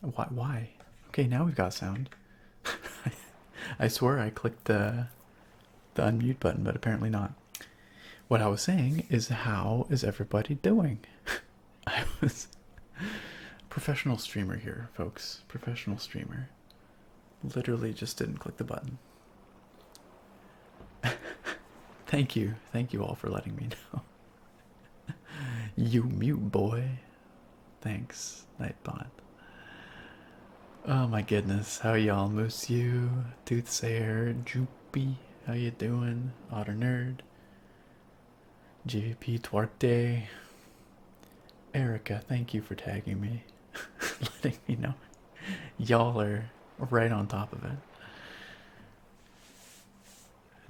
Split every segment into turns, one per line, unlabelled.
Why? Okay, now we've got sound. I swear I clicked the unmute button, but apparently not. What I was saying is, how is everybody doing? I was professional streamer here, folks. Professional streamer. Literally just didn't click the button. Thank you all for letting me know. You mute boy. Thanks, Nightbot. Oh my goodness, how y'all? Monsieur, Toothsayer, Droopy, how you doing? Otter Nerd, JP Tuarte, Erica, thank you for tagging me, letting me know. Y'all are right on top of it.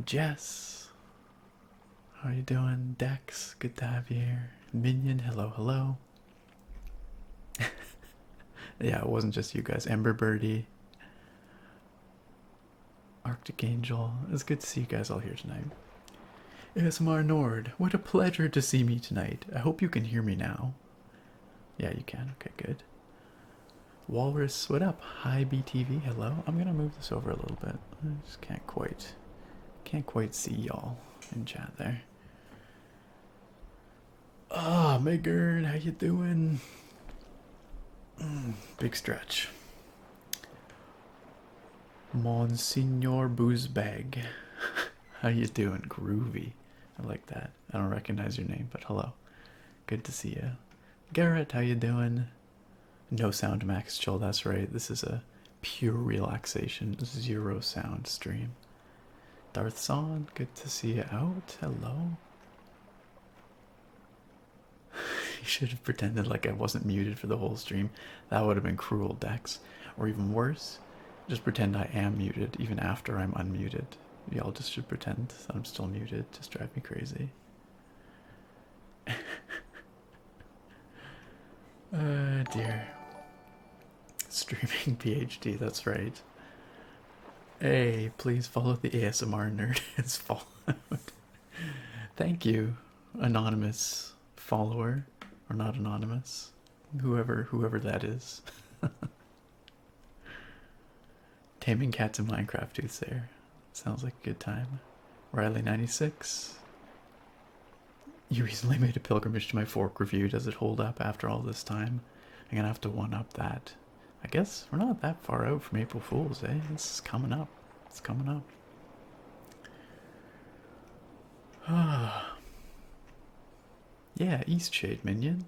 Jess, how you doing? Dex, good to have you here. Minion, hello, hello. Yeah, it wasn't just you guys. Ember Birdie, Arctic Angel. It's good to see you guys all here tonight. ASMR Nord, what a pleasure to see me tonight. I hope you can hear me now. Yeah, you can. Okay, good. Walrus, what up? Hi BTV, hello. I'm gonna move this over a little bit. I just can't quite see y'all in chat there. Ah, Megan, how you doing? Big stretch. Monsignor Boozebag, how you doing? Groovy. I like that. I don't recognize your name, but hello. Good to see you. Garrett, how you doing? No sound Max Chill, that's right. This is a pure relaxation, zero sound stream. Darth Son, good to see you out. Hello. You should have pretended like I wasn't muted for the whole stream. That would have been cruel, Dex. Or even worse, just pretend I am muted even after I'm unmuted. Y'all just should pretend that I'm still muted. Just drive me crazy. Dear. Streaming PhD, that's right. Hey, please follow the ASMR nerd as followed. Thank you, anonymous follower, or not anonymous, whoever that is. Taming cats in Minecraft, Tooth there. Sounds like a good time. Riley96. You recently made a pilgrimage to my fork review. Does it hold up after all this time? I'm gonna have to one up that. I guess we're not that far out from April Fool's, eh? This is coming up. It's coming up. Yeah, Eastshade Minion.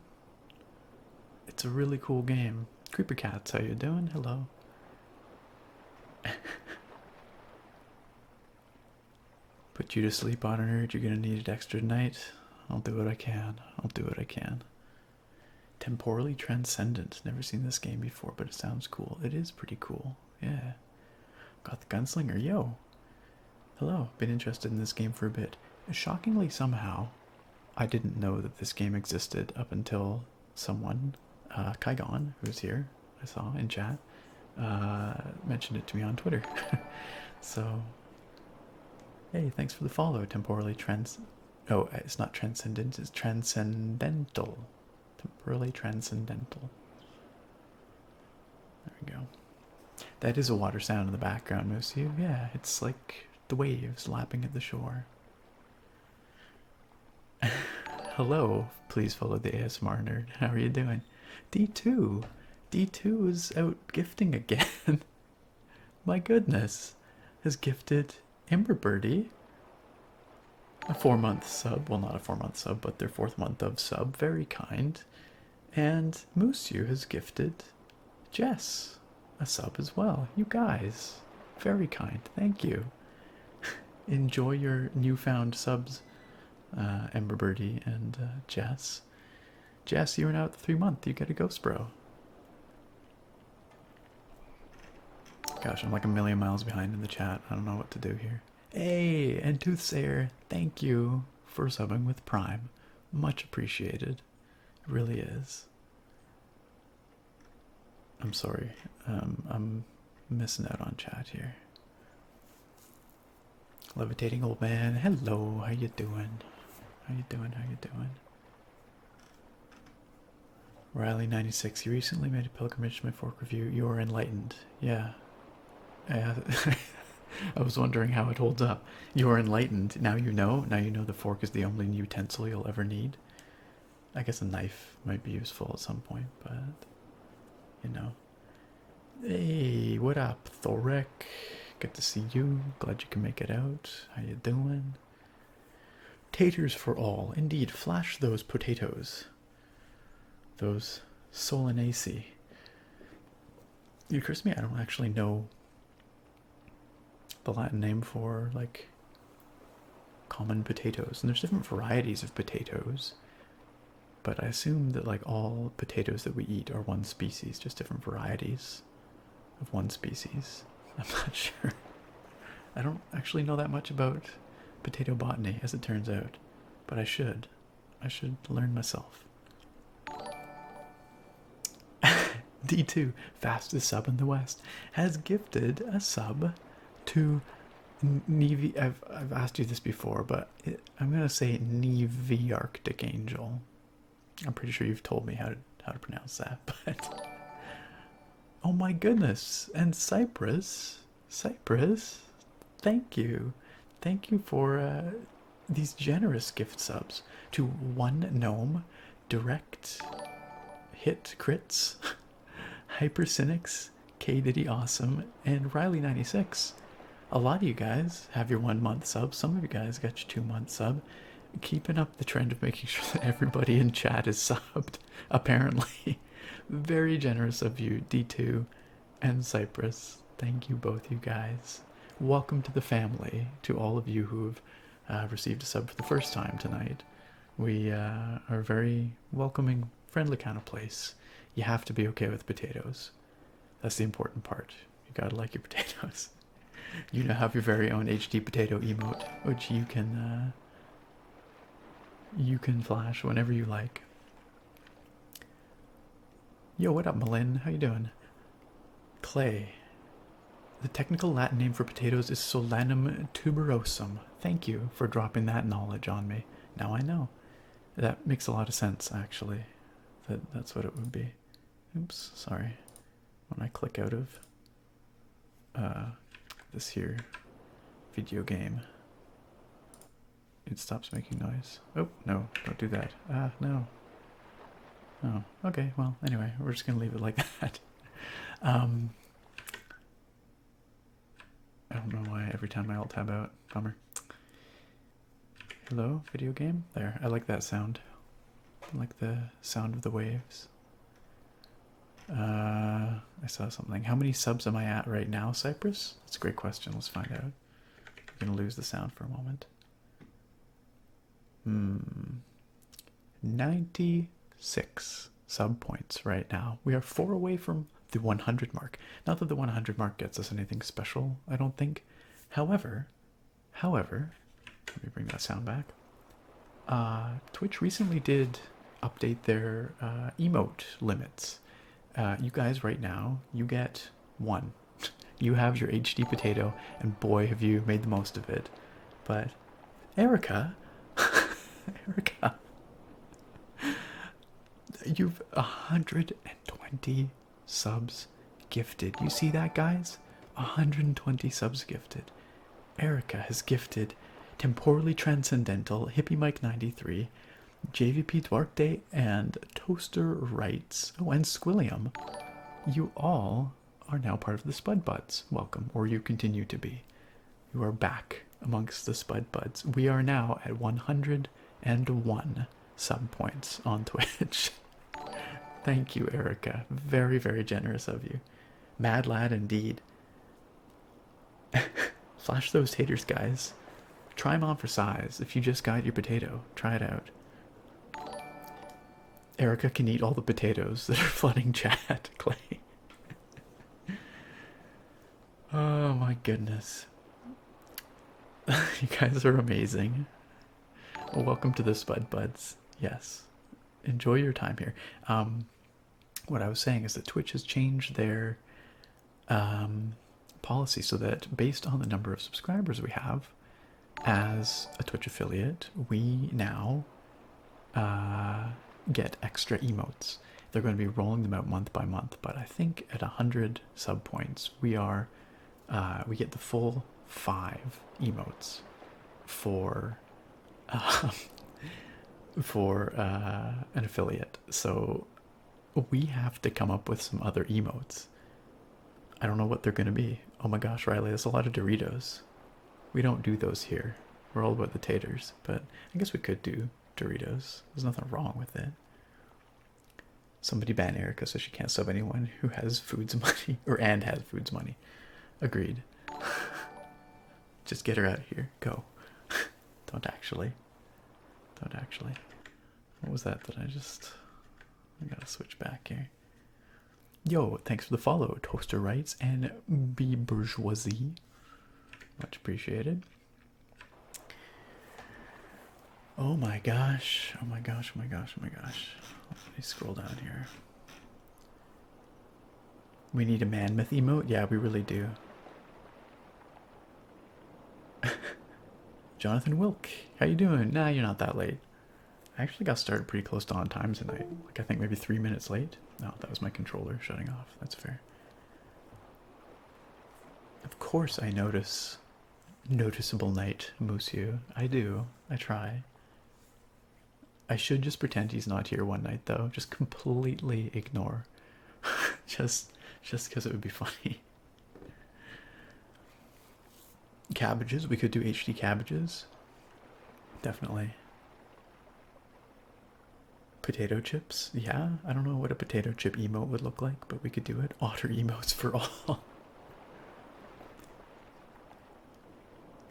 It's a really cool game. Creeper Cats, how you doing? Hello. Put you to sleep, Otter Nerd. You're gonna need it extra tonight. I'll do what I can. I'll do what I can. Temporally Transcendent. Never seen this game before, but it sounds cool. It is pretty cool. Yeah. Got the Gunslinger. Yo. Hello. Been interested in this game for a bit. Shockingly, somehow, I didn't know that this game existed up until someone, Kaigon, who's here, I saw in chat, mentioned it to me on Twitter. So, hey, thanks for the follow. Temporally Oh, it's not transcendent, it's transcendental. Temporally transcendental. There we go. That is a water sound in the background, Monsieur. Yeah, it's like the waves lapping at the shore. Hello, please follow the ASMR nerd. How are you doing? D2. D2 is out gifting again. My goodness. Has gifted Ember Birdie a 4-month sub. Well, not a 4-month sub, but their 4th month of sub. Very kind. And Musyu has gifted Jess a sub as well. You guys, very kind. Thank you. Enjoy your newfound subs, Ember Birdie and Jess. Jess, you're out the 3-month. You get a ghost, bro. Gosh, I'm like a million miles behind in the chat. I don't know what to do here. Hey, and Toothsayer, thank you for subbing with Prime. Much appreciated. It really is. I'm sorry. I'm missing out on chat here. Levitating old man. Hello, how you doing? How you doing? How you doing? Riley96, you recently made a pilgrimage to my fork review. You are enlightened. Yeah. I was wondering how it holds up. You are enlightened. Now you know. Now you know the fork is the only utensil you'll ever need. I guess a knife might be useful at some point, but you know. Hey, what up, Thoric? Good to see you. Glad you can make it out. How you doing? Taters for all. Indeed, flash those potatoes. Those solanaceae. It occurs to me I don't actually know the Latin name for, like, common potatoes. And there's different varieties of potatoes. But I assume that, like, all potatoes that we eat are one species, just different varieties of one species. I'm not sure. I don't actually know that much about potato botany, as it turns out. But I should. I should learn myself. D2, fastest sub in the West, has gifted a sub to Nevi. I've asked you this before, but I'm gonna say Nevi Arctic Angel. I'm pretty sure you've told me how to pronounce that, but oh my goodness! And Cyprus, thank you for these generous gift subs to One Gnome, Direct Hit Crits, Hypercynics, K Diddy Awesome, and Riley96. A lot of you guys have your 1 month sub. Some of you guys got your 2 month sub. Keeping up the trend of making sure that everybody in chat is subbed, apparently. Very generous of you, D2 and Cypress. Thank you, both you guys. Welcome to the family, to all of you who have received a sub for the first time tonight. We are a very welcoming, friendly kind of place. You have to be okay with potatoes. That's the important part. You gotta like your potatoes. You now have your very own HD potato emote, which you can flash whenever you like. Yo, what up, Malin? How you doing? Clay. The technical Latin name for potatoes is Solanum tuberosum. Thank you for dropping that knowledge on me. Now I know. That makes a lot of sense, actually. That's what it would be. Oops, sorry. When I click out of this here video game, it stops making noise. Oh, no, don't do that. No. Oh, okay, well, anyway, we're just gonna leave it like that. I don't know why every time I alt tab out. Bummer. Hello, video game? There, I like that sound. I like the sound of the waves. I saw something. How many subs am I at right now, Cypress? That's a great question. Let's find out. I'm gonna lose the sound for a moment. 96 sub points right now. We are 4 away from the 100 mark. Not that the 100 mark gets us anything special, I don't think. However, let me bring that sound back. Twitch recently did update their emote limits. You guys right now, you get 1. You have your HD potato, and boy have you made the most of it. But Erica, Erica, you've 120 subs gifted. You see that, guys? 120 subs gifted. Erica has gifted Temporally Transcendental, Hippie Mike 93, JVP Duarte, and Toaster Rights. Oh, and Squilliam. You all are now part of the Spud Buds. Welcome, or you continue to be. You are back amongst the Spud Buds. We are now at 101 sub points on Twitch. Thank you, Erica. Very, very generous of you. Mad lad indeed. Flash those taters, guys. Try them on for size. If you just got your potato, try it out. Erica can eat all the potatoes that are flooding chat, Clay. Oh my goodness. You guys are amazing. Well, welcome to the Spud Buds. Yes. Enjoy your time here. What I was saying is that Twitch has changed their policy so that based on the number of subscribers we have as a Twitch affiliate, we now get extra emotes. they're going to be rolling them out month by month. But I think at 100 sub points, we get the full 5 emotes for uh, an affiliate. So we have to come up with some other emotes. I don't know what they're going to be. Oh my gosh, Riley, there's a lot of Doritos. We don't do those here. We're all about the taters, but I guess we could do Doritos. There's nothing wrong with it. Somebody ban Erica so she can't sub anyone who has Foods money, and has Foods money. Agreed. Just get her out of here. Go. Don't actually. What was that I gotta switch back here. Yo, thanks for the follow, Toaster Rights and B Bourgeoisie. Much appreciated. Oh my gosh. Let me scroll down here. We need a Manmouth emote? Yeah, we really do. Jonathan Wilk, how you doing? Nah, you're not that late. I actually got started pretty close to on time tonight. Like, I think maybe 3 minutes late. No, that was my controller shutting off. That's fair. Of course I notice. Noticeable night, Musiu. I do. I try. I should just pretend he's not here one night, though. Just completely ignore. just because it would be funny. Cabbages. We could do HD cabbages. Definitely. Potato chips. Yeah, I don't know what a potato chip emote would look like, but we could do it. Otter emotes for all.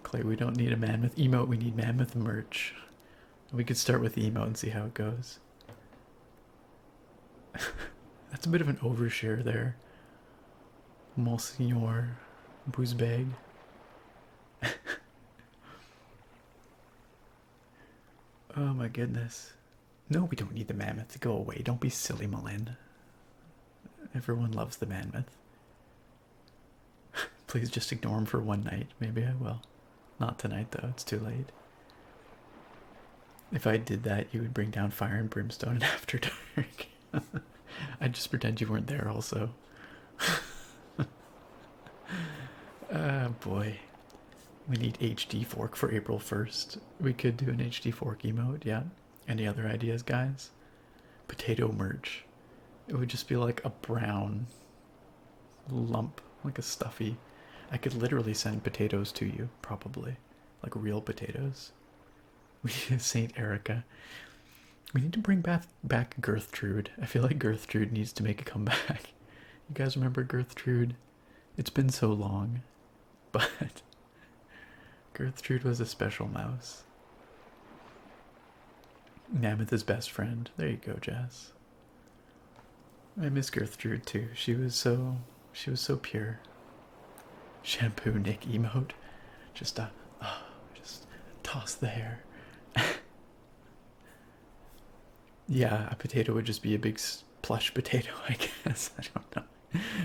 Clay, we don't need a Manmouth emote. We need Manmouth merch. We could start with the emote and see how it goes. That's a bit of an overshare there. Monsignor Boozebag. Oh my goodness. No, we don't need the Mammoth to go away. Don't be silly, Malin. Everyone loves the Mammoth. Please just ignore him for one night. Maybe I will. Not tonight, though. It's too late. If I did that, you would bring down fire and brimstone and after dark. I'd just pretend you weren't there also. Ah, boy. We need HD fork for April 1st. We could do an HD fork emote, yeah. Any other ideas, guys? Potato merch. It would just be like a brown lump, like a stuffy. I could literally send potatoes to you, probably. Like real potatoes. We need Saint Erica. We need to bring back Gertrude. I feel like Gertrude needs to make a comeback. You guys remember Gertrude? It's been so long. But Gertrude was a special mouse. Mammoth is best friend. There you go, Jess. I miss Gertrude too. She was so pure. Shampoo Nick emote. Just toss the hair. Yeah, a potato would just be a big plush potato, I guess. I don't know.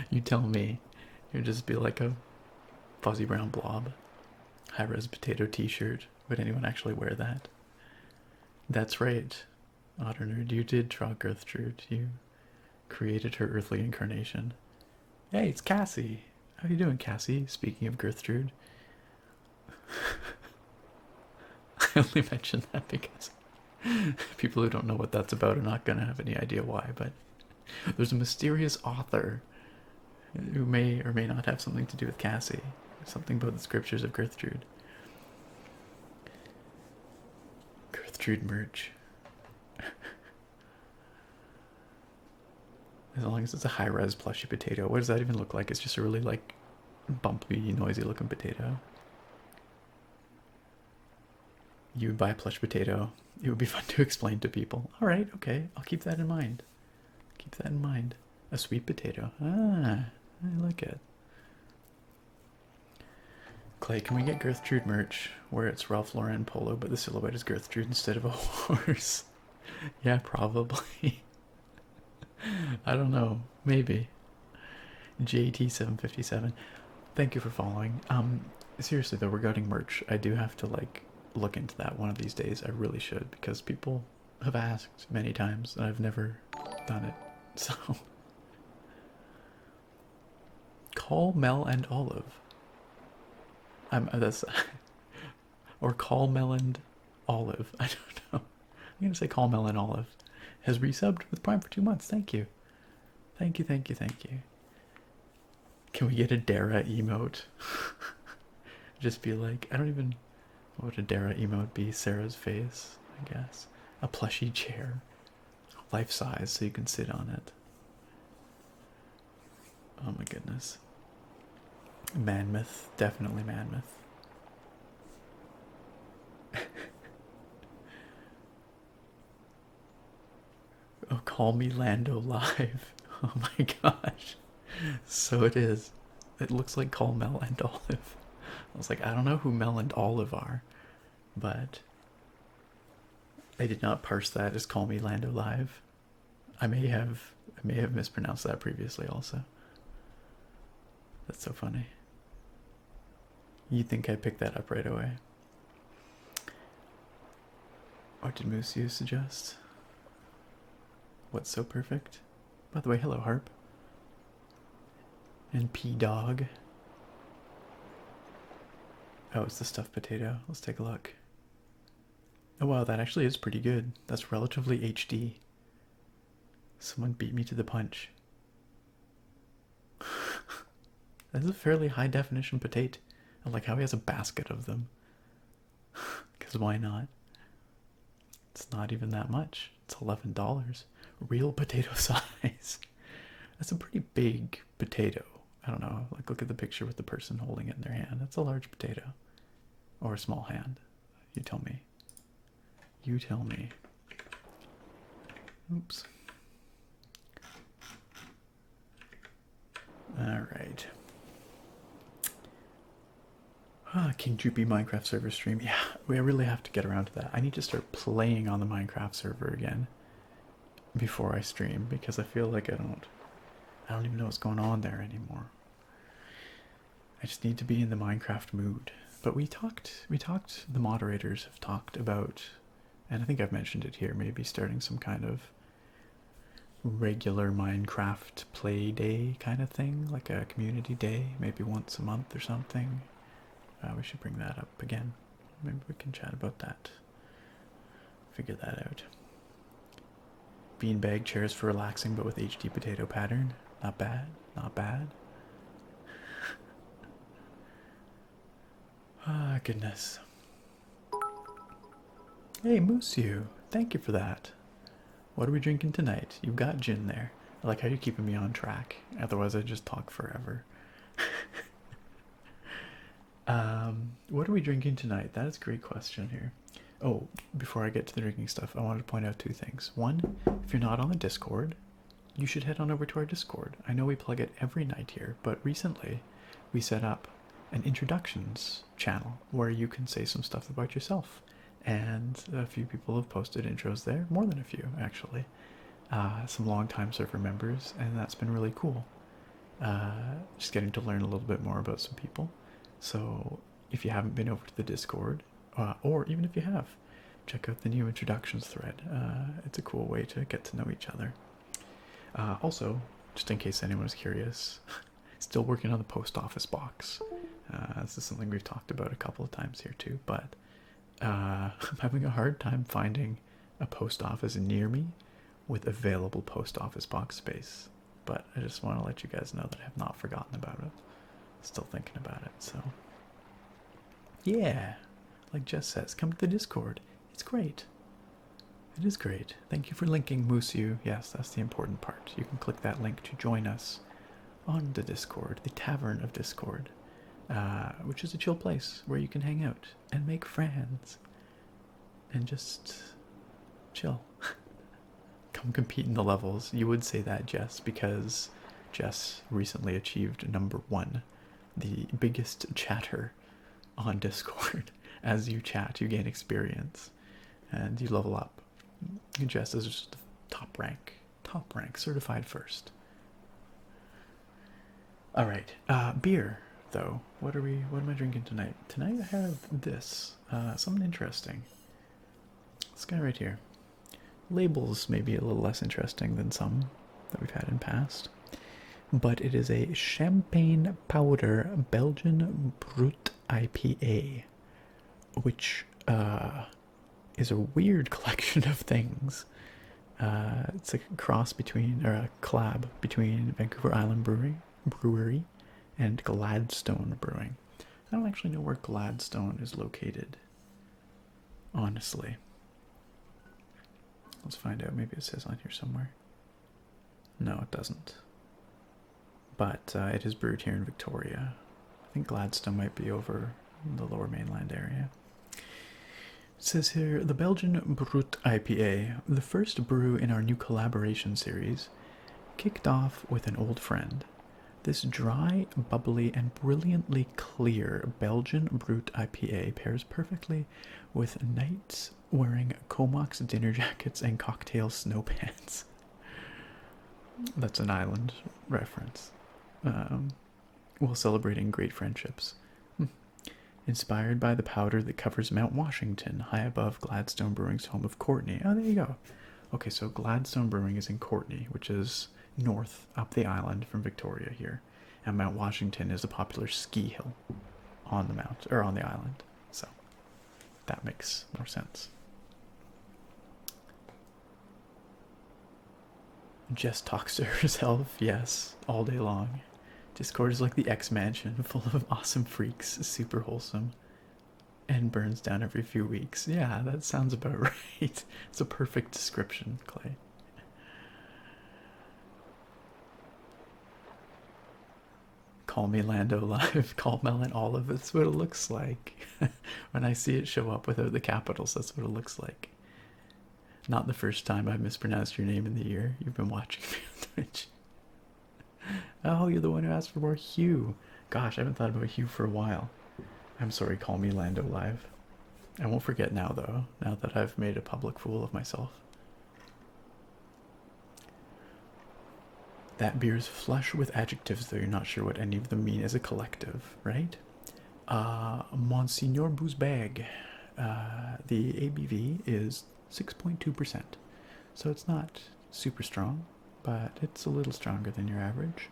You tell me. It would just be like a fuzzy brown blob. High-res potato t-shirt. Would anyone actually wear that? That's right. Otter Nerd, you did draw Gertrude. You created her earthly incarnation. Hey, it's Cassie. How you doing, Cassie? Speaking of Gertrude. I only mentioned that because people who don't know what that's about are not going to have any idea why, but there's a mysterious author who may or may not have something to do with Cassie. Something about the scriptures of Gertrude. Gertrude merch. As long as it's a high-res plushy potato. What does that even look like? It's just a really, like, bumpy, noisy-looking potato. You would buy a plush potato. It would be fun to explain to people. Alright, okay. I'll keep that in mind. Keep that in mind. A sweet potato. Ah, I like it. Clay, can we get Gertrude merch where it's Ralph Lauren polo, but the silhouette is Gertrude instead of a horse? Yeah, probably. I don't know. Maybe. JT757. Thank you for following. Seriously though, regarding merch, I do have to like look into that one of these days. I really should, because people have asked many times and I've never done it. So, call Mel and Olive. That's or call Mel and Olive. I don't know. I'm gonna say call Mel and Olive. Has resubbed with Prime for 2 months. Thank you. Thank you, thank you, thank you. Can we get a Dara emote? Just be like, I don't even. What would a Dara emote be? Sarah's face, I guess. A plushy chair. Life size, so you can sit on it. Oh my goodness. Manmouth. Definitely Manmouth. Oh, call me Lando live. Oh my gosh. So it is. It looks like call Mel and Olive. I was like, I don't know who Mel and Olive are, but I did not parse that as call me Lando live. I may have mispronounced that previously also. That's so funny. You'd think I picked that up right away. What did Moose you suggest? What's so perfect? By the way, hello Harp. And P-Dog. Oh, it's the stuffed potato. Let's take a look. Oh wow, that actually is pretty good. That's relatively HD. Someone beat me to the punch. That's a fairly high definition potato. I like how he has a basket of them. Because why not? It's not even that much. It's $11. Real potato size. That's a pretty big potato. I don't know. Like, look at the picture with the person holding it in their hand. That's a large potato. Or a small hand. You tell me. You tell me. Oops. Alright. King Droopy Minecraft server stream. Yeah, we really have to get around to that. I need to start playing on the Minecraft server again before I stream, because I feel like I don't even know what's going on there anymore. I just need to be in the Minecraft mood. But we talked, the moderators have talked about, and I think I've mentioned it here, maybe starting some kind of regular Minecraft play day kind of thing, like a community day, maybe once a month or something. We should bring that up again. Maybe we can chat about that. Figure that out. Beanbag chairs for relaxing, but with HD potato pattern. Not bad. Not bad. Ah, goodness. Hey, Mooseu. Thank you for that. What are we drinking tonight? You've got gin there. I like how you're keeping me on track. Otherwise, I'd just talk forever. What are we drinking tonight? That is a great question here. Oh, before I get to the drinking stuff, I wanted to point out two things. One, if you're not on the Discord, you should head on over to our Discord. I know we plug it every night here, but recently we set up an introductions channel where you can say some stuff about yourself. And a few people have posted intros there, more than a few actually. Some longtime server members, and that's been really cool. Just getting to learn a little bit more about some people. So if you haven't been over to the Discord, or even if you have, check out the new introductions thread. It's a cool way to get to know each other. Also, just in case anyone was curious, still working on the post office box. This is something we've talked about a couple of times here too, but I'm having a hard time finding a post office near me with available post office box space. But I just want to let you guys know that I have not forgotten about it. Still thinking about it, so yeah, like Jess says, come to the Discord. It's great. It is great. Thank you for linking Mooseu. Yes, that's the important part. You can click that link to join us on the Discord, the Tavern of Discord, which is a chill place where you can hang out and make friends and just chill. Come compete in the levels. You would say that, Jess, because Jess recently achieved #1, the biggest chatter on Discord. As you chat, you gain experience and you level up. Jess is just top rank, certified first. All right, beer though. What am I drinking tonight? Tonight I have this, something interesting. This guy right here. Labels may be a little less interesting than some that we've had in past. But it is a Champagne Powder Belgian Brut IPA, which is a weird collection of things. It's a cross between, or a collab between Vancouver Island Brewery and Gladstone Brewing. I don't actually know where Gladstone is located, honestly. Let's find out. Maybe it says on here somewhere. No, it doesn't. But it is brewed here in Victoria. I think Gladstone might be over in the Lower Mainland area. It says here, the Belgian Brut IPA, the first brew in our new collaboration series, kicked off with an old friend. This dry, bubbly, and brilliantly clear Belgian Brut IPA pairs perfectly with knights wearing Comox dinner jackets and cocktail snow pants. That's an island reference. While celebrating great friendships. Inspired by the powder that covers Mount Washington, high above Gladstone Brewing's home of Courtenay. Oh, there you go. Okay, so Gladstone Brewing is in Courtenay, which is north up the island from Victoria here. And Mount Washington is a popular ski hill on the mount, or on the island. So that makes more sense. Jess talks to herself, yes, all day long. Discord is like the X-Mansion, full of awesome freaks, super wholesome, and burns down every few weeks. Yeah, that sounds about right. It's a perfect description, Clay. Call me Lando Live, call Melon Olive, that's what it looks like. When I see it show up without the capitals, that's what it looks like. Not the first time I've mispronounced your name in the year. You've been watching me on Twitch. Oh, you're the one who asked for more Hugh. Gosh, I haven't thought about Hugh for a while. I'm sorry, call me Lando Live. I won't forget now, though, now that I've made a public fool of myself. That beer's flush with adjectives, though you're not sure what any of them mean as a collective, right? Monsignor Boozbag. The ABV is 6.2%. So it's not super strong, but it's a little stronger than your average.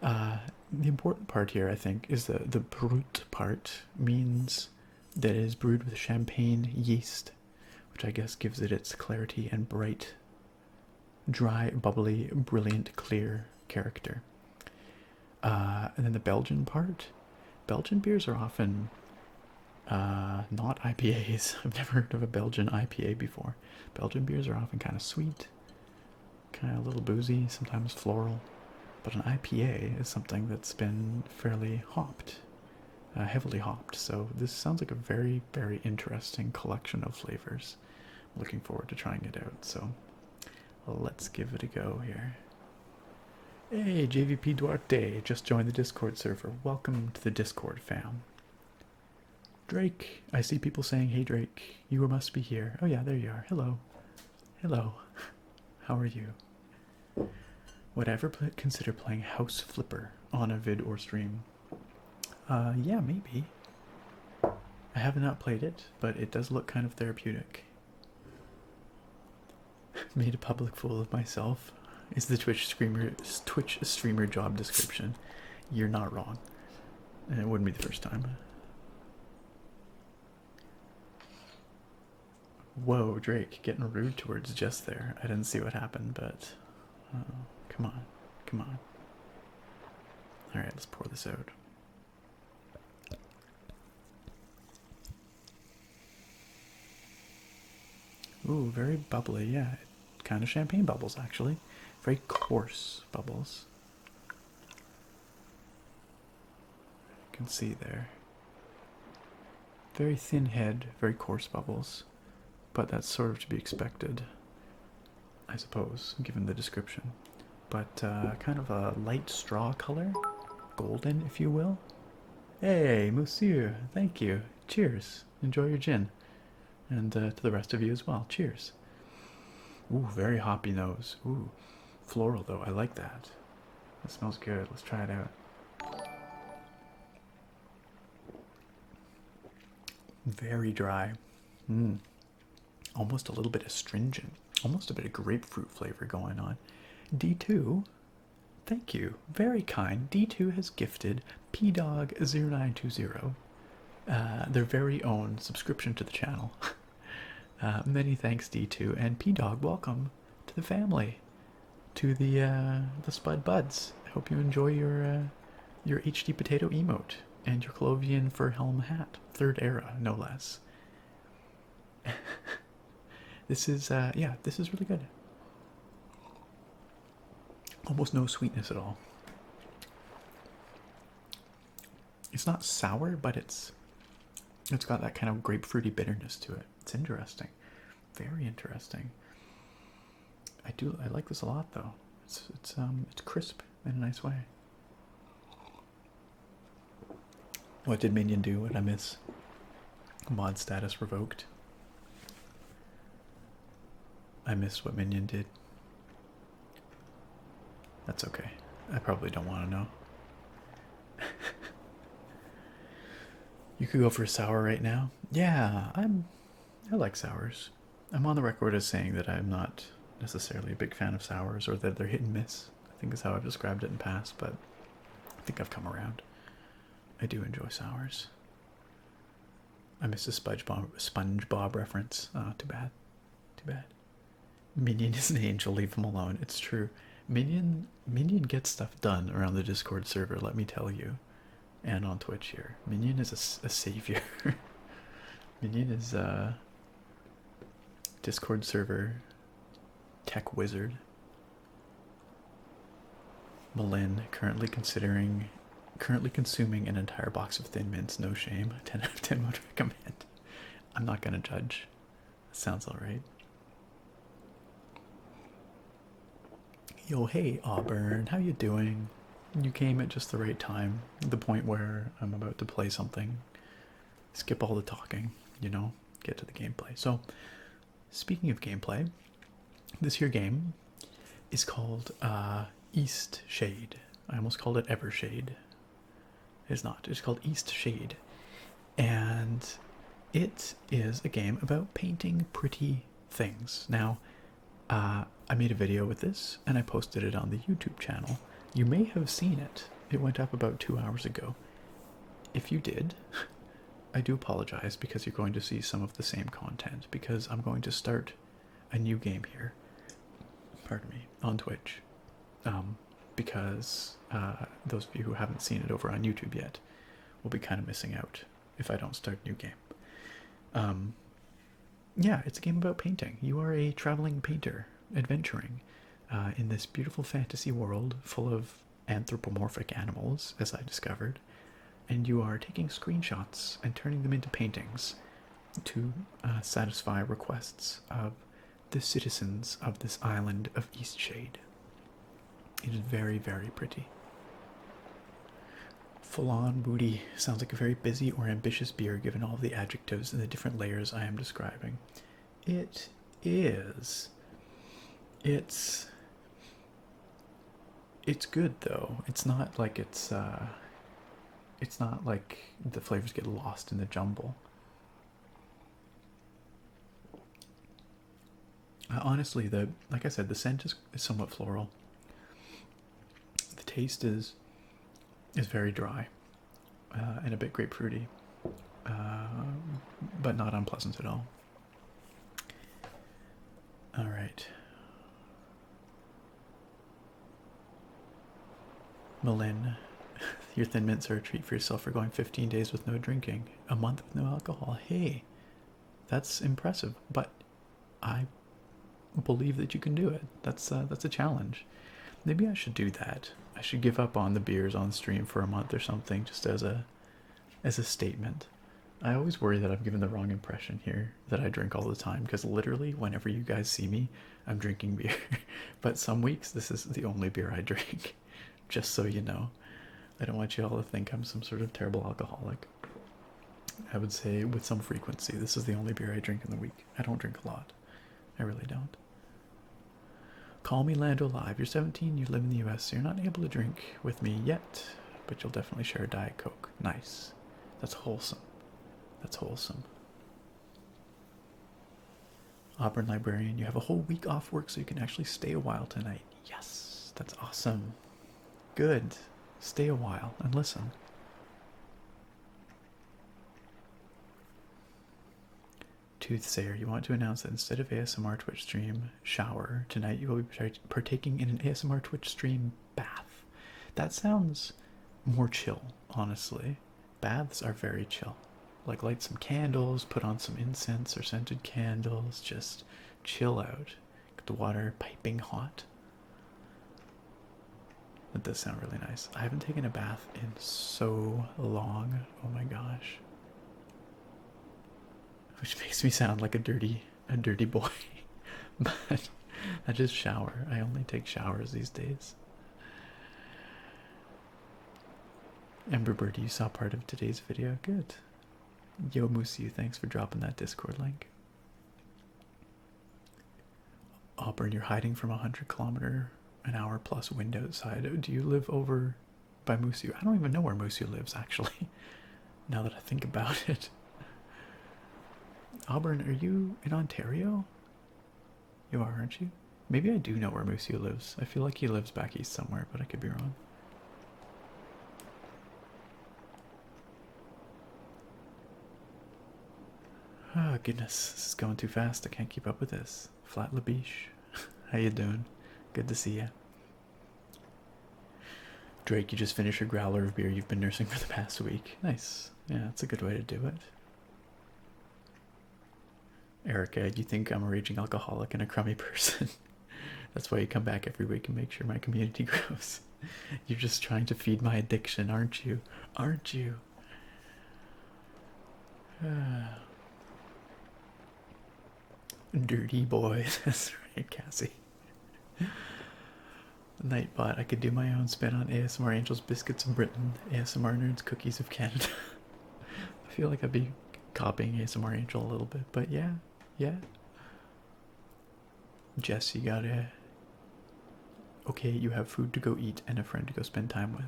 The important part here, I think, is the brut part means that it is brewed with champagne yeast, which I guess gives it its clarity and bright, dry, bubbly, brilliant, clear character. And then the Belgian part. Belgian beers are often not IPAs. I've never heard of a Belgian IPA before. Belgian beers are often kind of sweet, kind of a little boozy, sometimes floral. But an IPA is something that's been fairly hopped, heavily hopped. So this sounds like a very, very interesting collection of flavors. Looking forward to trying it out. So let's give it a go here. Hey, JVP Duarte just joined the Discord server. Welcome to the Discord, fam. Drake, I see people saying, hey Drake, you must be here. Oh yeah, there you are. Hello. Hello. How are you? Would I ever consider playing House Flipper on a vid or stream? Yeah, maybe. I have not played it, but it does look kind of therapeutic. Made a public fool of myself is the Twitch streamer job description. You're not wrong. And it wouldn't be the first time. Whoa, Drake, getting rude towards Jess there. I didn't see what happened, but come on, come on. All right, let's pour this out. Ooh, very bubbly, yeah. Kind of champagne bubbles, actually. Very coarse bubbles. You can see there. Very thin head, very coarse bubbles. But that's sort of to be expected, I suppose, given the description. But kind of a light straw color. Golden, if you will. Hey, monsieur, thank you. Cheers. Enjoy your gin. And to the rest of you as well. Cheers. Ooh, very hoppy nose. Ooh, floral though. I like that. That smells good. Let's try it out. Very dry. Almost a little bit astringent. Almost a bit of grapefruit flavor going on. D2, thank you. Very kind. D2 has gifted PDog0920 their very own subscription to the channel. Many thanks, D2. And PDog, welcome to the family, to the Spud Buds. I hope you enjoy your HD potato emote and your Clovian fur helm hat. Third era, no less. This is, yeah, this is really good. Almost no sweetness at all. It's not sour, but it's got that kind of grapefruity bitterness to it. It's interesting. Very interesting. I like this a lot though. It's crisp in a nice way. What did Minion do? What did I miss? Mod status revoked. I missed what Minion did. That's okay. I probably don't want to know. You could go for a sour right now. Yeah, I like sours. I'm on the record as saying that I'm not necessarily a big fan of sours, or that they're hit and miss. I think is how I've described it in the past, but I think I've come around. I do enjoy sours. I missed a SpongeBob reference. Oh, too bad. Too bad. Minion is an angel. Leave him alone. It's true. Minion gets stuff done around the Discord server. Let me tell you. And on Twitch here, Minion is a savior. Minion is a Discord server tech wizard. Malin currently consuming an entire box of Thin Mints. No shame. 10 out of 10 would recommend. I'm not gonna judge. That sounds alright. Yo, hey Auburn, how you doing? You came at just the right time, the point where I'm about to play something. Skip all the talking, you know, get to the gameplay. So, speaking of gameplay, this here game is called Eastshade. I almost called it Evershade. It's not. It's called Eastshade. And it is a game about painting pretty things. Now, I made a video with this, and I posted it on the YouTube channel. You may have seen it. It went up about 2 hours ago. If you did, I do apologize, because you're going to see some of the same content, because I'm going to start a new game here, pardon me, on Twitch, because those of you who haven't seen it over on YouTube yet will be kind of missing out if I don't start a new game. Yeah, it's a game about painting. You are a traveling painter, adventuring in this beautiful fantasy world full of anthropomorphic animals, as I discovered, and you are taking screenshots and turning them into paintings to satisfy requests of the citizens of this island of Eastshade. It is very, very pretty. Full-on booty sounds like a very busy or ambitious beer, given all of the adjectives and the different layers I am describing. It is. It's good though. It's not like it's not like the flavors get lost in the jumble. Honestly, like I said, the scent is somewhat floral. The taste is very dry and a bit grapefruity, but not unpleasant at all. All right. Malin, your Thin Mints are a treat for yourself for going 15 days with no drinking, a month with no alcohol. Hey, that's impressive, but I believe that you can do it. That's a challenge. Maybe I should do that. I should give up on the beers on stream for a month or something, just as a statement. I always worry that I'm giving the wrong impression here, that I drink all the time, because literally whenever you guys see me, I'm drinking beer. But some weeks this is the only beer I drink. Just so you know. I don't want you all to think I'm some sort of terrible alcoholic. I would say with some frequency, this is the only beer I drink in the week. I don't drink a lot. I really don't. Call me Lando Live. You're 17, you live in the US, so you're not able to drink with me yet, but you'll definitely share a Diet Coke. Nice. That's wholesome. That's wholesome. Auburn Librarian, you have a whole week off work, so you can actually stay a while tonight. Yes, that's awesome. Good. Stay a while and listen. Toothsayer, you want to announce that instead of ASMR Twitch stream shower, tonight you will be partaking in an ASMR Twitch stream bath. That sounds more chill, honestly. Baths are very chill. Like, light some candles, put on some incense or scented candles, just chill out. Get the water piping hot. That does sound really nice. I haven't taken a bath in so long. Oh my gosh. Which makes me sound like a dirty boy. But I just shower. I only take showers these days. Emberbird, you saw part of today's video. Good. Yo Musu, thanks for dropping that Discord link. Auburn, you're hiding from 100-kilometer an hour plus wind outside. Do you live over by Musu? I don't even know where Musu lives, actually, now that I think about it. Auburn, are you in Ontario? You are, aren't you? Maybe I do know where Musu lives. I feel like he lives back east somewhere, but I could be wrong. Oh goodness, this is going too fast. I can't keep up with this. Flat Labiche, how you doing? Good to see ya. Drake, you just finished your growler of beer you've been nursing for the past week. Nice. Yeah, that's a good way to do it. Erica, do you think I'm a raging alcoholic and a crummy person? That's why you come back every week and make sure my community grows. You're just trying to feed my addiction, aren't you? Aren't you? Dirty boy. That's right, Cassie. Nightbot, I could do my own spin on ASMR Angels Biscuits of Britain, ASMR Nerds Cookies of Canada. I feel like I'd be copying ASMR Angel a little bit, but yeah. Jess, you gotta... Okay, you have food to go eat and a friend to go spend time with.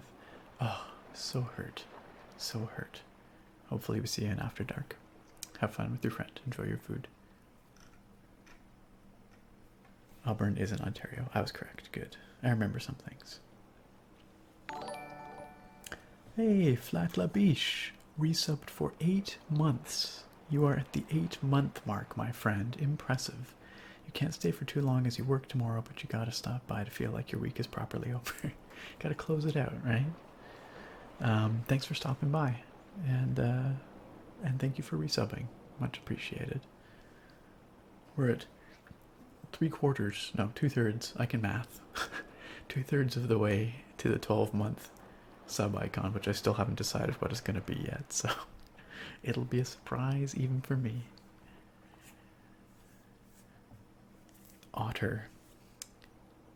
Oh, so hurt. So hurt. Hopefully we see you in After Dark. Have fun with your friend. Enjoy your food. Auburn is in Ontario. I was correct. Good. I remember some things. Hey, Flat Labiche. Resubbed for 8 months. You are at the 8-month mark, my friend. Impressive. You can't stay for too long as you work tomorrow, but you gotta stop by to feel like your week is properly over. Gotta close it out, right? Thanks for stopping by. And thank you for resubbing. Much appreciated. We're at 3/4, no, 2/3, I can math. 2/3 of the way to the 12-month sub icon, which I still haven't decided what it's going to be yet, so it'll be a surprise even for me. Otter.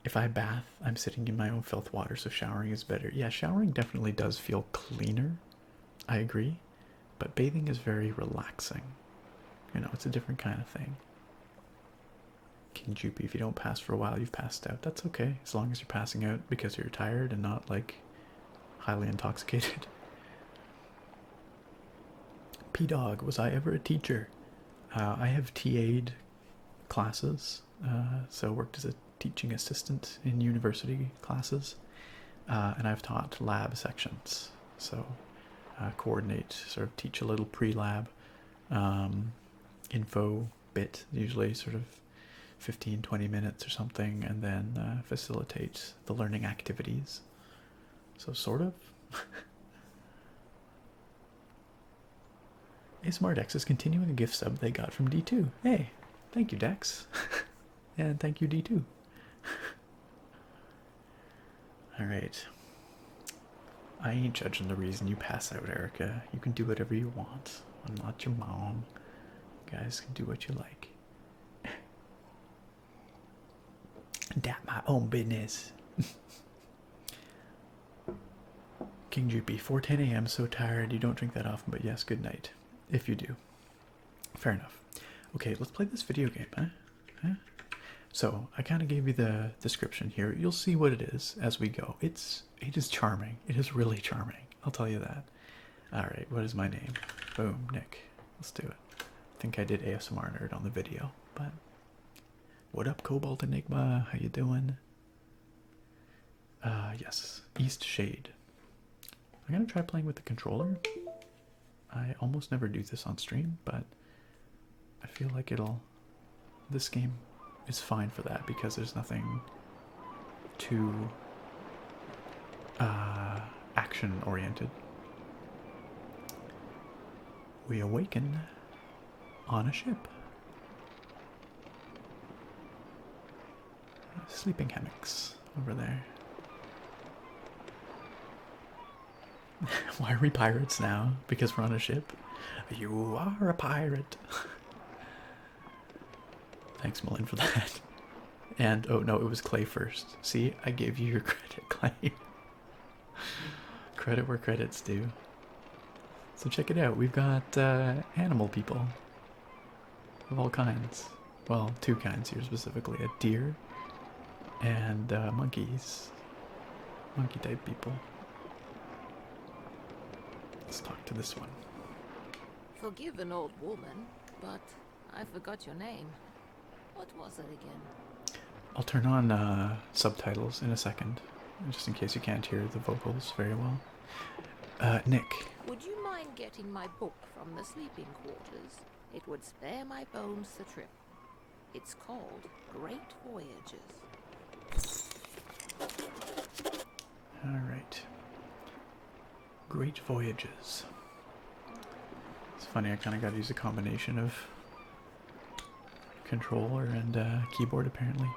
If I bath, I'm sitting in my own filth water, so showering is better. Yeah, showering definitely does feel cleaner. I agree. But bathing is very relaxing. You know, it's a different kind of thing. King Joopy, if you don't pass for a while, you've passed out. That's okay, as long as you're passing out because you're tired and not, like, highly intoxicated. P-Dog, was I ever a teacher? I have TA'd classes, so worked as a teaching assistant in university classes, and I've taught lab sections, so coordinate, sort of teach a little pre-lab info bit, usually sort of 15-20 minutes or something, and then facilitate the learning activities. So sort of. ASMR Dex is continuing a gift sub they got from D2. Hey, thank you, Dex. And thank you, D2. Alright. I ain't judging the reason you pass out, Erica. You can do whatever you want. I'm not your mom. You guys can do what you like. That my own business. King Joopy, 4:10 a.m. So tired. You don't drink that often, but yes, good night. If you do. Fair enough. Okay, let's play this video game, huh? So, I kind of gave you the description here. You'll see what it is as we go. It is charming. It is really charming. I'll tell you that. Alright, what is my name? Boom, Nick. Let's do it. I think I did ASMR Nerd on the video, but... What up, Cobalt Enigma? How you doing? Yes, East Shade. I'm gonna try playing with the controller. I almost never do this on stream, but I feel like this game is fine for that because there's nothing too action oriented. We awaken on a ship. Sleeping hammocks over there. Why are we pirates now? Because we're on a ship? You are a pirate. Thanks, Mullen, for that. And, oh no, it was Clay first. See, I gave you your credit, Clay. Credit where credit's due. So check it out. We've got animal people of all kinds. Well, two kinds here specifically. A deer and monkeys. Monkey type people. Let's talk to this one.
Forgive an old woman, but I forgot your name. What was it again?
I'll turn on subtitles in a second, just in case you can't hear the vocals very well. Nick.
Would you mind getting my book from the sleeping quarters? It would spare my bones the trip. It's called Great Voyages.
Alright. Great Voyages. It's funny, I kind of got to use a combination of controller and keyboard apparently.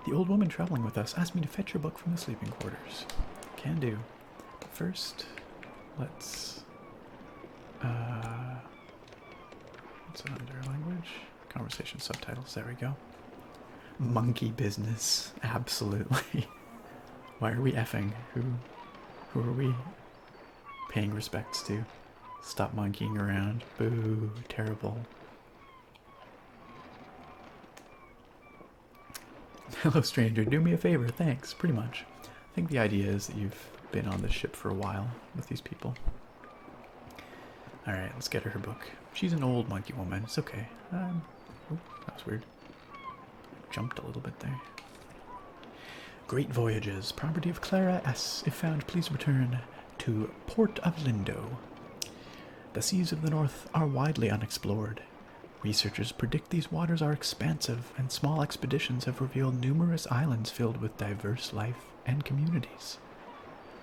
The old woman traveling with us asked me to fetch your book from the sleeping quarters. Can do. But first, let's... what's it under? Language? Conversation subtitles. There we go. Monkey business. Absolutely. Why are we effing? Who are we paying respects to? Stop monkeying around. Boo. Terrible. Hello, stranger. Do me a favor. Thanks. Pretty much. I think the idea is that you've been on this ship for a while with these people. Alright, let's get her book. She's an old monkey woman. It's okay. Oh, that was weird. Jumped a little bit there. Great Voyages. Property of Clara S. If found, please return to Port of Lindo. The seas of the north are widely unexplored. Researchers predict these waters are expansive, and small expeditions have revealed numerous islands filled with diverse life and communities.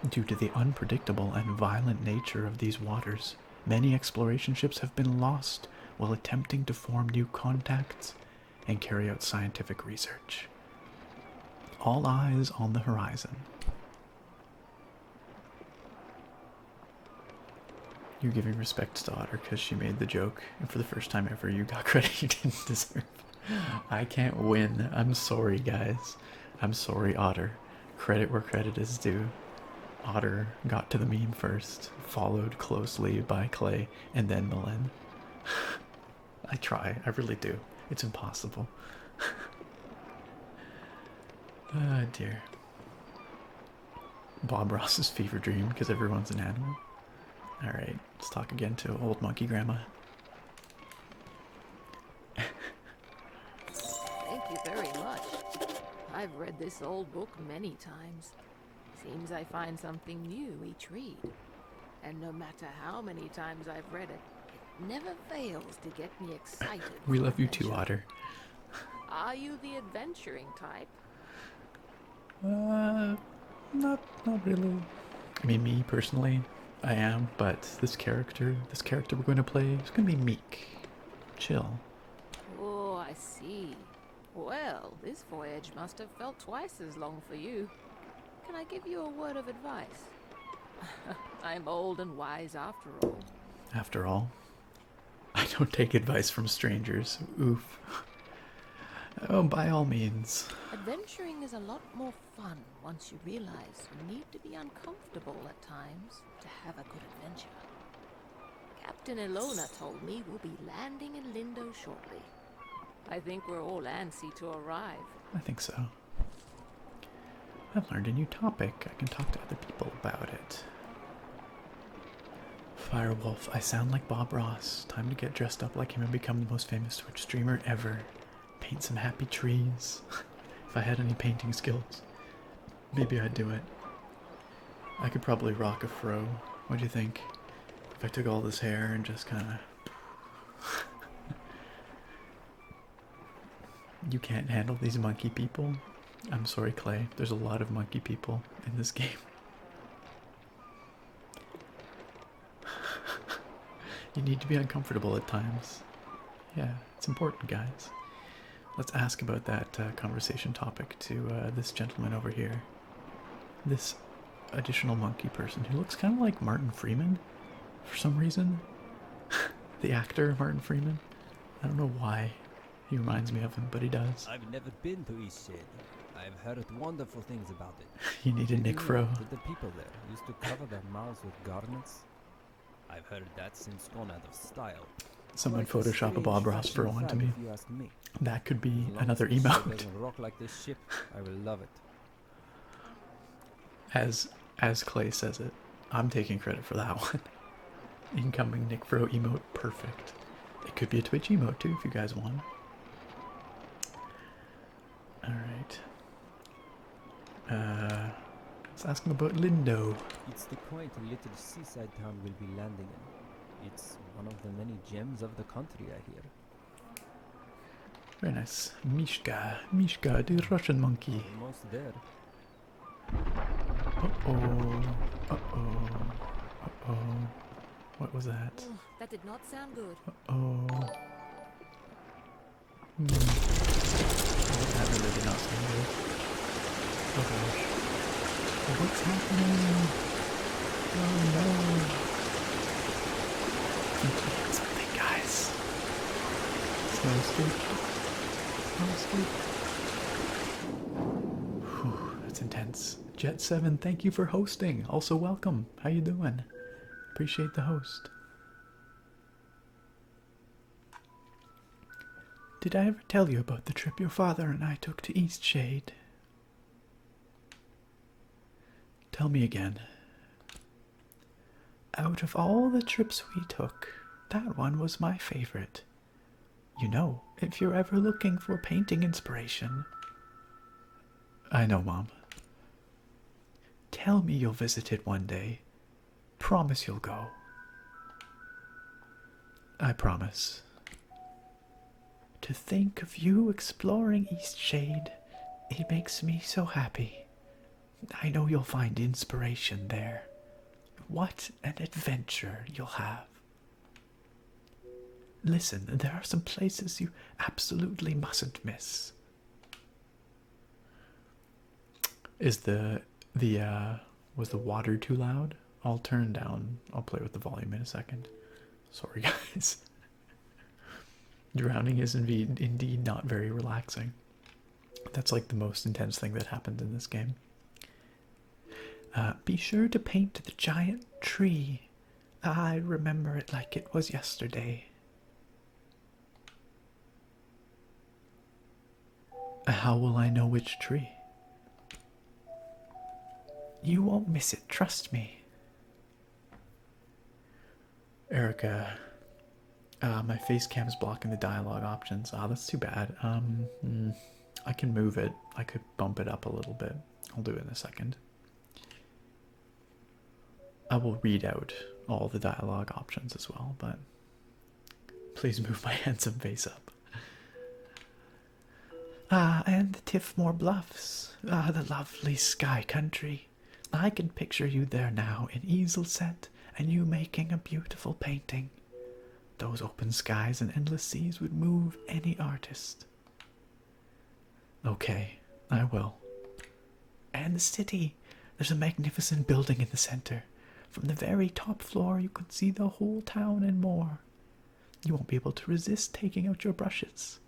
Due to the unpredictable and violent nature of these waters, many exploration ships have been lost while attempting to form new contacts and carry out scientific research. All eyes on the horizon. You're giving respect to Otter because she made the joke, and for the first time ever, you got credit you didn't deserve. I can't win. I'm sorry, guys. I'm sorry, Otter. Credit where credit is due. Otter got to the meme first, followed closely by Clay, and then Milan. I try. I really do. It's impossible. Oh, dear. Bob Ross's fever dream because everyone's an animal. Alright, let's talk again to old monkey grandma.
Thank you very much. I've read this old book many times. Seems I find something new each read. And no matter how many times I've read it, it never fails to get me excited.
We love you too, Otter.
Are you the adventuring type?
Not really. I mean, me personally, I am, but this character we're going to play is going to be meek, chill.
Oh, I see. Well, this voyage must have felt twice as long for you. Can I give you a word of advice? I'm old and wise after all.
After all, I don't take advice from strangers. Oof. Oh, by all means.
Adventuring is a lot more fun once you realize you need to be uncomfortable at times to have a good adventure. Captain Ilona told me we'll be landing in Lindo shortly. I think we're all antsy to arrive.
I think so. I've learned a new topic. I can talk to other people about it. Firewolf, I sound like Bob Ross. Time to get dressed up like him and become the most famous Twitch streamer ever. Paint some happy trees. If I had any painting skills, maybe I'd do it. I could probably rock a fro. What do you think? If I took all this hair and just kind of... You can't handle these monkey people? I'm sorry, Clay. There's a lot of monkey people in this game. You need to be uncomfortable at times. Yeah, it's important, guys. Let's ask about that conversation topic to this gentleman over here. This additional monkey person who looks kind of like Martin Freeman for some reason. The actor Martin Freeman. I don't know why he reminds me of him, but he does.
I've never been to Eastshade. I've heard wonderful things about it.
You need a
Did
Nick
you know
Fro.
that the people there used to cover their mouths with garments? I've heard that's since gone out of style.
Someone
Quite a
Photoshop a
strange
Bob Ross
fashion
Fro onto
fad,
me.
if you ask me.
That could be
As long
another
as the ship
emote.
doesn't rock like this ship, I will love it.
As Clay says it. I'm taking credit for that one. Incoming Nick Fro emote, perfect. It could be a Twitch emote too if you guys want. Alright. Let's ask him about Lindo.
It's the quaint little seaside town we'll be landing in. It's one of the many gems of the country, I hear.
Very nice. Mishka, the Russian monkey.
Almost there.
Uh-oh. Uh-oh. Uh-oh. What was that?
Ugh, that did not sound good.
Uh-oh. That really did not sound good. Oh gosh. What's happening? Oh no. Something, guys. No escape. No escape. Whew, that's intense. Jet7, thank you for hosting. Also welcome. How you doing? Appreciate the host. Did I ever tell you about the trip your father and I took to Eastshade? Tell me again. Out of all the trips we took, that one was my favorite. You know, if you're ever looking for painting inspiration... I know, Mom. Tell me you'll visit it one day. Promise you'll go. I promise. To think of you exploring Eastshade, it makes me so happy. I know you'll find inspiration there. What an adventure you'll have. Listen, there are some places you absolutely mustn't miss. Was the water too loud? I'll turn down. I'll play with the volume in a second. Sorry, guys. Drowning is indeed not very relaxing. That's like the most intense thing that happened in this game. Be sure to paint the giant tree. I remember it like it was yesterday. How will I know which tree? You won't miss it, trust me. Erica, my face cam is blocking the dialogue options. Ah, that's too bad. I can move it. I could bump it up a little bit. I'll do it in a second. I will read out all the dialogue options as well, but please move my handsome face up. Ah, and the Tiffmore Bluffs. Ah, the lovely sky country. I can picture you there now in easel set and you making a beautiful painting. Those open skies and endless seas would move any artist. Okay, I will. And the city. There's a magnificent building in the center. From the very top floor you can see the whole town and more. You won't be able to resist taking out your brushes.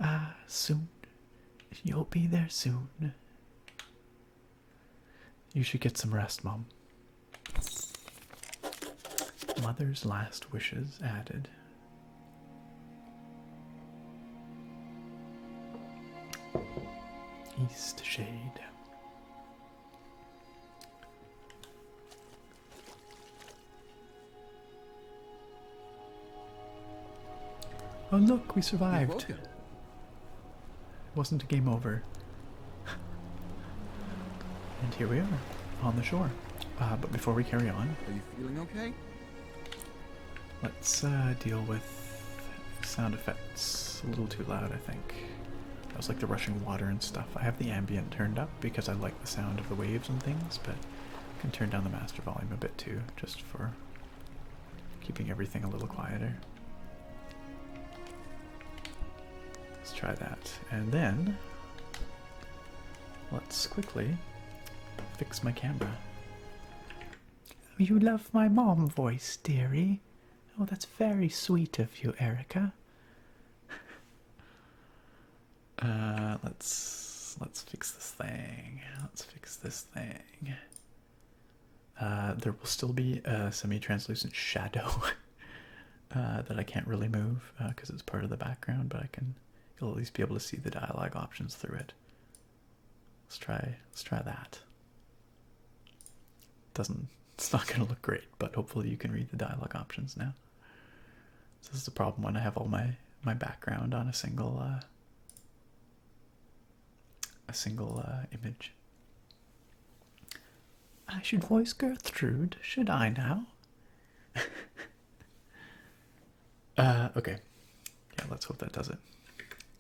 Ah, soon. You'll be there soon. You should get some rest, Mom. Mother's last wishes added. Eastshade. Oh look, we survived. It wasn't a game over. And here we are, on the shore. But before we carry on,
Are you feeling okay?
let's deal with sound effects. A little too loud, I think. That was like the rushing water and stuff. I have the ambient turned up because I like the sound of the waves and things, but I can turn down the master volume a bit too, just for keeping everything a little quieter. Let's try that. And then, let's quickly fix my camera. You love my mom voice, dearie. Oh, that's very sweet of you, Erica. Let's fix this thing. Let's fix this thing. There will still be a semi-translucent shadow that I can't really move because it's part of the background, but you'll at least be able to see the dialogue options through it. Let's try that. It's not going to look great, but hopefully you can read the dialogue options now. So this is the problem when I have all my background on a single image. I should voice Gertrude, should I now? Okay. Yeah, let's hope that does it.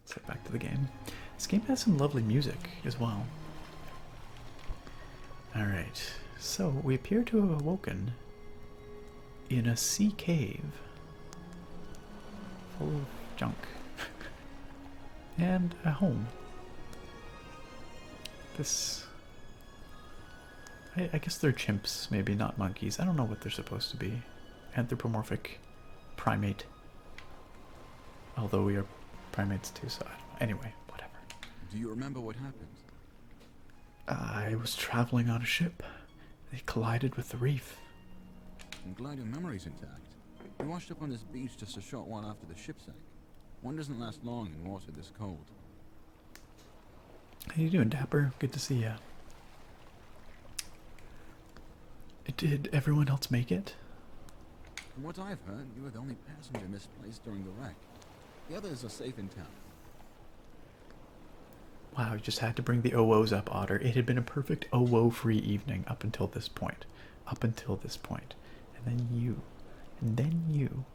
Let's get back to the game. This game has some lovely music as well. Alright, so we appear to have awoken in a sea cave full of junk and a home. I guess they're chimps, maybe not monkeys. I don't know what they're supposed to be. Anthropomorphic primate. Although we are primates too, so I don't know. Anyway, whatever.
Do you remember what happened?
I was traveling on a ship. They collided with the reef.
I'm glad your memory's intact. We washed up on this beach just a short while after the ship sank. One doesn't last long in water this cold.
How you doing, Dapper? Good to see ya. Did everyone else make it?
From what I've heard, you were the only passenger misplaced during the wreck. The others are safe in town.
Wow, you just had to bring the OOs up, Otter. It had been a perfect OO-free evening up until this point. Up until this point. And then you. And then you.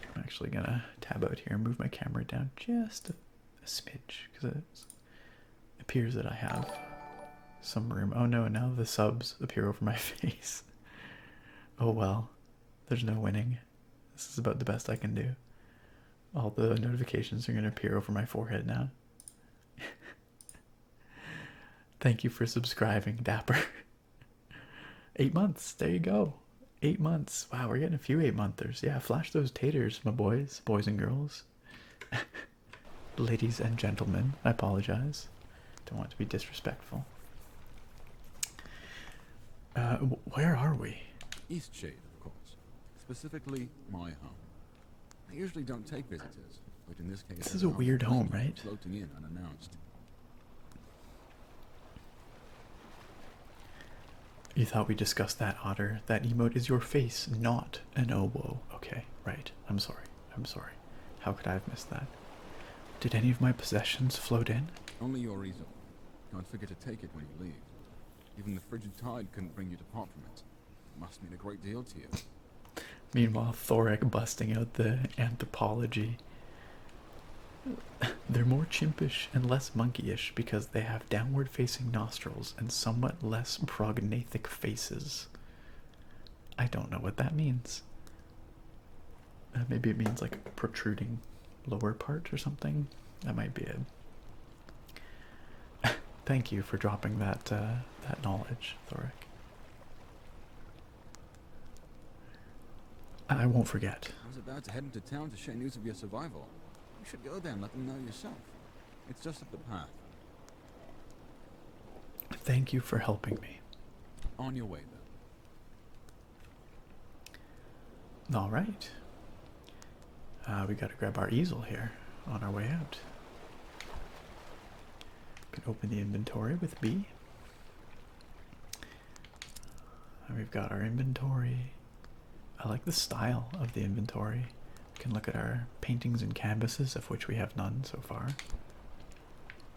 I'm actually gonna tab out here and move my camera down just a smidge, because it appears that I have some room. Oh no, now the subs appear over my face. Oh well, there's no winning. This is about the best I can do. All the notifications are going to appear over my forehead now. Thank you for subscribing, Dapper. 8 months, there you go. 8 months. Wow, we're getting a few 8-monthers. Yeah, flash those taters, my boys and girls. Ladies and gentlemen, I apologize. Don't want to be disrespectful. Where are we?
Eastshade, of course. Specifically, my home. I usually don't take visitors, but in this case...
This is a weird home, right?
Floating in unannounced.
You thought we discussed that, Otter. That emote is your face, not an oboe. Okay, right. I'm sorry. I'm sorry. How could I have missed that? Did any of my possessions float in?
Only your easel. Don't forget to take it when you leave. Even the frigid tide couldn't bring you to part from it. It must mean a great deal to you.
Meanwhile, Thorek busting out the anthropology. They're more chimpish and less monkeyish because they have downward-facing nostrils and somewhat less prognathic faces. I don't know what that means. Maybe it means like protruding lower part or something. That might be it. Thank you for dropping that that knowledge, Thorek. I won't forget.
I was about to head into town to share news of your survival. You should go there and let them know yourself. It's just up the path.
Thank you for helping me.
On your way, then.
All right. We got to grab our easel here on our way out. Can open the inventory with B. And we've got our inventory. I like the style of the inventory. We can look at our paintings and canvases, of which we have none so far.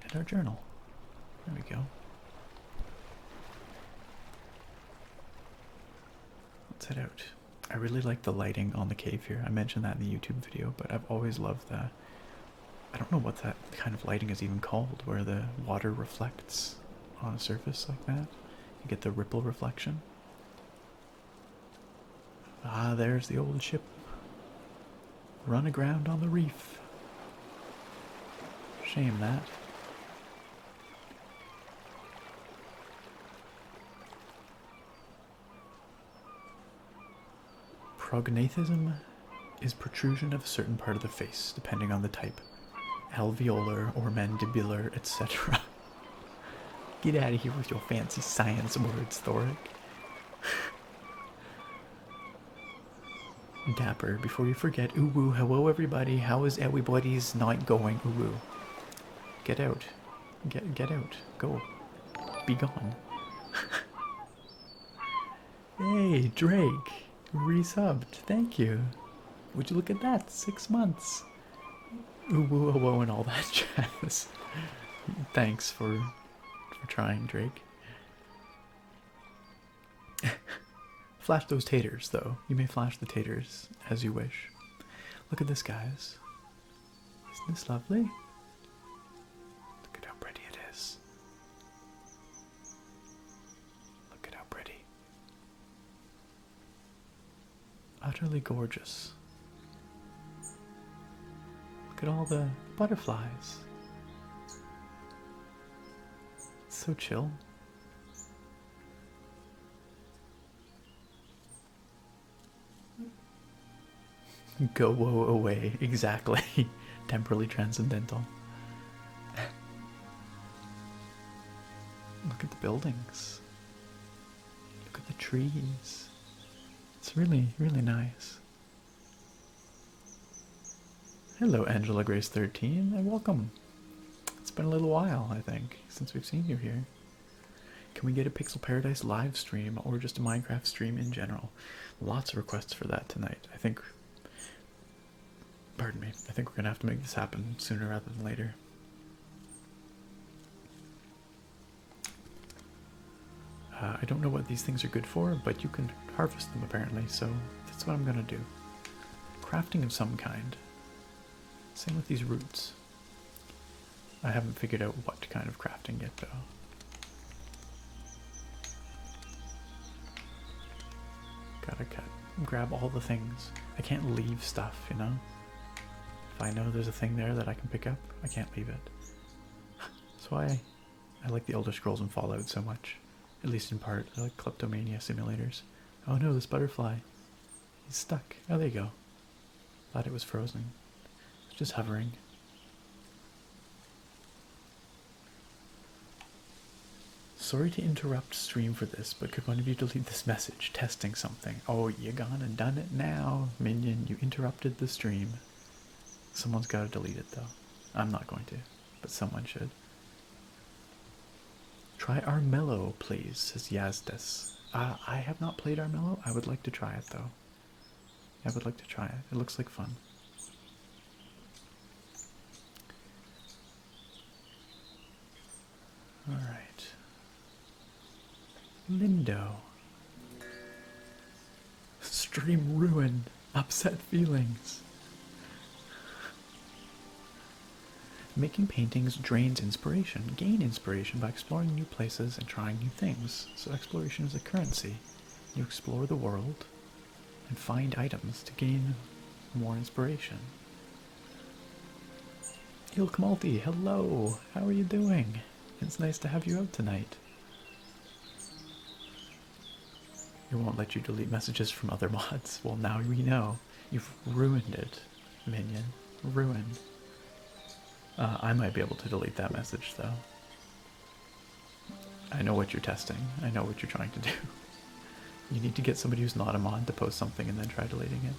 And our journal. There we go. Let's head out. I really like the lighting on the cave here. I mentioned that in the YouTube video, but I've always loved that. I don't know what that kind of lighting is even called, where the water reflects on a surface like that. You get the ripple reflection. Ah, there's the old ship. Run aground on the reef. Shame that. Prognathism is protrusion of a certain part of the face, depending on the type. Alveolar or mandibular, etc. Get out of here with your fancy science words, Thoric. Dapper, before you forget, Uwu, hello everybody, how is everybody's night going, Uwu? Get out. Get out. Go. Be gone. Hey, Drake. Resubbed. Thank you. Would you look at that? 6 months. Uwu, hello, and all that jazz. Thanks for trying, Drake. Flash those taters, though. You may flash the taters as you wish. Look at this, guys. Isn't this lovely? Look at how pretty it is. Look at how pretty. Utterly gorgeous. Look at all the butterflies. It's so chill. Go away, exactly. Temporally transcendental. Look at the buildings. Look at the trees. It's really, really nice. Hello, Angela Grace 13, and welcome. It's been a little while, I think, since we've seen you here. Can we get a Pixel Paradise live stream or just a Minecraft stream in general? Lots of requests for that tonight. I think we're gonna have to make this happen sooner rather than later. I don't know what these things are good for, but you can harvest them apparently, so that's what I'm gonna do. Crafting of some kind. Same with these roots. I haven't figured out what kind of crafting yet, though. Gotta grab all the things. I can't leave stuff, you know? If I know there's a thing there that I can pick up, I can't leave it. That's why I like the Elder Scrolls and Fallout so much. At least in part. I like kleptomania simulators. Oh no, this butterfly. He's stuck. Oh, there you go. Thought it was frozen. It's just hovering. Sorry to interrupt stream for this, but could one of you delete this message? Testing something. Oh, you gone and done it now, minion. You interrupted the stream. Someone's got to delete it, though. I'm not going to, but someone should. Try Armello, please, says Yazdes. I have not played Armello. I would like to try it, though. I would like to try it. It looks like fun. Alright. Lindo. Stream ruined. Upset feelings. Making paintings drains inspiration. Gain inspiration by exploring new places and trying new things. So exploration is a currency. You explore the world and find items to gain more inspiration. Ilk Malti, hello! How are you doing? It's nice to have you out tonight. It won't let you delete messages from other mods. Well, now we know. You've ruined it, minion. Ruined. I might be able to delete that message, though. I know what you're testing. I know what you're trying to do. You need to get somebody who's not a mod to post something and then try deleting it.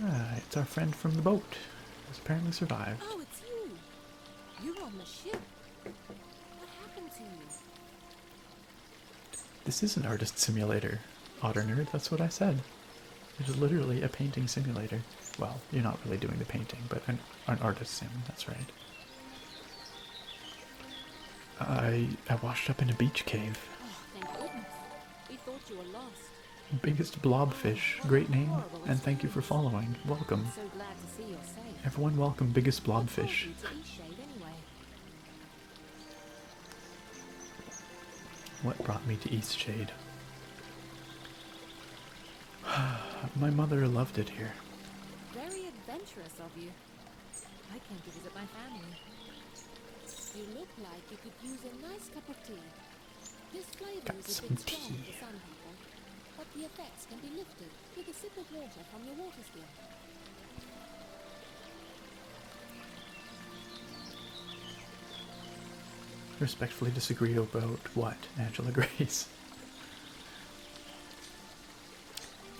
Ah, it's our friend from the boat, who's apparently survived.
Oh, it's you. You're on the ship. What happened to you?
This is an artist simulator, Otter Nerd. That's what I said. It is literally a painting simulator. Well, you're not really doing the painting, but an artist sim, that's right. I washed up in a beach cave.
Oh, thank goodness. We thought you were lost.
Biggest blobfish. Great name, and thank you for following. Welcome.
So glad to see you're safe.
Everyone welcome Biggest
What told
Blobfish.
you to Eastshade anyway?
What brought me to Eastshade? My mother loved it here.
Very adventurous of you. I came to visit my family. You look like you could use a nice cup of tea. This flavor
Got
is a
some
bit strong
tea.
for some people, but the effects can be lifted with a sip of water from your water skin.
Respectfully disagree about what, Angela Grace?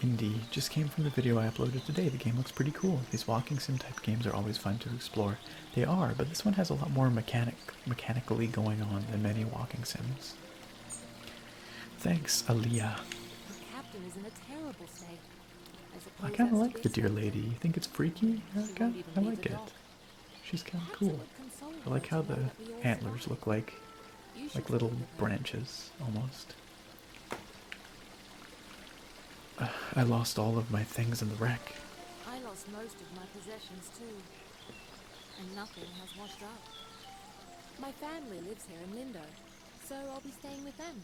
Indie just came from the video I uploaded today. The game looks pretty cool. These walking sim type games are always fun to explore. They are, but this one has a lot more mechanically going on than many walking sims. Thanks, Aaliyah.
The captain is in a terrible state.
I kind of like the dear lady. You think it's freaky, Erica? I like it. She's kind of cool. I like how the antlers look like little branches, almost. I lost all of my things in the wreck.
I lost most of my possessions too, and nothing has washed up. My family lives here in Lindo, so I'll be staying with them.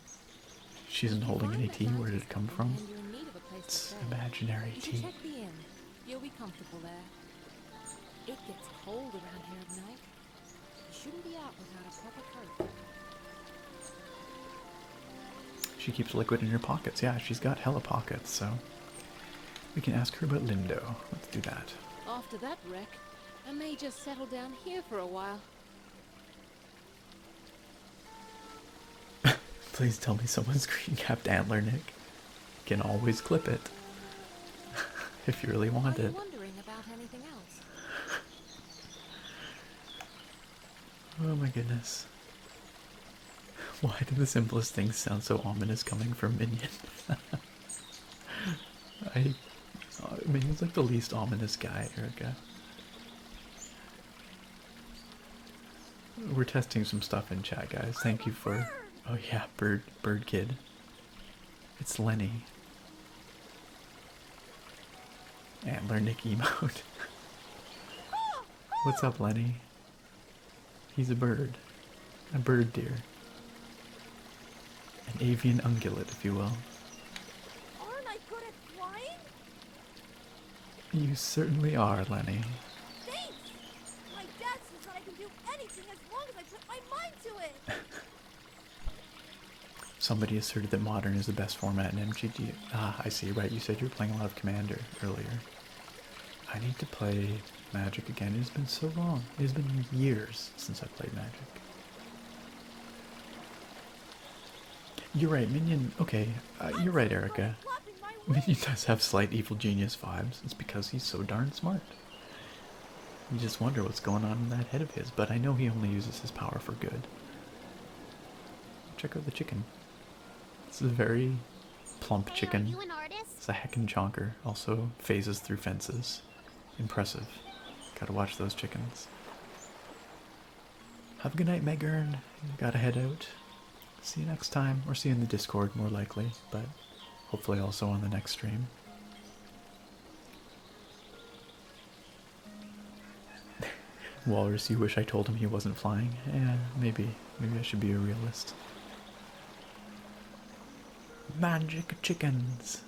She isn't holding any tea. Where did it come from?
And you're in need of a place to
It's
stay.
imaginary
You should
tea.
check the inn. You'll be comfortable there. It gets cold around here at night. You shouldn't be out without a proper coat.
She keeps liquid in her pockets. Yeah, she's got hella pockets, so we can ask her about Lindo. Let's do that.
After that wreck, I may just settle down here for a while.
Please tell me someone's green capped antler, Nick. Can always clip it. If you really want
Are you
it.
wondering about anything else?
Oh my goodness. Why do the simplest things sound so ominous coming from Minion? Minion's like the least ominous guy, Erica. We're testing some stuff in chat, guys. Thank you for... Oh yeah, bird kid. It's Lenny. Antler Nick emote. What's up, Lenny? He's a bird. A bird deer. An avian ungulate, if you will.
Aren't I good at flying?
You certainly are, Lenny.
Thanks! My dad says that I can do anything as long as I put my mind to it!
Somebody asserted that modern is the best format in MGD. Ah, I see, right. You said you were playing a lot of Commander earlier. I need to play Magic again. It has been so long. It has been years since I played Magic. You're right, Minion. Okay, you're right, Erica.
Flapping my wings!
Minion does have slight evil genius vibes. It's because he's so darn smart. You just wonder what's going on in that head of his, but I know he only uses his power for good. Check out the chicken. It's a very plump
Hey,
chicken.
are you an artist?
It's a heckin' chonker. Also phases through fences. Impressive. Gotta watch those chickens. Have a good night, Meggern. Gotta head out. See you next time, or see you in the Discord more likely, but hopefully also on the next stream. Walrus, you wish I told him he wasn't flying? Yeah, maybe. Maybe I should be a realist. Magic chickens!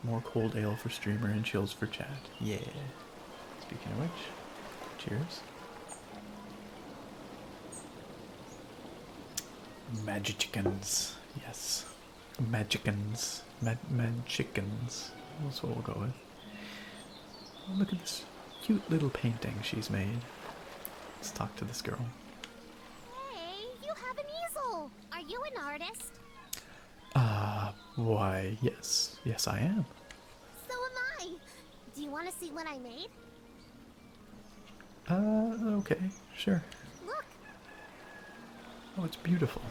More cold ale for streamer and chills for chat. Yeah. Speaking of which, cheers. Magicikins. Yes. Magicans. Magicans. That's what we'll go with. Oh, look at this cute little painting she's made. Let's talk to this girl.
Hey, you have an easel! Are you an artist?
Why, yes. Yes, I am.
So am I! Do you want to see what I made?
Okay, sure.
Look!
Oh, it's beautiful.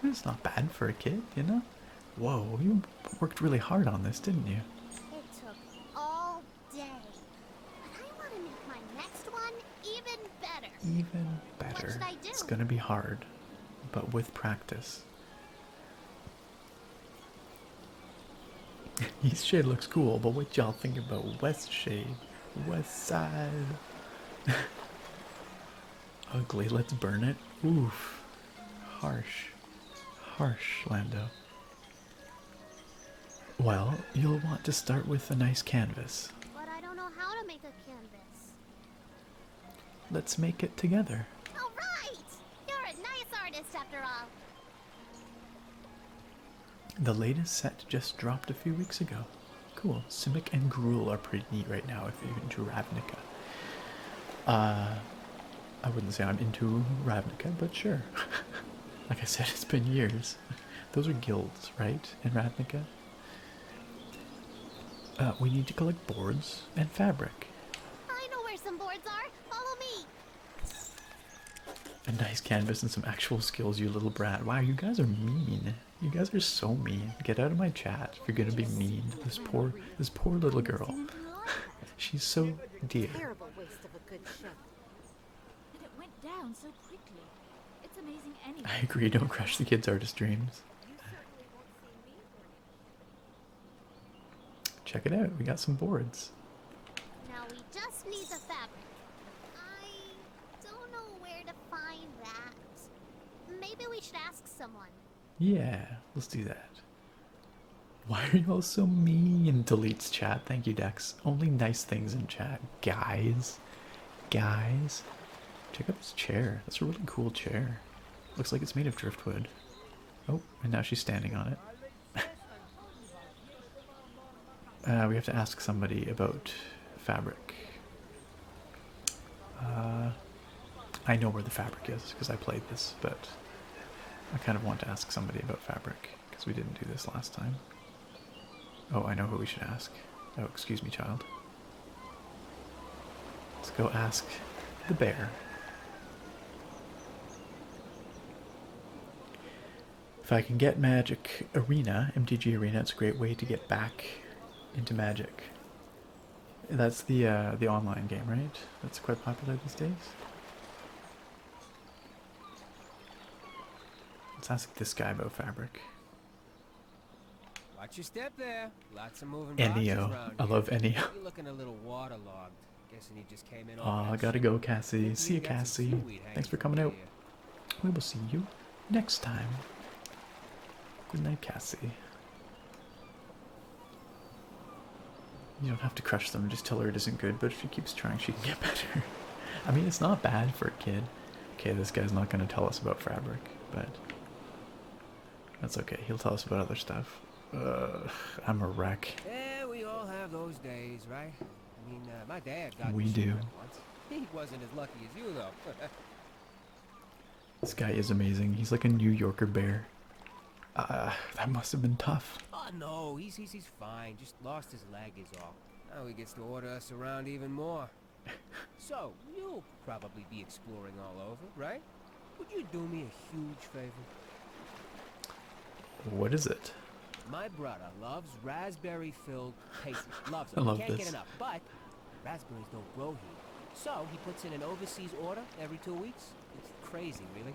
It's not bad for a kid, you know? Whoa, you worked really hard on this, didn't you?
It took all day.
even better.
should I do?
It's gonna be hard, but with practice. East Shade looks cool, but what y'all think about West Shade? West Side. Ugly, let's burn it. Oof. Harsh. Harsh, Lando. Well, you'll want to start with a nice canvas.
But I don't know how to make a canvas.
Let's make it together.
All right! You're a nice artist after all.
The latest set just dropped a few weeks ago. Cool. Simic and Gruul are pretty neat right now if you're into Ravnica. I wouldn't say I'm into Ravnica, but sure. Like I said, it's been years. Those are guilds, right? In Ravnica? We need to collect boards and fabric.
I know where some boards are. Follow me.
A nice canvas and some actual skills, you little brat. Wow, you guys are mean. You guys are so mean. Get out of my chat if you're gonna be mean. This poor little girl. She's so dear.
Terrible waste of a good ship. And it went down so quickly. It's amazing anyway.
I agree, don't crush the kids' artist dreams. Check it out, we got some boards.
Now we just need the fabric. I don't know where to find that. Maybe we should ask someone.
Yeah, let's do that. Why are you all so mean? Deletes chat. Thank you, Dex. Only nice things in chat. Guys. Guys. Check out this chair. That's a really cool chair. Looks like it's made of driftwood. Oh, and now she's standing on it. We have to ask somebody about fabric. I know where the fabric is because I played this, but I kind of want to ask somebody about fabric because we didn't do this last time. Oh, I know who we should ask. Oh, excuse me, child. Let's go ask the bear. If I can get Magic Arena, MTG Arena, it's a great way to get back into Magic. That's the online game, right? That's quite popular these days. Let's ask this guy about fabric.
Watch your step there. Lots of moving boxes
Enio.
around
I
here.
love Enio.
You're looking a little waterlogged. Guessing you just came in.
Aw, I gotta go, Cassie. See you, Cassie. Thanks for coming out. We will see you next time. Good night, Cassie. You don't have to crush them, just tell her it isn't good, but if she keeps trying, she can get better. I mean, it's not bad for a kid. Okay, this guy's not going to tell us about fabric, but that's okay. He'll tell us about other stuff. I'm a wreck.
Yeah, we all have those days, right? I mean, my dad got
We
me
do.
shipwrecked once. He wasn't as lucky as you, though.
This guy is amazing. He's like a New Yorker bear. That must have been tough.
Oh, no, he's fine. Just lost his leg is all. Now he gets to order us around even more. So, you'll probably be exploring all over, right? Would you do me a huge favor?
What is it?
My brother loves raspberry-filled pastry. Loves
I
them.
love
Can't
this.
get enough. But raspberries don't grow here. So he puts in an overseas order every 2 weeks. It's crazy, really.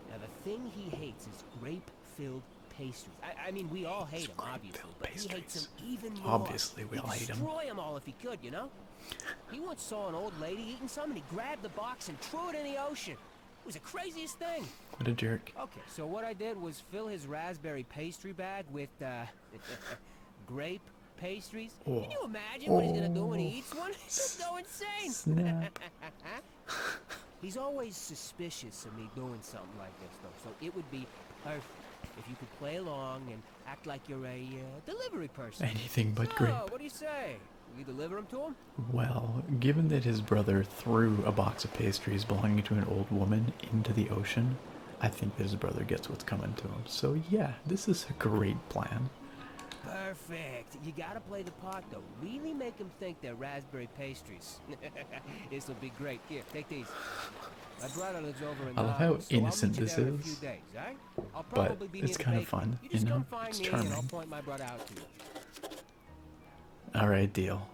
Now the thing he hates is grape-filled pastries. I mean, we all hate them, obviously, but he hates them even more.
Obviously, we all hate 'em.
He'd destroy them all if he could, you know? He once saw an old lady eating some, and he grabbed the box and threw it in the ocean. It was the craziest thing.
What a jerk.
Okay, so what I did was fill his raspberry pastry bag with, grape pastries.
Oh.
Can you imagine what he's gonna do when he eats one? He'll go insane.
Snap.
He's always suspicious of me doing something like this, though, so it would be perfect if you could play along and act like you're a delivery person.
Anything but
So,
grape.
what do you say? Will you deliver them to him?
Well, given that his brother threw a box of pastries belonging to an old woman into the ocean, I think that his brother gets what's coming to him. So yeah, this is a great plan.
Perfect. You gotta play the part, though. Really make him think they're raspberry pastries. This'll be great. Here, take these. My brother lives over in
I love how
Lagos, so I'll
innocent
meet you
this
there in a
is,
few days, all right? I'll
but
probably be
it's
near the
kind of
bakery.
fun,
You
you
just
know?
come find
It's
me and I'll
charming.
point my brother out to you.
Alright, deal.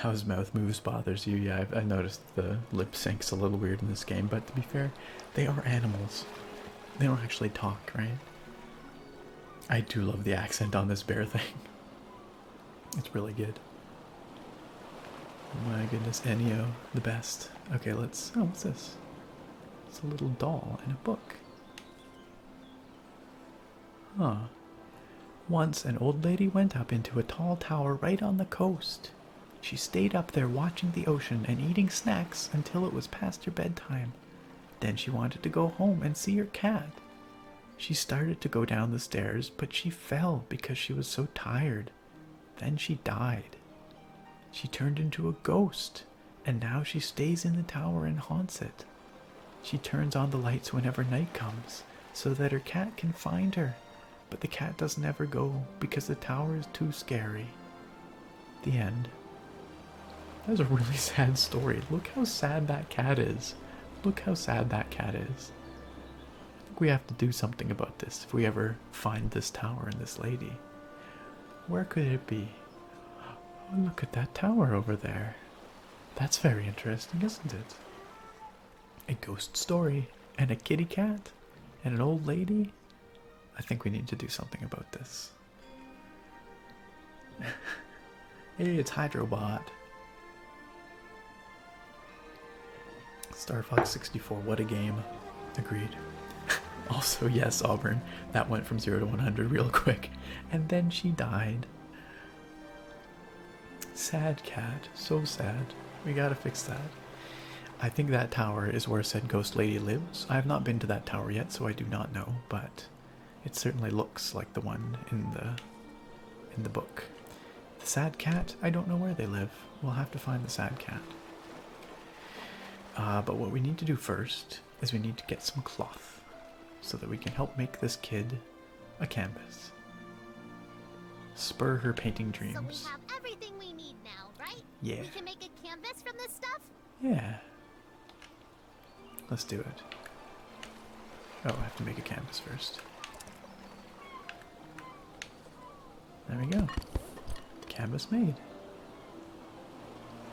how his mouth moves bothers you. Yeah, I noticed the lip sync's a little weird in this game, but to be fair, they are animals. They don't actually talk, right? I do love the accent on this bear thing. It's really good. Oh my goodness, Ennio, the best. Okay, let's... Oh, what's this? It's a little doll and a book. Huh. Once, an old lady went up into a tall tower right on the coast. She stayed up there watching the ocean and eating snacks until it was past her bedtime. Then she wanted to go home and see her cat. She started to go down the stairs, but she fell because she was so tired. Then she died. She turned into a ghost, and now she stays in the tower and haunts it. She turns on the lights whenever night comes, so that her cat can find her. But the cat doesn't ever go because the tower is too scary. The end. That was a really sad story. Look how sad that cat is. Look how sad that cat is. I think we have to do something about this if we ever find this tower and this lady. Where could it be? Oh, look at that tower over there. That's very interesting, isn't it? A ghost story and a kitty cat and an old lady. I think we need to do something about this. Hey, it's Hydrobot. Star Fox 64, what a game. Agreed. Also, yes, Auburn, that went from 0 to 100 real quick. And then she died. Sad cat, so sad. We gotta fix that. I think that tower is where said ghost lady lives. I have not been to that tower yet, so I do not know, but it certainly looks like the one in the book. The sad cat, I don't know where they live. We'll have to find the sad cat. But what we need to do first is we need to get some cloth so that we can help make this kid a canvas. Spur her painting dreams.
So we have everything we need now, right?
Yeah.
We can make a canvas from this stuff?
Yeah. Let's do it. Oh, I have to make a canvas first. There we go. Canvas made.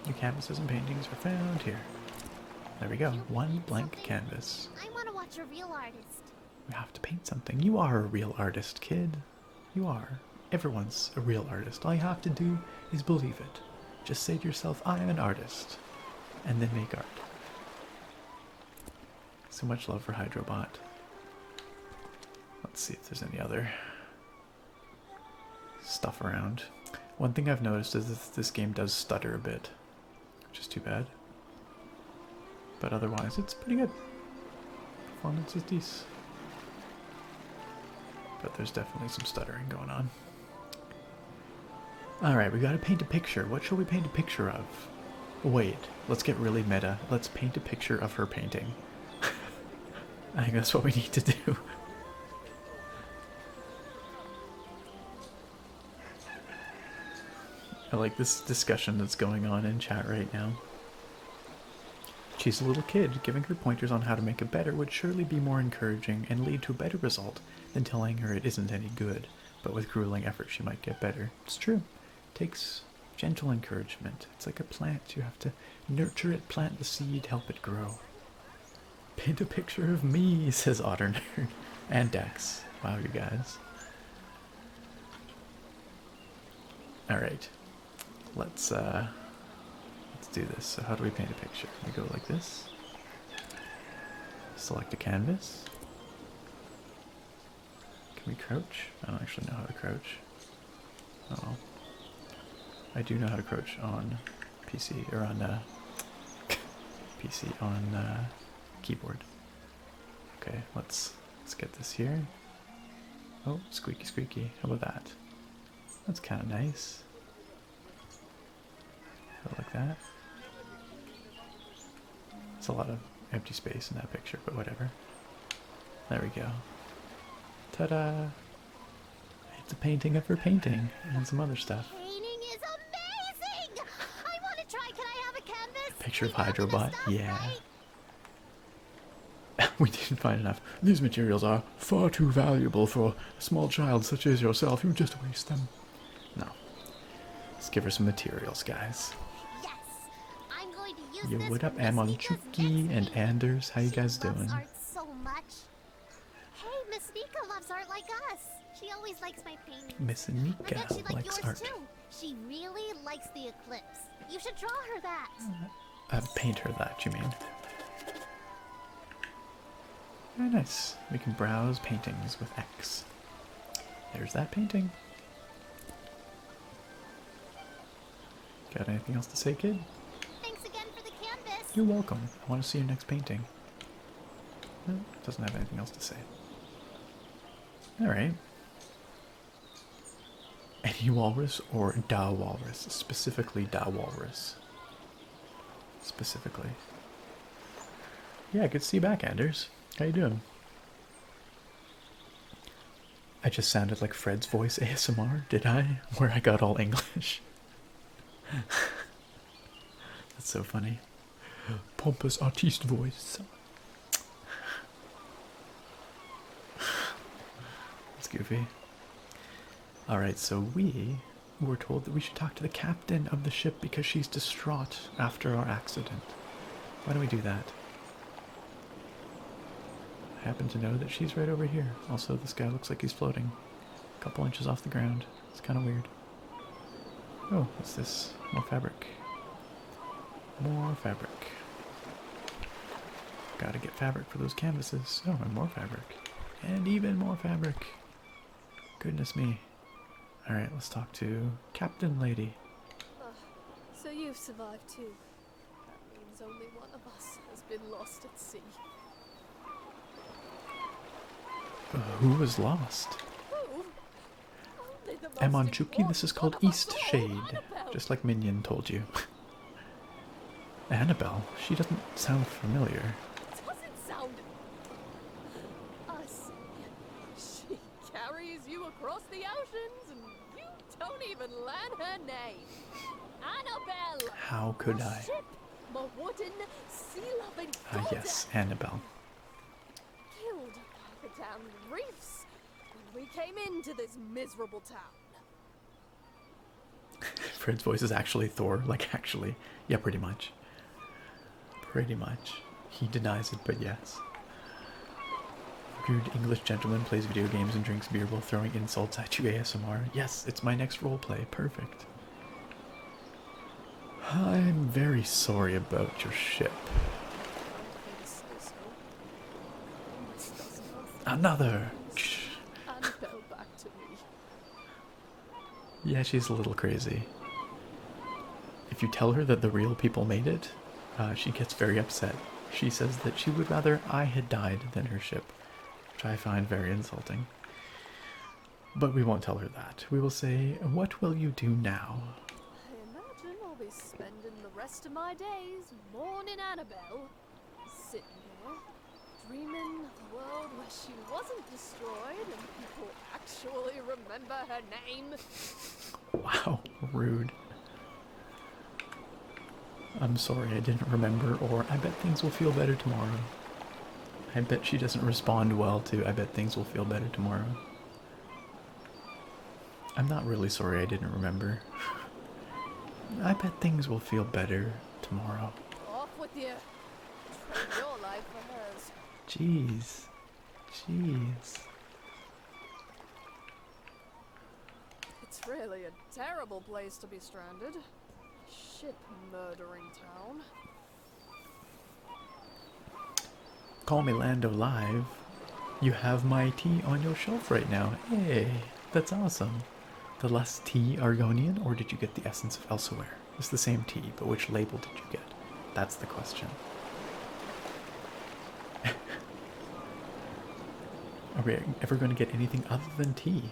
Your canvases and paintings are found here. There we go. One blank canvas.
I want to watch a real artist.
We have to paint something. You are a real artist, kid. You are. Everyone's a real artist. All you have to do is believe it. Just say to yourself, I am an artist. And then make art. So much love for Hydrobot. Let's see if there's any other stuff around. One thing I've noticed is that this game does stutter a bit, which is too bad. But otherwise, it's pretty good. Performance is decent. But there's definitely some stuttering going on. Alright, we gotta paint a picture. What shall we paint a picture of? Wait, let's get really meta. Let's paint a picture of her painting. I think that's what we need to do. I like this discussion that's going on in chat right now. She's a little kid. Giving her pointers on how to make it better would surely be more encouraging and lead to a better result than telling her it isn't any good, but with grueling effort she might get better. It's true. It takes gentle encouragement. It's like a plant. You have to nurture it, plant the seed, help it grow. Paint a picture of me, says Otter Nerd. And Dex. Wow, you guys. Alright. Let's do this. So how do we paint a picture? We go like this. Select a canvas. Can we crouch? I don't actually know how to crouch. Oh. I do know how to crouch on PC, or on PC, on keyboard. Okay, let's get this here. Oh, squeaky squeaky. How about that? That's kind of nice. Go like that. It's a lot of empty space in that picture, but whatever. There we go. Ta-da! It's a painting of her painting and some other stuff.
Painting is amazing! I want to try. Can I have a canvas?
A picture of
With all the
Hydrobot?
stuff,
Yeah.
right?
We didn't find enough. These materials are far too valuable for a small child such as yourself. You just waste them. No. Let's give her some materials, guys.
Yes! going to use
Yo,
this
what
for
up,
Miss Nika's
Amonchuki
next
and
painting.
Anders? How you
She
guys
loves
doing?
art so much. Hey, Miss Nika loves art like us. She always likes my paintings.
Miss
I
Nika
bet she'd like
likes
yours
art.
too. She really likes the eclipse. You should draw her that.
Paint her that, you mean? Very nice. We can browse paintings with X. There's that painting. Got anything else to say, kid?
Thanks again for the canvas.
You're welcome. I want to see your next painting. No, doesn't have anything else to say. Alright. Any walrus or da walrus? Specifically da walrus. Specifically. Yeah, good to see you back, Anders. How you doing? I just sounded like Fred's voice ASMR, did I? Where I got all English. That's so funny. Pompous artiste voice. That's goofy. Alright, so we were told that we should talk to the captain of the ship because she's distraught after our accident. Why don't we do that? I happen to know that she's right over here. Also, this guy looks like he's floating. A couple inches off the ground. It's kind of weird. Oh, what's this? More fabric. More fabric. Gotta get fabric for those canvases. Oh, and more fabric. And even more fabric. Goodness me. Alright, let's talk to Captain Lady.
So you've survived too. That means only one of us has been lost at sea.
Who was lost?
Who? Only the most
Amonchuki, this is
important
called
one of us
East
all,
Shade.
Annabelle.
Just like Minion told you. Annabelle? She doesn't sound familiar.
Doesn't sound. I see. She carries you across the oceans, and you don't even learn her name. Annabelle.
How could
my
I?
Ship, my wooden, sea-loving
Ah,
daughter.
yes, Annabelle.
Killed by the damned reefs when we came into this miserable town.
Fred's voice is actually Thor. Like, actually. Yeah, pretty much. Pretty much. He denies it, but yes. Rude English gentleman plays video games and drinks beer while throwing insults at you ASMR. Yes, it's my next roleplay. Perfect. I'm very sorry about your ship. Another!
Annabelle back to me.
Yeah, she's a little crazy. If you tell her that the real people made it, she gets very upset. She says that she would rather I had died than her ship, which I find very insulting. But we won't tell her that. We will say, what will you do now?
I imagine I'll be spending the rest of my days mourning Annabelle, sitting here, dreaming of a world where she wasn't destroyed and people actually remember her name.
Wow, rude. I'm sorry I didn't remember, or I bet things will feel better tomorrow. I bet she doesn't respond well to I bet things will feel better tomorrow. I'm not really sorry I didn't remember. I bet things will feel better tomorrow.
Off with you. Trade your life for hers.
Jeez. Jeez.
It's really a terrible place to be stranded. Ship murdering town.
Call me Lando Live. You have my tea on your shelf right now. Hey, that's awesome. The less tea Argonian, or did you get the essence of elsewhere? It's the same tea, but which label did you get? That's the question. Are we ever going to get anything other than tea?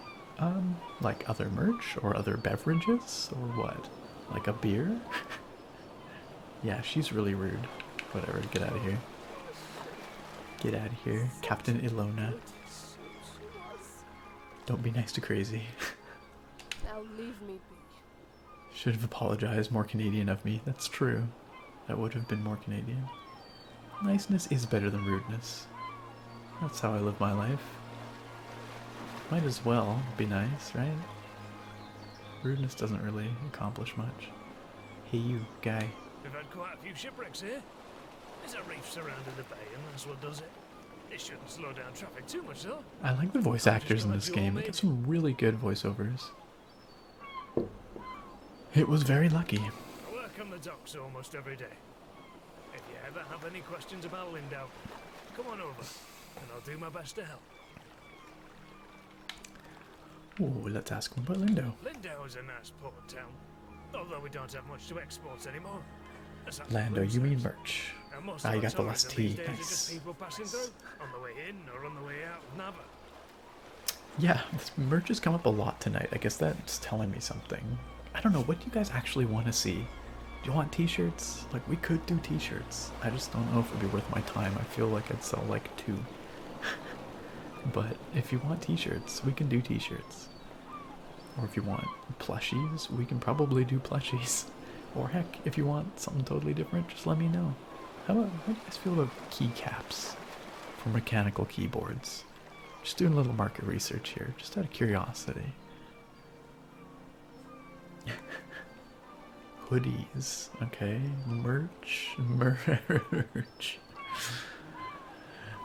Like other merch or other beverages or what? Like a beer? Yeah, she's really rude. Whatever, get out of here. Get out of here. Captain Ilona. Don't be nice to Crazy.
Now leave me be.
Should have apologized. More Canadian of me. That's true. That would have been more Canadian. Niceness is better than rudeness. That's how I live my life. Might as well be nice, right? Rudeness doesn't really accomplish much. Hey you, guy.
We've had quite a few shipwrecks here. There's a reef surrounding the bay, and that's what does it. It shouldn't slow down traffic too much, though.
I like the voice actors in this game. They get some really good voiceovers. It was very lucky.
I work on the docks almost every day. If you ever have any questions about Lindau, come on over, and I'll do my best to help.
Ooh, let's ask him about Lindau.
Lindau is a nice port town, although we don't have much to export anymore.
Lando, you mean merch. Ah, you got the last T.
Nice. People passing through on the way in or on the way out of Nava.
Yeah, this merch has come up a lot tonight. I guess that's telling me something. I don't know, what do you guys actually want to see? Do you want t-shirts? Like, we could do t-shirts. I just don't know if it'd be worth my time. I feel like I'd sell like 2. But if you want t-shirts, we can do t-shirts. Or if you want plushies, we can probably do plushies. Or heck, if you want something totally different, just let me know. How do you guys feel about keycaps for mechanical keyboards? Just doing a little market research here, just out of curiosity. Hoodies, okay. Merch.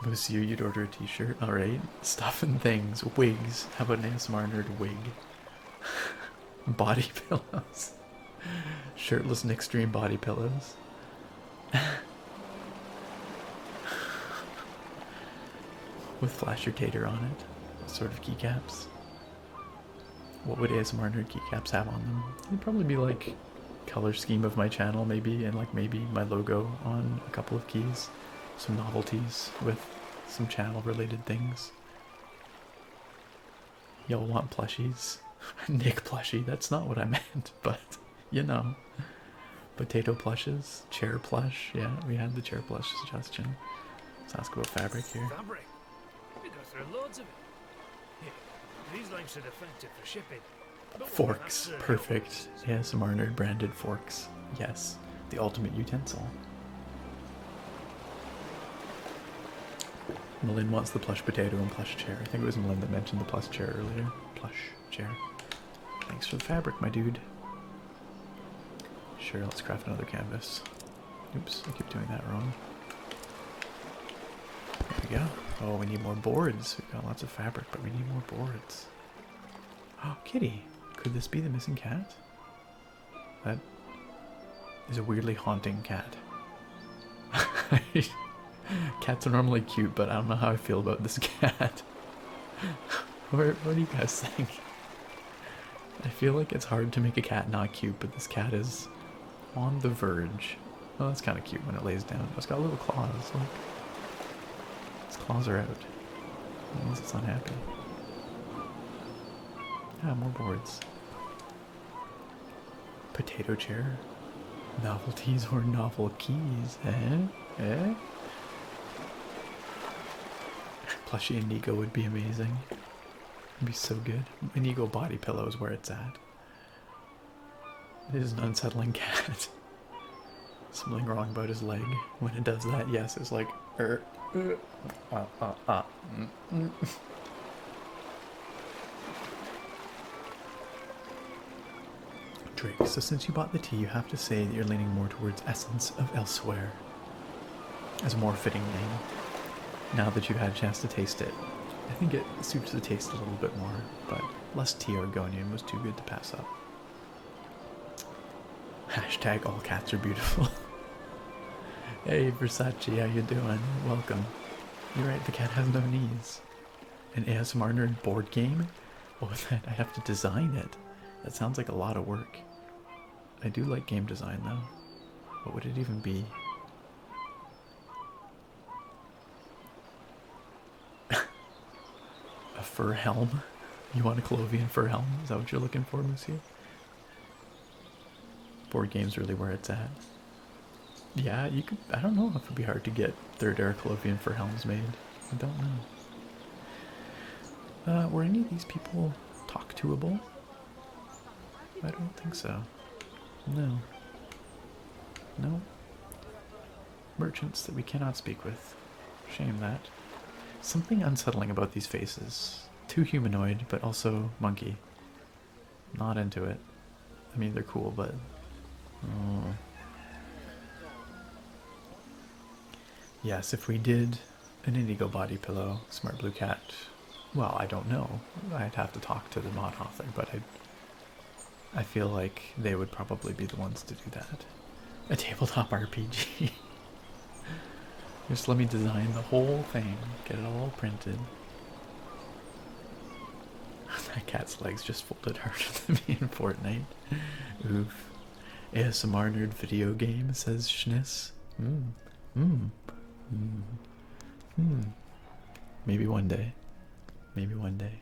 Monsieur, you'd order a t-shirt, alright. Stuff and things. Wigs. How about an ASMR nerd wig? Body pillows. Shirtless and extreme body pillows. With Flasher Tater on it. Sort of keycaps. What would ASMR nerd keycaps have on them? It'd probably be like color scheme of my channel maybe, and like maybe my logo on a couple of keys. Some novelties with some channel related things. Y'all want plushies? Nick plushie, that's not what I meant, but you know. Potato plushes, chair plush, yeah, we had the chair plush suggestion. Let's ask about fabric here.
Fabric? We go through loads of it. Here, these lengths are defective for shipping.
Forks, perfect. ASMR nerd branded forks. Yes, the ultimate utensil. Malin wants the plush potato and plush chair. I think it was Malin that mentioned the plush chair earlier. Plush chair. Thanks for the fabric, my dude. Sure, let's craft another canvas. Oops, I keep doing that wrong. There we go. Oh, we need more boards. We've got lots of fabric, but we need more boards. Oh, kitty. Could this be the missing cat? That is a weirdly haunting cat. Cats are normally cute, but I don't know how I feel about this cat. What do you guys think? I feel like it's hard to make a cat not cute, but this cat is on the verge. Oh, that's kind of cute when it lays down. It's got little claws, look. Its claws are out. That means it's unhappy. Ah, more boards. Potato chair. Novelties or novel keys, eh? Eh? Plushie Inigo would be amazing. It'd be so good. Inigo body pillow is where it's at. It is an unsettling cat. Something wrong about his leg. When it does that, yes, it's like Drake, so since you bought the tea, you have to say that you're leaning more towards Essence of Elsewhere as a more fitting name. Now that you've had a chance to taste it, I think it suits the taste a little bit more, but less tea Argonian was too good to pass up. Hashtag all cats are beautiful. Hey Versace, how you doing? Welcome. You're right, the cat has no knees. An ASMR nerd board game? What was that? I have to design it. That sounds like a lot of work. I do like game design though. What would it even be? A fur helm? You want a Colovian fur helm? Is that what you're looking for, Monsieur? Board game's really where it's at. Yeah, you could. I don't know if it'd be hard to get third era Colovian fur helms made. I don't know. Were any of these people talk toable? I don't think so. No. No. Merchants that we cannot speak with. Shame that. Something unsettling about these faces. Too humanoid, but also monkey. Not into it. I mean, they're cool, but... Oh. Yes, if we did an indigo body pillow, Smart Blue Cat, well, I don't know. I'd have to talk to the mod author, but I feel like they would probably be the ones to do that. A tabletop RPG. Just let me design the whole thing, get it all printed. That cat's legs just folded harder than me in Fortnite. Oof. ASMR nerd video game, says Schniss. Maybe one day. Maybe one day.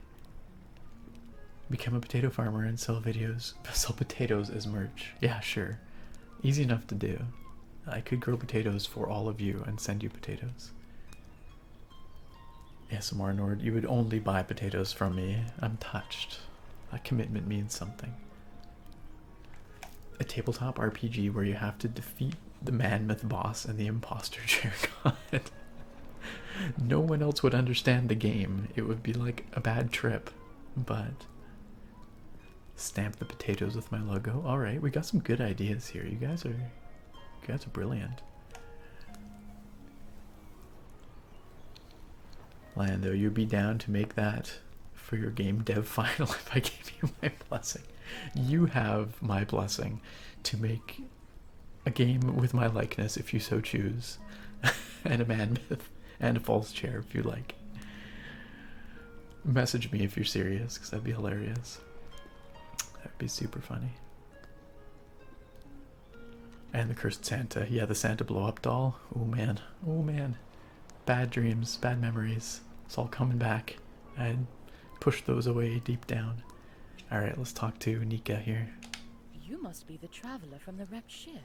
Become a potato farmer and sell videos. Sell potatoes as merch. Yeah, sure. Easy enough to do. I could grow potatoes for all of you and send you potatoes. ASMR Nord, you would only buy potatoes from me. I'm touched. That commitment means something. A tabletop RPG where you have to defeat the man-myth boss and the imposter chair god. No one else would understand the game. It would be like a bad trip. But stamp the potatoes with my logo. Alright, we got some good ideas here. You guys are brilliant. Lando, you'd be down to make that for your game dev final if I gave you my blessing. You have my blessing to make a game with my likeness if you so choose. And a man myth and a false chair if you like. Message me if you're serious, because that'd be hilarious. That'd be super funny. And the cursed Santa. Yeah, the Santa blow up doll. Oh man. Oh man. Bad dreams, bad memories. It's all coming back. I'd push those away deep down. Alright, let's talk to Nika here.
You must be the traveler from the wrecked ship.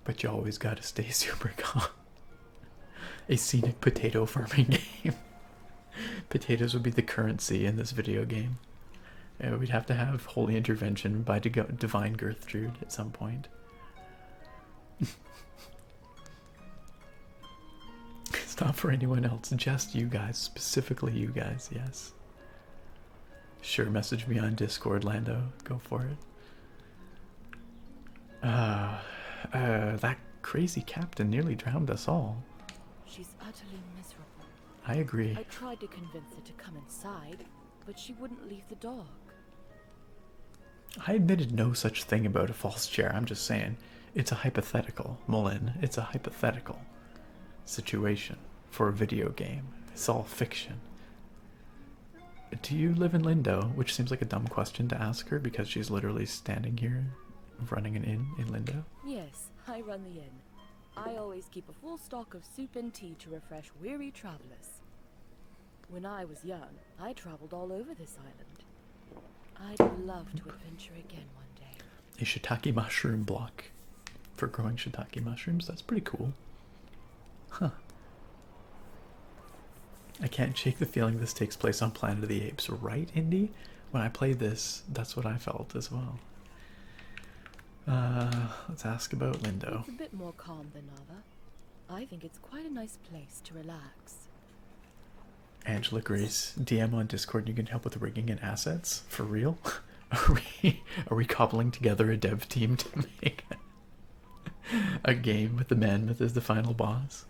But you always gotta stay super calm. A scenic potato farming game. Potatoes would be the currency in this video game. We'd have to have holy intervention by Divine Gertrude at some point. It's not for anyone else, just you guys, specifically you guys, yes. Sure, message me on Discord, Lando. Go for it. That crazy captain nearly drowned us all.
She's utterly miserable.
I agree.
I tried to convince her to come inside, but she wouldn't leave the dock.
I admitted no such thing about a false chair. I'm just saying, it's a hypothetical, Mullen. It's a hypothetical situation for a video game. It's all fiction. Do you live in Lindo? Which seems like a dumb question to ask her because she's literally standing here running an inn in Lindo.
Yes, I run the inn. I always keep a full stock of soup and tea to refresh weary travelers. When I was young, I traveled all over this island. I'd love to adventure again one day.
A shiitake mushroom block for growing shiitake mushrooms. That's pretty cool. Huh. I can't shake the feeling this takes place on Planet of the Apes, right, Indy? When I played this, that's what I felt as well. Let's ask about Lindo.
It's a bit more calm than Nava. I think it's quite a nice place to relax.
Angela Grace, DM on Discord. You can help with rigging and assets. For real? Are we cobbling together a dev team to make a game with the man-myth as the final boss?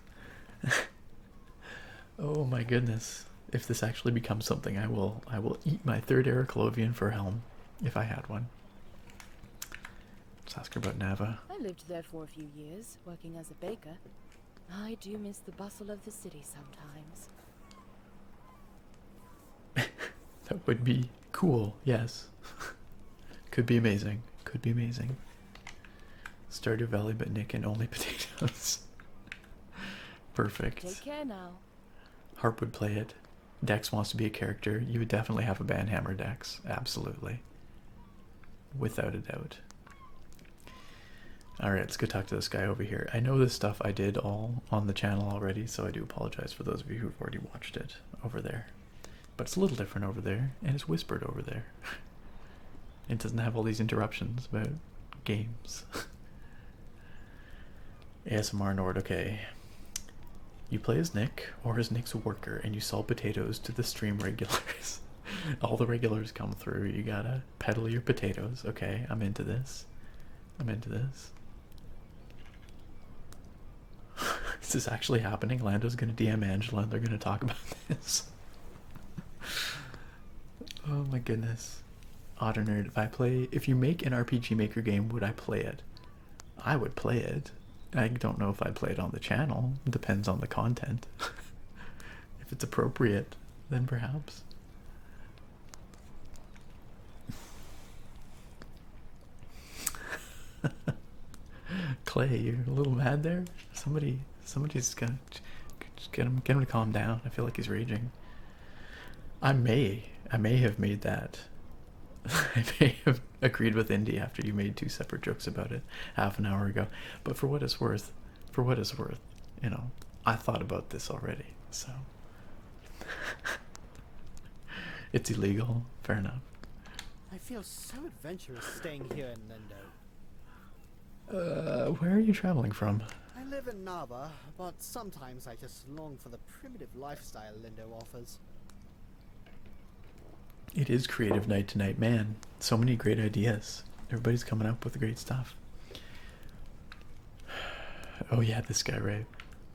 Oh my goodness! If this actually becomes something, I will eat my third Ericlovian for helm if I had one. Let's ask her about Nava.
I lived there for a few years, working as a baker. I do miss the bustle of the city sometimes.
That would be cool, yes. Could be amazing. Could be amazing. Stardew Valley, but Nick and only potatoes. Perfect.
Take care now.
Harp would play it. Dex wants to be a character. You would definitely have a Banhammer Dex. Absolutely. Without a doubt. Alright, let's go talk to this guy over here. I know this stuff I did all on the channel already, so I do apologize for those of you who've already watched it over there. But it's a little different over there, and it's whispered over there. It doesn't have all these interruptions about games. ASMR Nord, okay. You play as Nick, or as Nick's worker, and you sell potatoes to the stream regulars. All the regulars come through, you gotta peddle your potatoes. Okay, I'm into this. I'm into this. Is this actually happening? Lando's gonna DM Angela and they're gonna talk about this. Oh my goodness. Otter Nerd, if you make an RPG Maker game, would I play it? I would play it. I don't know if I'd play it on the channel. It depends on the content. If it's appropriate, then perhaps. Clay, you're a little mad there? Somebody's gonna just get him to calm down. I feel like he's raging. I may have made that. I may have agreed with Indy after you made 2 separate jokes about it half an hour ago. But for what it's worth, you know, I thought about this already, so it's illegal. Fair enough.
I feel so adventurous staying here in Lindo.
Where are you traveling from?
I live in Nava, but sometimes I just long for the primitive lifestyle Lindo offers.
It is creative night tonight, man. So many great ideas. Everybody's coming up with great stuff. Oh yeah, this guy, right?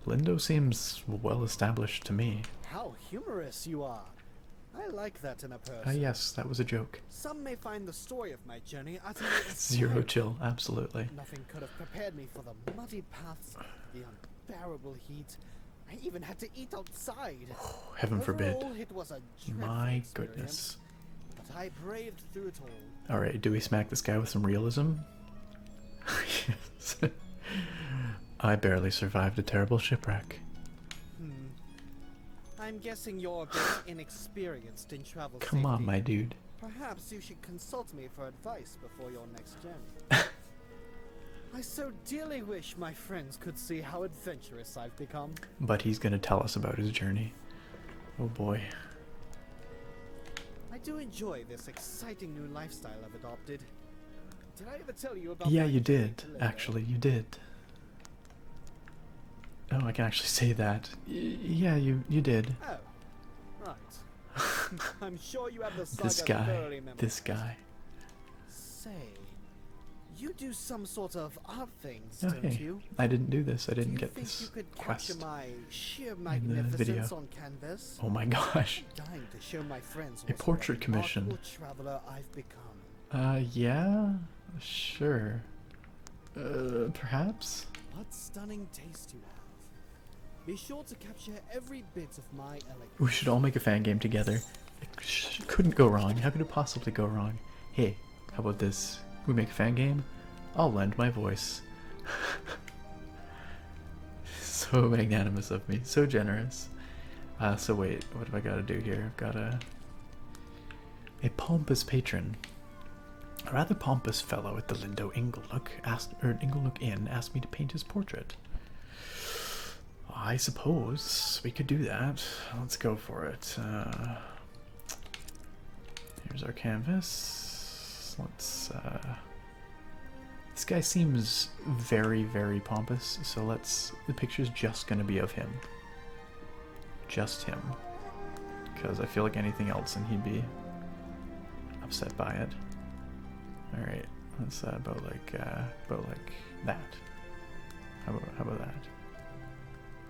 Lindo seems well established to me.
How humorous you are. I like that in a person.
Yes, that was a joke.
Some may find the story of my journey utterly
Zero chill, absolutely.
Nothing could have prepared me for the muddy paths, the unbearable heat. I even had to eat outside.
Heaven forbid.
Overall, it was a
My
experience,
goodness.
but I braved through it all.
Alright, do we smack this guy with some realism? Yes. I barely survived a terrible shipwreck.
I'm guessing you're a bit inexperienced in travel
Come
safety.
on, my dude.
Perhaps you should consult me for advice before your next journey. I so dearly wish my friends could see how adventurous I've become.
But he's gonna tell us about his journey. Oh boy.
I do enjoy this exciting new lifestyle I've adopted. Did I ever tell you about
Yeah,
my
you
journey
did.
to Lindo?
Actually, you did. Oh, I can actually say that. Yeah, you did.
Oh, right. I'm sure you have the saga
This guy.
thoroughly memorized.
This guy.
Say, you do some sort of art things,
Oh,
don't
hey.
you?
I didn't do this. I
Do
didn't
you
get
think
this
you could
quest
capture my sheer
in the video.
magnificence on canvas?
Oh my gosh.
I'm dying to show my friends
A
what
portrait
a
commission.
remarkable traveler I've become.
Yeah? Sure. Perhaps?
What stunning taste you have. Be sure to capture every bit of my elegance.
We should all make a fan game together. It couldn't go wrong. How could it possibly go wrong? Hey, how about this? We make a fan game? I'll lend my voice. So magnanimous of me. So generous. So wait, what have I got to do here? I've got a pompous patron. A rather pompous fellow at the Lindo Inglenook Inn asked me to paint his portrait. I suppose we could do that. Let's go for it. Here's our canvas. Let's this guy seems very, very pompous, so the picture's just gonna be of him. Just him. Because I feel like anything else and he'd be upset by it. Alright, let's about like that. How about that?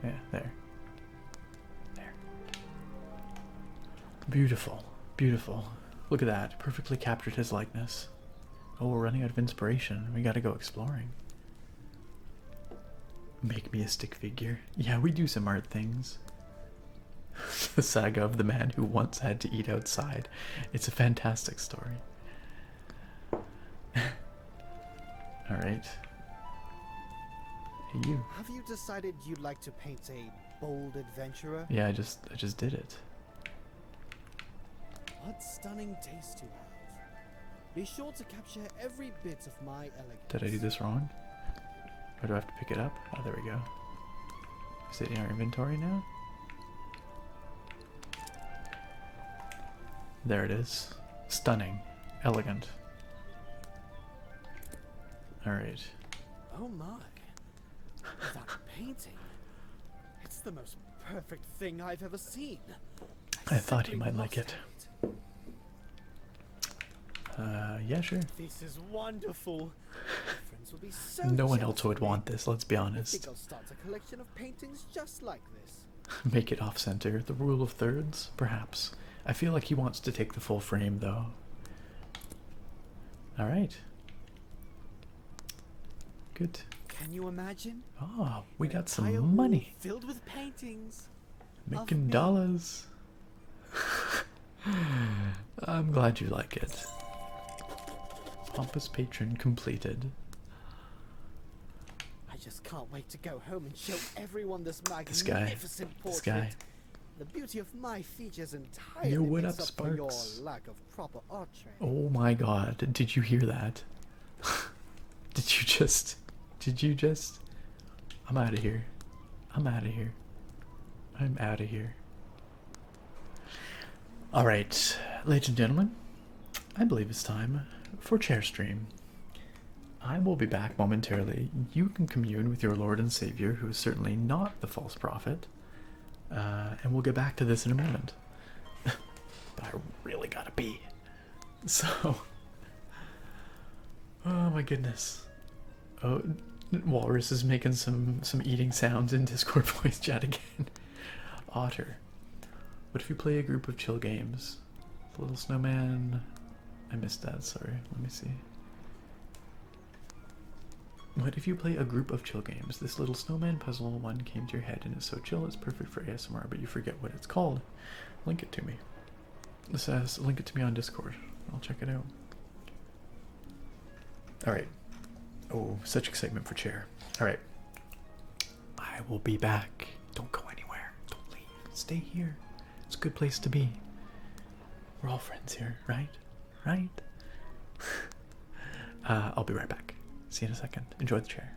Yeah, there. There. Beautiful. Beautiful. Look at that. Perfectly captured his likeness. Oh, we're running out of inspiration. We gotta go exploring. Make me a stick figure. Yeah, we do some art things. The saga of the man who once had to eat outside. It's a fantastic story. Alright. Hey, you.
Have you decided you'd like to paint a bold adventurer?
Yeah, I just did it.
What stunning taste you have. Be sure to capture every bit of my elegance.
Did I do this wrong? Or do I have to pick it up? Oh, there we go. Is it in our inventory now? There it is. Stunning. Elegant. Alright.
Oh my. That painting. It's the most perfect thing I've ever seen.
I thought he
simply
might like
must
it.
have
Yeah, sure.
This is wonderful. friends will be so
No one
jealous
else would
of me.
want this, let's be
I
honest.
think I'll start a collection of paintings just like this.
Make it off-center. The rule of thirds? Perhaps. I feel like he wants to take the full frame, though. Alright. Good.
Can you imagine?
Oh, we got
Entire
some
wall
money.
filled with paintings.
Making dollars. I'm glad you like it. Pompous patron completed.
I just can't wait to go home and show everyone this
This guy.
magnificent portrait.
This guy.
The beauty of my features entirely
Yo, what
makes
up,
up for your
Sparks?
lack of proper art training.
Oh my god, did you hear that? Did you just... I'm out of here. I'm out of here. I'm out of here. Alright, ladies and gentlemen, I believe it's time for Chair Stream. I will be back momentarily. You can commune with your Lord and Savior, who is certainly not the false prophet. And we'll get back to this in a moment. But I really gotta pee. So... Oh my goodness. Oh, Walrus is making some eating sounds in Discord voice chat again. Otter. What if you play a group of chill games? The Little Snowman... I missed that, sorry. Let me see. What if you play a group of chill games? This Little Snowman puzzle one came to your head and is so chill it's perfect for ASMR, but you forget what it's called. Link it to me. This says, link it to me on Discord. I'll check it out. Alright. Oh, such excitement for Chair. Alright. I will be back. Don't go anywhere. Don't leave. Stay here. It's a good place to be. We're all friends here, right? Right? I'll be right back. See you in a second. Enjoy the chair.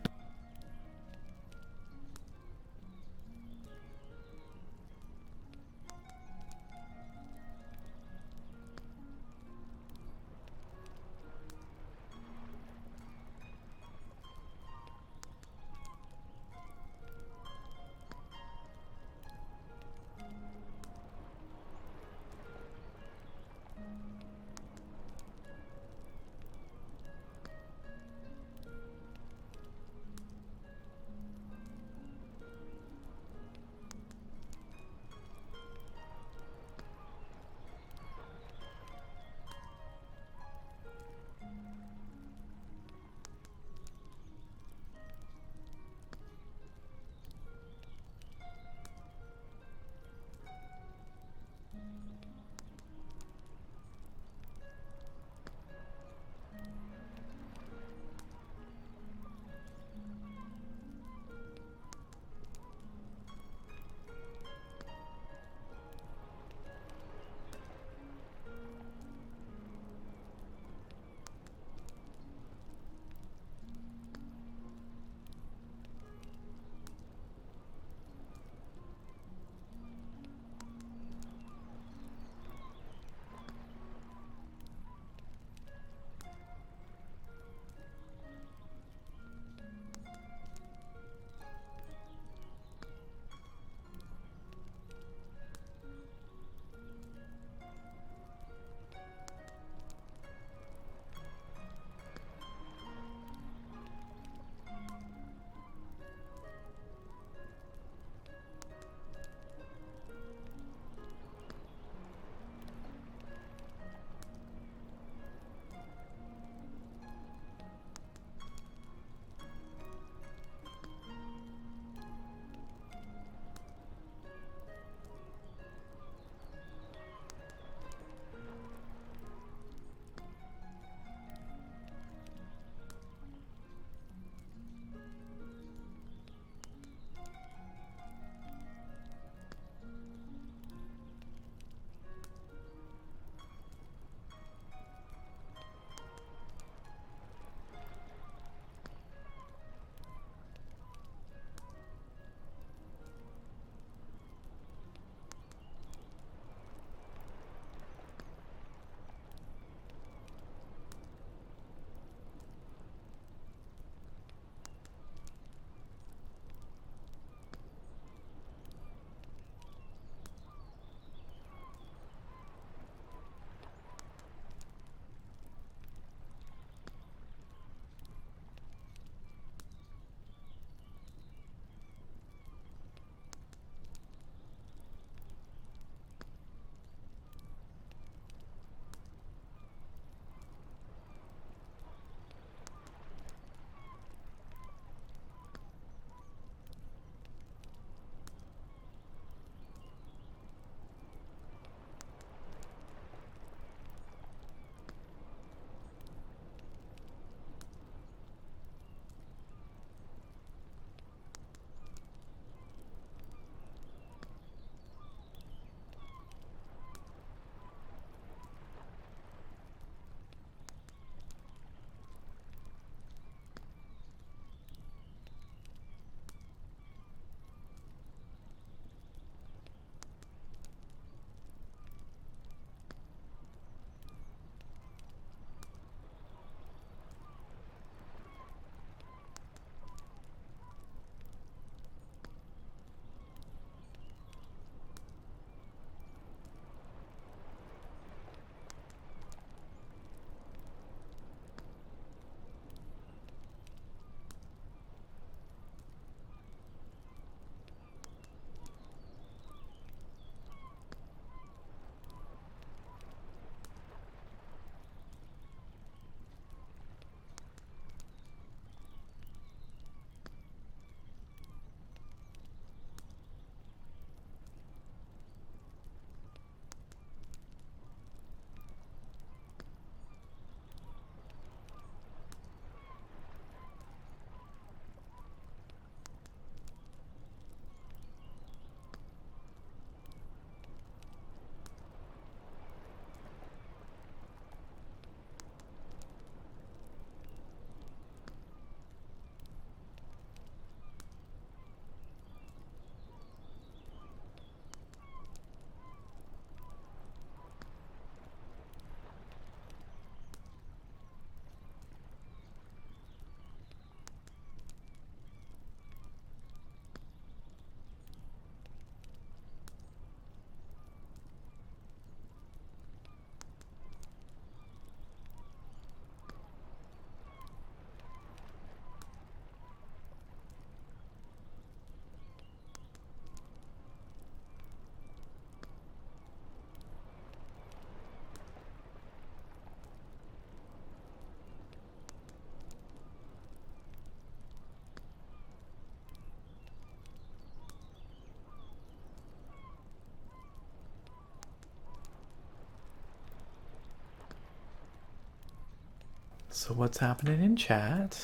So what's happening in chat?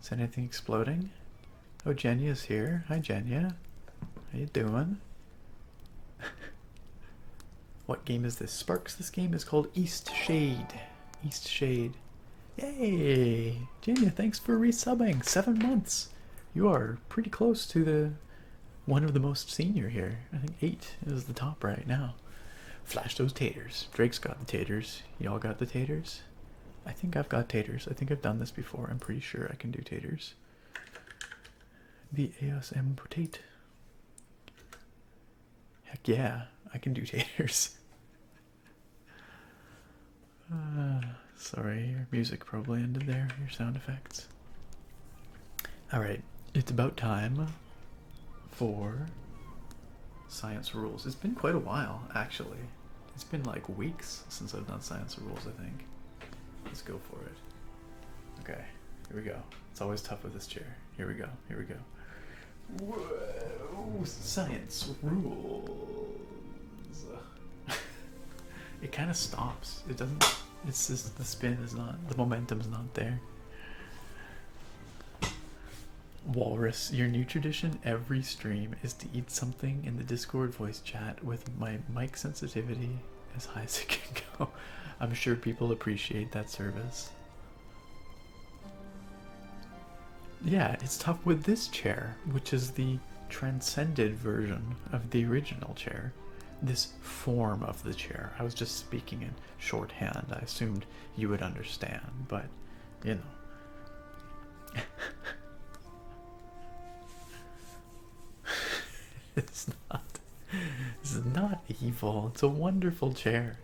Is anything exploding? Oh, Jenya's here. Hi, Jenya. How you doing? What game is this? Sparks, this game is called East Shade. East Shade. Yay! Jenya, thanks for resubbing. 7 months. You are pretty close to the one of the most senior here. I think 8 is the top right now. Flash those taters. Drake's got the taters. Y'all got the taters? I think I've got taters. I think I've done this before. I'm pretty sure I can do taters. The ASM potato. Heck yeah, I can do taters. Sorry, your music probably ended there, your sound effects. Alright, it's about time for Science Rules. It's been quite a while, actually. It's been like weeks since I've done Science Rules, I think. Let's go for it. Okay, here we go. It's always tough with this chair. Here we go, here we go. Whoa, Science Rules. It kind of stops. It doesn't. It's just the spin is not. The momentum's not there. Walrus, your new tradition every stream is to eat something in the Discord voice chat with my mic sensitivity as high as it can go. I'm sure people appreciate that service. Yeah, it's tough with this chair, which is the transcended version of the original chair. This form of the chair. I was just speaking in shorthand. I assumed you would understand, but you know. It's not evil. It's a wonderful chair.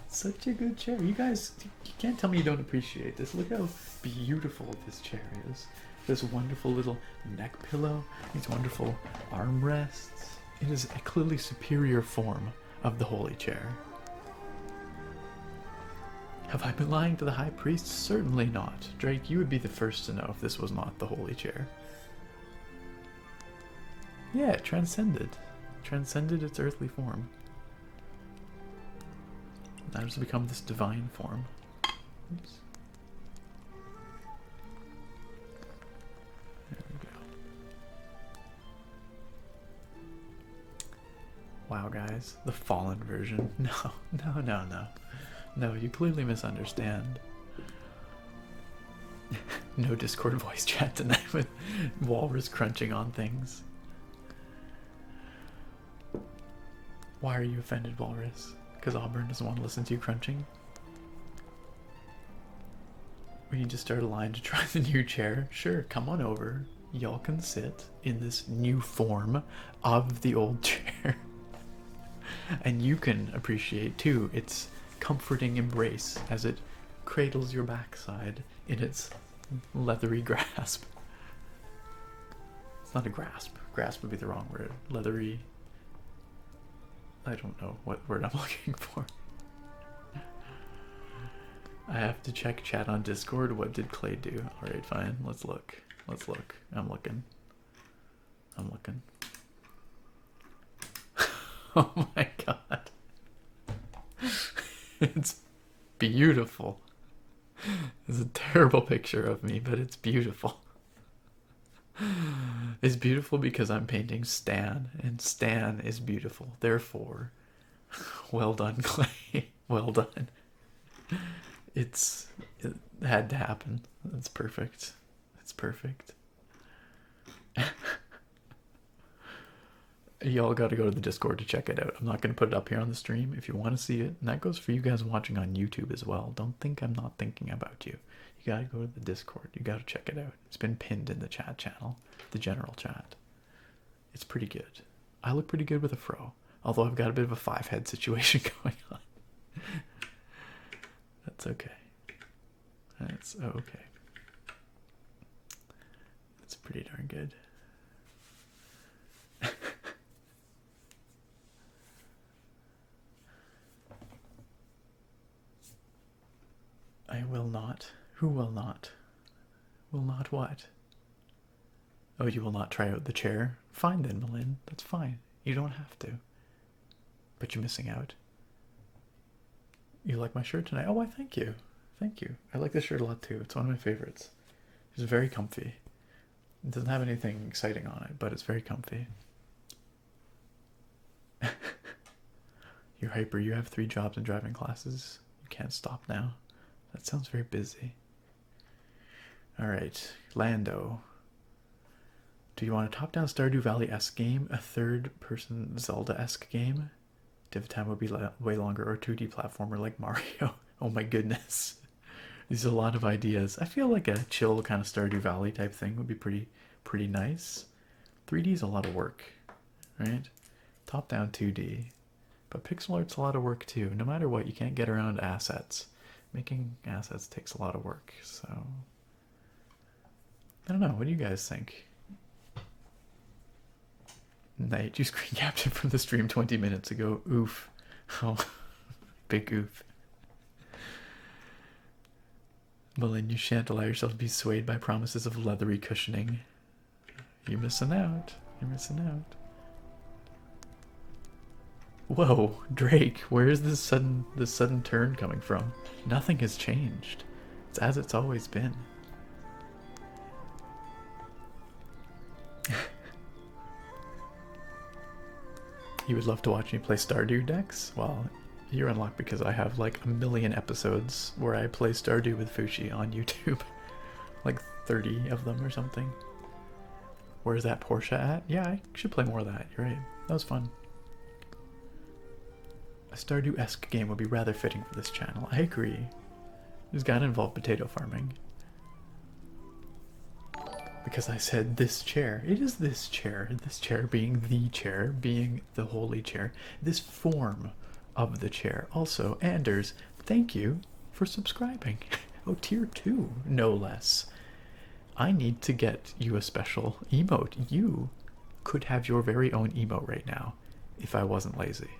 Such a good chair. You guys, you can't tell me you don't appreciate this. Look how beautiful this chair is. This wonderful little neck pillow, these wonderful armrests. It is a clearly superior form of the holy chair. Have I been lying to the high priest? Certainly not. Drake, you would be the first to know if this was not the holy chair. Yeah, it transcended. Transcended its earthly form. Now it's become this divine form. Oops. There we go. Wow, guys. The fallen version. No. No, you clearly misunderstand. No Discord voice chat tonight with Walrus crunching on things. Why are you offended, Walrus? Because Auburn doesn't want to listen to you crunching? We can just start a line to try the new chair. Sure, come on over. Y'all can sit in this new form of the old chair. And you can appreciate, too, its comforting embrace as it cradles your backside in its leathery grasp. It's not a grasp. Grasp would be the wrong word. Leathery... I don't know what word I'm looking for. I have to check chat on Discord. What did Clay do? Alright, fine. Let's look. Let's look. I'm looking. I'm looking. Oh my god. It's beautiful. It's a terrible picture of me, but it's beautiful. It's beautiful because I'm painting Stan, and Stan is beautiful. Therefore, well done, Clay. Well done. It had to happen. It's perfect. It's perfect. Y'all got to go to the Discord to check it out. I'm not going to put it up here on the stream if you want to see it. And that goes for you guys watching on YouTube as well. Don't think I'm not thinking about you. You got to go to the Discord. You got to check it out. It's been pinned in the chat channel, the general chat. It's pretty good. I look pretty good with a fro, although I've got a bit of a 5-head situation going on. That's okay. That's okay. That's pretty darn good. I will not. Who will not? Will not what? Oh, you will not try out the chair? Fine then, Malin. That's fine. You don't have to. But you're missing out. You like my shirt tonight? Oh, why thank you. Thank you. I like this shirt a lot too. It's one of my favorites. It's very comfy. It doesn't have anything exciting on it, but it's very comfy. You're hyper. You have 3 jobs and driving classes. You can't stop now. That sounds very busy. Alright, Lando. Do you want a top-down Stardew Valley-esque game? A third-person Zelda-esque game? Div time would be way longer, or 2D platformer like Mario. Oh my goodness. These are a lot of ideas. I feel like a chill kind of Stardew Valley type thing would be pretty nice. 3D is a lot of work, right? Top-down 2D. But pixel art's a lot of work too. No matter what, you can't get around assets. Making assets takes a lot of work, so... I don't know, what do you guys think? Knight, you screen capped it from the stream 20 minutes ago. Oof. Oh, big oof. Malin, you shan't allow yourself to be swayed by promises of leathery cushioning. You're missing out. You're missing out. Whoa, Drake, where is this sudden turn coming from? Nothing has changed. It's as it's always been. You would love to watch me play Stardew Dex? Well, you're in luck because I have like a million episodes where I play Stardew with Fushi on YouTube. Like 30 of them or something. Where's that Porsche at? Yeah, I should play more of that. You're right. That was fun. A Stardew-esque game would be rather fitting for this channel. I agree. It's gotta involve potato farming. Because I said this chair. It is this chair. This chair being the chair, being the holy chair. This form of the chair. Also, Anders, thank you for subscribing. Oh, tier 2, no less. I need to get you a special emote. You could have your very own emote right now if I wasn't lazy.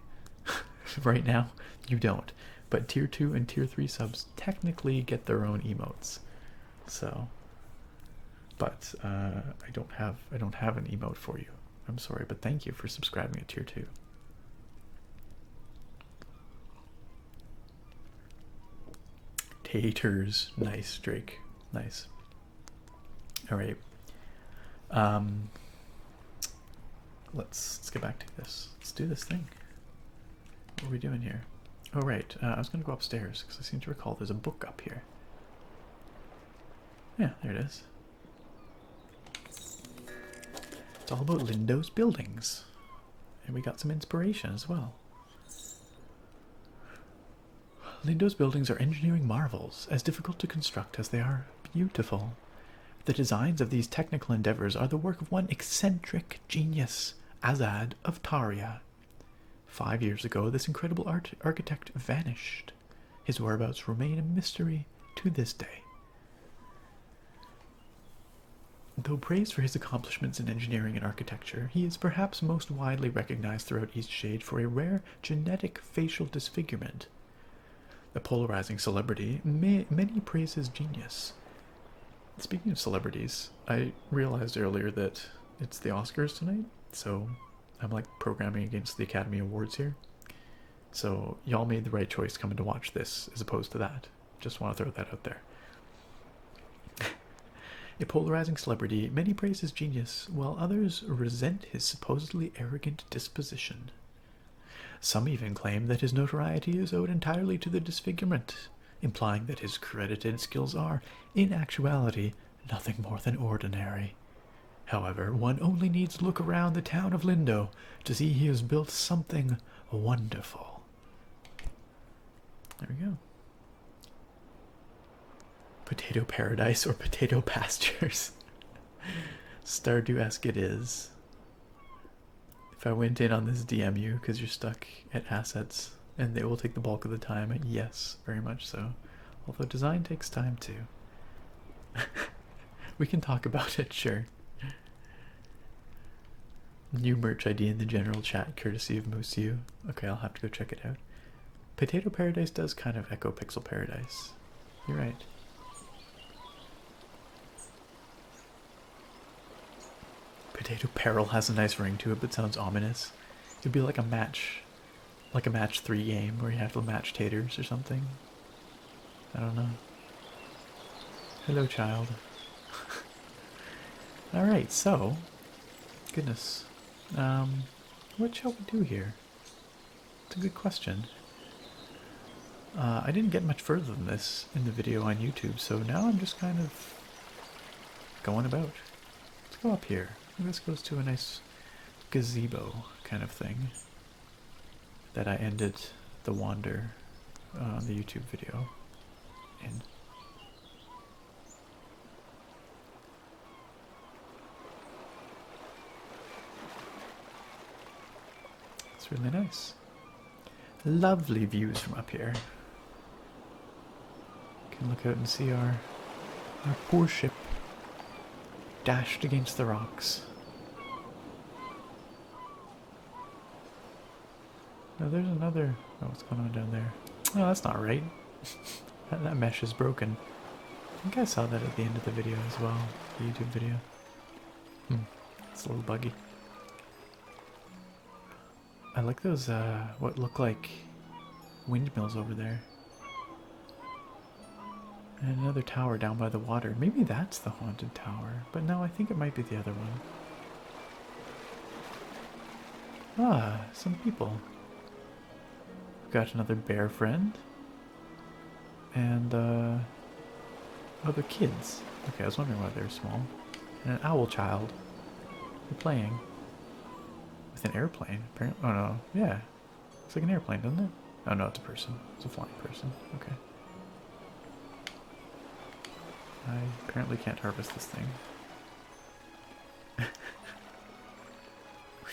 Right now, you don't. But tier 2 and tier 3 subs technically get their own emotes. So, but I don't have an emote for you. I'm sorry, but thank you for subscribing at tier 2. Taters, nice, Drake, nice. All right. Let's get back to this. Let's do this thing. What are we doing here? Oh, right. I was going to go upstairs because I seem to recall there's a book up here. Yeah, there it is. It's all about Lindo's buildings. And we got some inspiration as well. Lindo's buildings are engineering marvels, as difficult to construct as they are beautiful. The designs of these technical endeavors are the work of one eccentric genius, Azad of Taria. 5 years ago, this incredible architect vanished. His whereabouts remain a mystery to this day. Though praised for his accomplishments in engineering and architecture, he is perhaps most widely recognized throughout Eastshade for a rare genetic facial disfigurement. A polarizing celebrity, many praise his genius. Speaking of celebrities, I realized earlier that it's the Oscars tonight, so I'm like programming against the Academy Awards here. So y'all made the right choice coming to watch this as opposed to that. Just want to throw that out there. A polarizing celebrity, many praise his genius, while others resent his supposedly arrogant disposition. Some even claim that his notoriety is owed entirely to the disfigurement, implying that his credited skills are, in actuality, nothing more than ordinary. However, one only needs to look around the town of Lindo to see he has built something wonderful. There we go. Potato paradise or potato pastures. Stardew-esque it is. If I went in on this DM you because you're stuck at assets and they will take the bulk of the time, yes, very much so. Although design takes time too. We can talk about it, sure. New merch ID in the general chat, courtesy of Mooseu. Okay, I'll have to go check it out. Potato Paradise does kind of echo Pixel Paradise. You're right. Potato Peril has a nice ring to it, but sounds ominous. It'd be like a match 3 game where you have to match taters or something. I don't know. Hello, child. Alright, so, goodness, what shall we do here? It's a good question. I didn't get much further than this in the video on YouTube, so now I'm just kind of going about. Let's go up here. I think this goes to a nice gazebo kind of thing that I ended the wander on the YouTube video in. It's really nice. Lovely views from up here. Can look out and see our poor ship dashed against the rocks. No, there's another. Oh, what's going on down there? Oh, that's not right. that mesh is broken. I think I saw that at the end of the video as well, the YouTube video. It's a little buggy. I like those, what look like windmills over there. And another tower down by the water. Maybe that's the haunted tower, but no, I think it might be the other one. Ah, some people. We've got another bear friend. And, other kids. Okay, I was wondering why they're small. And an owl child. They're playing. With an airplane, apparently. Oh no, yeah. It's like an airplane, doesn't it? Oh no, it's a person. It's a flying person. Okay. I apparently can't harvest this thing. We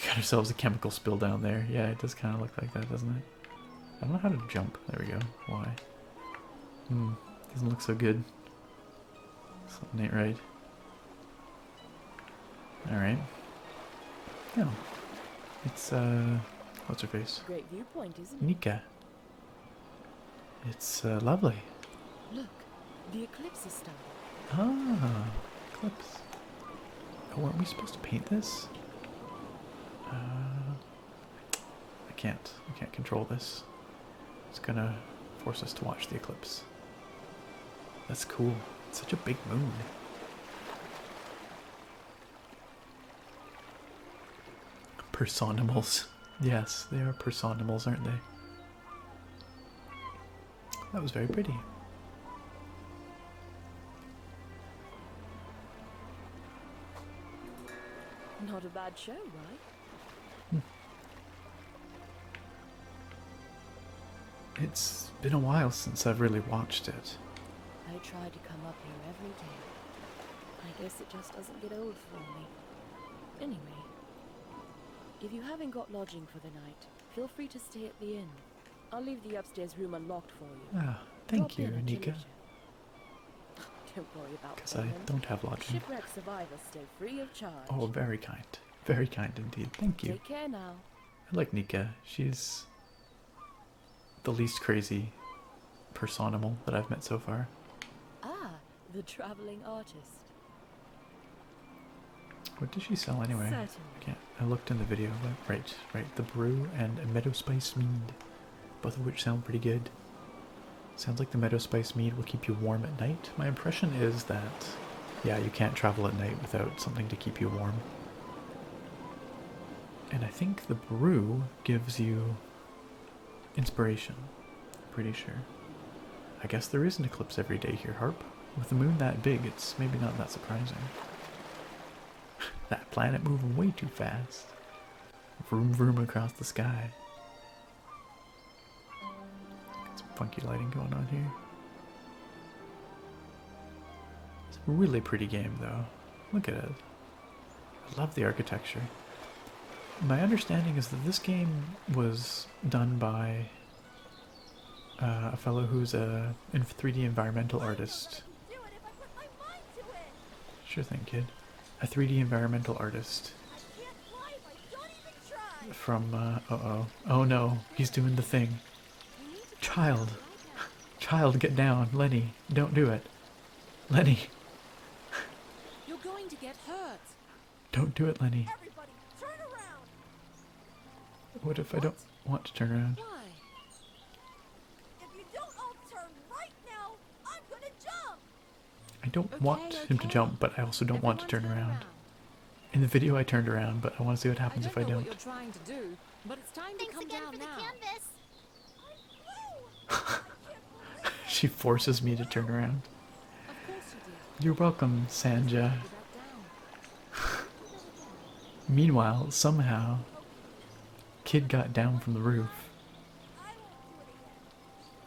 got ourselves a chemical spill down there. Yeah, it does kind of look like that, doesn't it? I don't know how to jump. There we go. Why? Doesn't look so good. Something ain't right. Alright. Yeah. It's, what's her face?
Great viewpoint, isn't it?
Nika. It's, lovely.
Look, the eclipse is starting.
Ah, eclipse. Oh, weren't we supposed to paint this? I can't control this. It's gonna force us to watch the eclipse. That's cool. It's such a big moon. Personimals. Yes, they are personimals, aren't they? That was very pretty.
Not a bad show, right?
It's been a while since I've really watched it.
I try to come up here every day. I guess it just doesn't get old for me. Anyway, if you haven't got lodging for the night, feel free to stay at the inn. I'll leave the upstairs room unlocked for you.
Ah, thank
Drop
you,
in at your
Nika.
leisure. Don't worry about
Because I
payment.
don't have lodging.
Shipwreck survivors stay free of charge.
Oh, very kind. Very kind indeed. Thank you.
Take care now.
I like Nika. She's the least crazy personimal that I've met so far.
Ah, the traveling artist.
What does she sell anyway?
Certainly.
I looked in the video, but right. The brew and a meadow spice mead. Both of which sound pretty good. Sounds like the meadow spice mead will keep you warm at night. My impression is that, yeah, you can't travel at night without something to keep you warm. And I think the brew gives you inspiration. Pretty sure. I guess there is an eclipse every day here, Harp. With the moon that big, it's maybe not that surprising. That planet moving way too fast. Vroom vroom across the sky. Got some funky lighting going on here. It's a really pretty game though. Look at it. I love the architecture. My understanding is that this game was done by a fellow who's a 3D environmental artist. Sure thing, kid. A 3D environmental artist. From, oh no, he's doing the thing. Child. Child, get down. Lenny, don't do it. Lenny.
You're going to get hurt.
Don't do it, Lenny.
Everybody, turn around.
What if I don't want to turn around?
Why?
If you don't all turn right now, I'm gonna jump.
I don't want him to jump, but I also don't want to turn around. In the video I turned around, but I want to see what happens if I
know
don't.
what you're trying to do, but it's time
Thanks
to come
again
down
for the
now.
canvas.
She forces me to turn around.
Of course you did.
You're welcome, Sanja. Meanwhile, somehow, kid got down from the roof.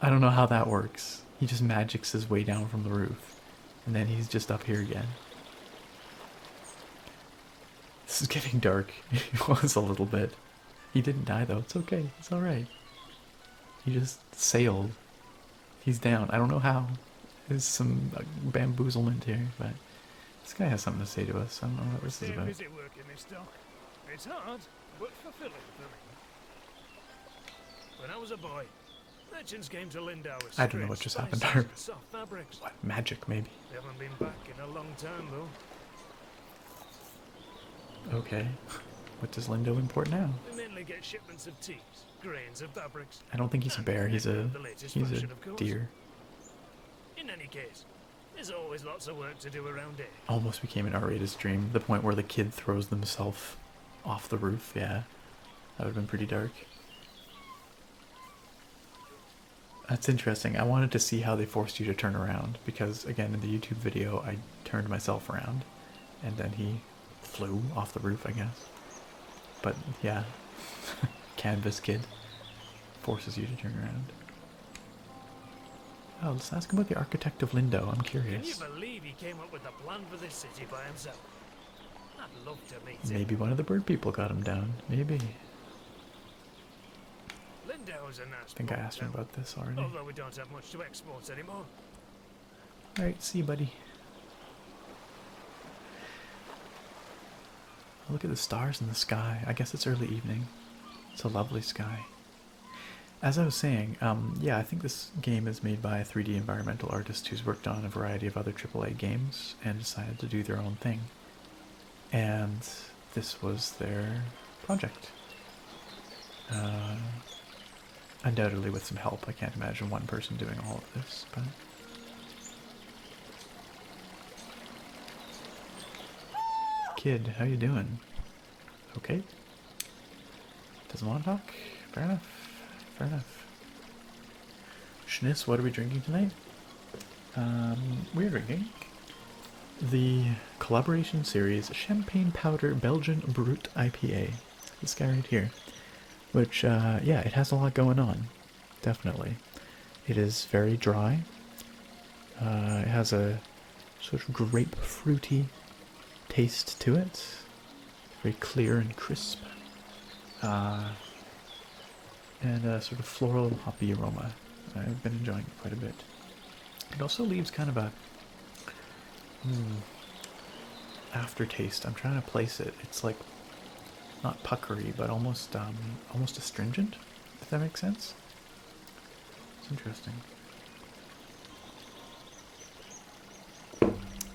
I don't know how that works. He just magics his way down from the roof. And then he's just up here again. This is getting dark. It was a little bit. He didn't die though. It's okay. It's alright. He just sailed. He's down. I don't know how. There's some bamboozlement here, but this guy has something to say to us. I don't know what this is about.
Busy working this dock. It's hard, but fulfilling for me. When I was a boy, merchants came to Lindau with
I don't know what just happened
spices
there.
and soft fabrics.
What? Magic, maybe.
They haven't been back in a long time, though.
Okay. What does Lindo import now?
We mainly get shipments of teas, grains, and fabrics.
I don't think he's a bear. He's a deer.
In any case, there's always lots of work to do around here.
Almost became an R-rated stream. The point where the kid throws themselves off the roof. Yeah, that would have been pretty dark. That's interesting. I wanted to see how they forced you to turn around because, again, in the YouTube video, I turned myself around, and then he flew off the roof, I guess. But yeah, Canvas Kid forces you to turn around. Oh, let's ask him about the architect of Lindo. I'm
Can you
curious.
believe he came up with the plan for this city by himself? I'd love to meet him.
Maybe one of the bird people got him down. Maybe.
Lindau's a nice
I think I
port
asked him
town,
about this already.
although we don't have much to export anymore.
Alright, see you, buddy. Look at the stars in the sky. I guess it's early evening. It's a lovely sky. As I was saying, yeah, I think this game is made by a 3D environmental artist who's worked on a variety of other AAA games and decided to do their own thing. And this was their project. Undoubtedly with some help. I can't imagine one person doing all of this, but... Kid, how you doing? Okay. Doesn't want to talk? Fair enough. Fair enough. Schniss, what are we drinking tonight? We're drinking the collaboration series Champagne Powder Belgian Brut IPA. This guy right here. Which, yeah, it has a lot going on. Definitely. It is very dry. It has a sort of grapefruity taste to it. Very clear and crisp. And a sort of floral hoppy aroma. I've been enjoying it quite a bit. It also leaves kind of a aftertaste. I'm trying to place it. It's like not puckery, but almost astringent, if that makes sense. It's interesting.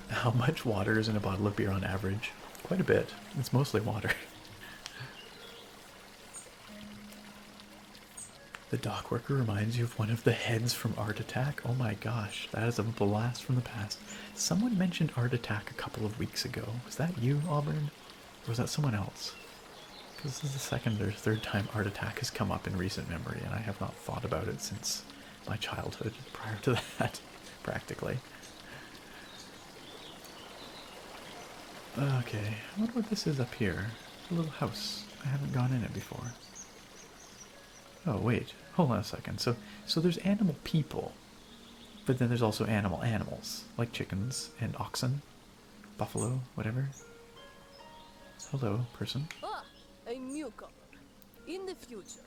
How much water is in a bottle of beer on average? Quite a bit. It's mostly water. The dock worker reminds you of one of the heads from Art Attack. Oh my gosh, that is a blast from the past. Someone mentioned Art Attack a couple of weeks ago. Was that you, Auburn? Or was that someone else? Because this is the second or third time Art Attack has come up in recent memory, and I have not thought about it since my childhood, prior to that, practically. Okay, I wonder what this is up here. It's a little house. I haven't gone in it before. Oh, wait. Hold on a second. So there's animal people, but then there's also animals, like chickens and oxen, buffalo, whatever. Hello, person.
Ah, a newcomer. In the future,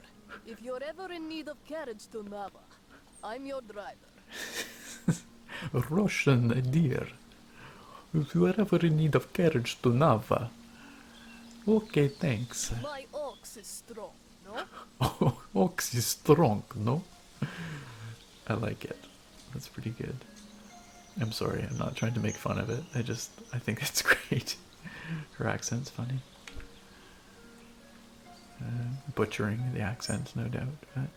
if you're ever in need of carriage to Nava, I'm your driver.
Russian dear. If you are ever in need of carriage to Nava. Okay, thanks.
My ox is strong, no?
Oh, ox is strong, no? I like it. That's pretty good. I'm sorry, I'm not trying to make fun of it. I think it's great. Her accent's funny. Butchering the accent, no doubt. But...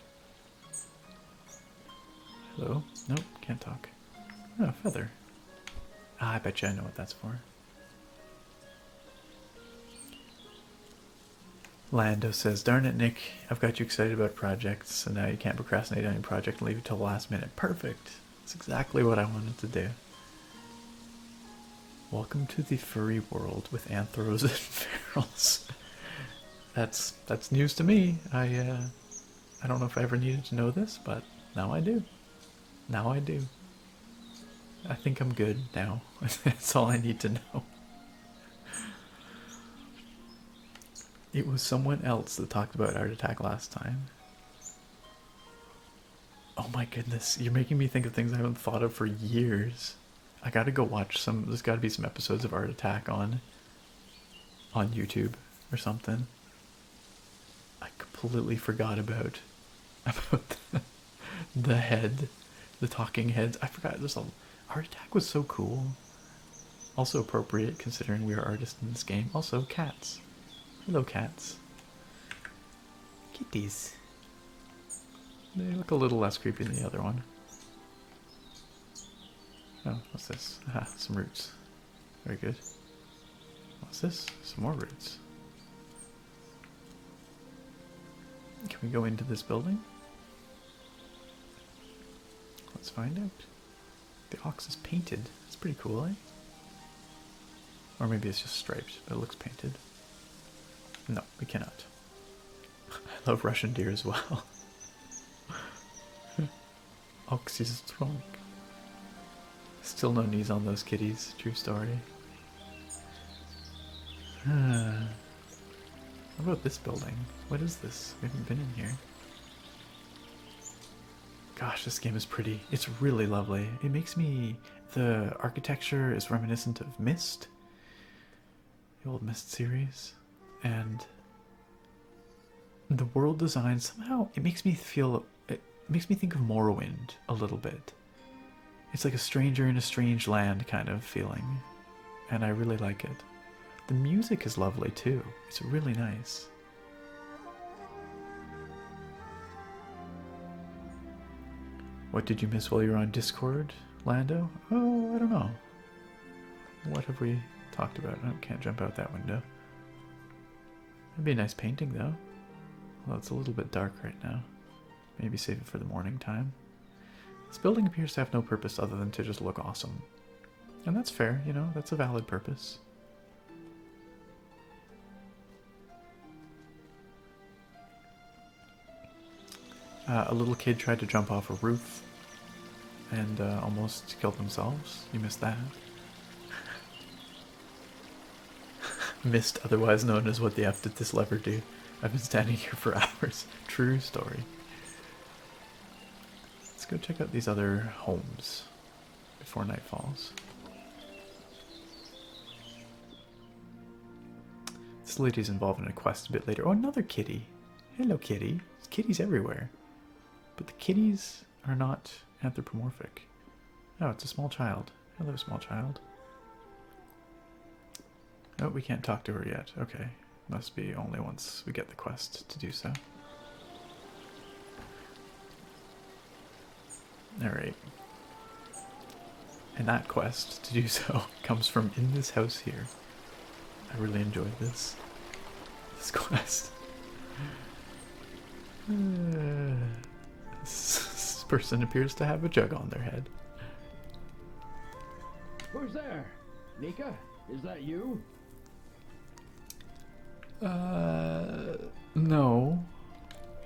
Hello? Nope, can't talk. Oh, feather. Ah, I bet you I know what that's for. Lando says, darn it, Nick, I've got you excited about projects, so now you can't procrastinate on your project and leave it till the last minute. Perfect. That's exactly what I wanted to do. Welcome to the furry world with anthros and ferals. That's news to me. I don't know if I ever needed to know this, but now I do. Now I do. I think I'm good now. That's all I need to know. It was someone else that talked about Art Attack last time. Oh my goodness, you're making me think of things I haven't thought of for years. I gotta go watch some, there's gotta be some episodes of Art Attack on YouTube or something. I completely forgot about the head, the talking heads. I forgot, Art Attack was so cool. Also appropriate considering we are artists in this game. Also, cats. Hello, cats. Kitties. They look a little less creepy than the other one. Oh, what's this? Ah, some roots. Very good. What's this? Some more roots. Can we go into this building? Let's find out. The ox is painted. It's pretty cool, eh? Or maybe it's just striped, but it looks painted. No, we cannot. I love Russian deer as well. Ox is strong. Still no knees on those kitties. True story. What about this building? What is this? We haven't been in here. Gosh, this game is pretty. It's really lovely. It makes me... The architecture is reminiscent of Myst. The old Myst series. And the world design, somehow, it makes me feel... It makes me think of Morrowind a little bit. It's like a stranger in a strange land kind of feeling. And I really like it. The music is lovely too. It's really nice. What did you miss while you were on Discord, Lando? Oh, I don't know. What have we talked about? I can't jump out that window. It'd be a nice painting though. Well, it's a little bit dark right now. Maybe save it for the morning time. This building appears to have no purpose other than to just look awesome. And that's fair, you know, that's a valid purpose. A little kid tried to jump off a roof and almost killed themselves. You missed that. Missed, otherwise known as what the F did this lever do. I've been standing here for hours. True story. Let's go check out these other homes before night falls. This lady's involved in a quest a bit later. Oh, another kitty. Hello, kitty. There's kitties everywhere. But the kitties are not anthropomorphic. Oh, it's a small child. Hello, small child. Oh, we can't talk to her yet. Okay. Must be only once we get the quest to do so. Alright. And that quest to do so comes from in this house here. I really enjoyed this quest. This person appears to have a jug on their head.
Who's there? Nika? Is that you?
No.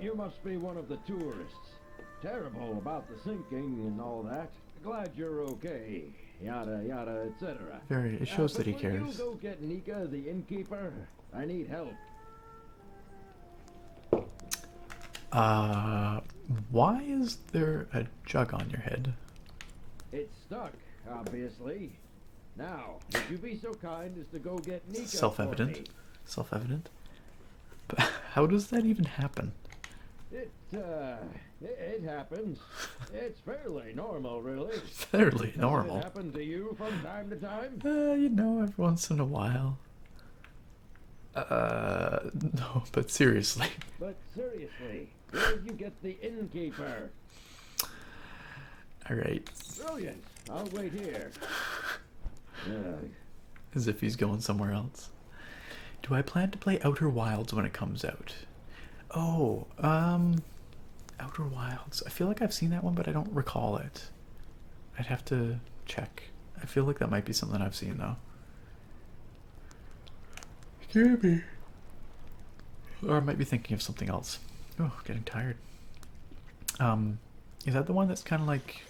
You must be one of the tourists. Terrible about the sinking and all that. Glad you're okay. Yada yada, etc.
Very. It shows that he
will
cares.
You go get Nika, the innkeeper? I need help.
Why is there a jug on your head?
It's stuck, obviously. Now, would you be so kind as to go get Nika?
Self-evident. Self-evident. But how does that even happen?
It happens. It's fairly normal, really.
Fairly normal.
Does it happen to you from time to time?
You know, every once in a while. No, but seriously.
But seriously, where did you get the innkeeper?
Alright.
Brilliant. I'll wait here.
As if he's going somewhere else. Do I plan to play Outer Wilds when it comes out? Oh, Outer Wilds. I feel like I've seen that one, but I don't recall it. I'd have to check. I feel like that might be something I've seen, though. Maybe. Or I might be thinking of something else. Oh, getting tired. Is that the one that's kind of like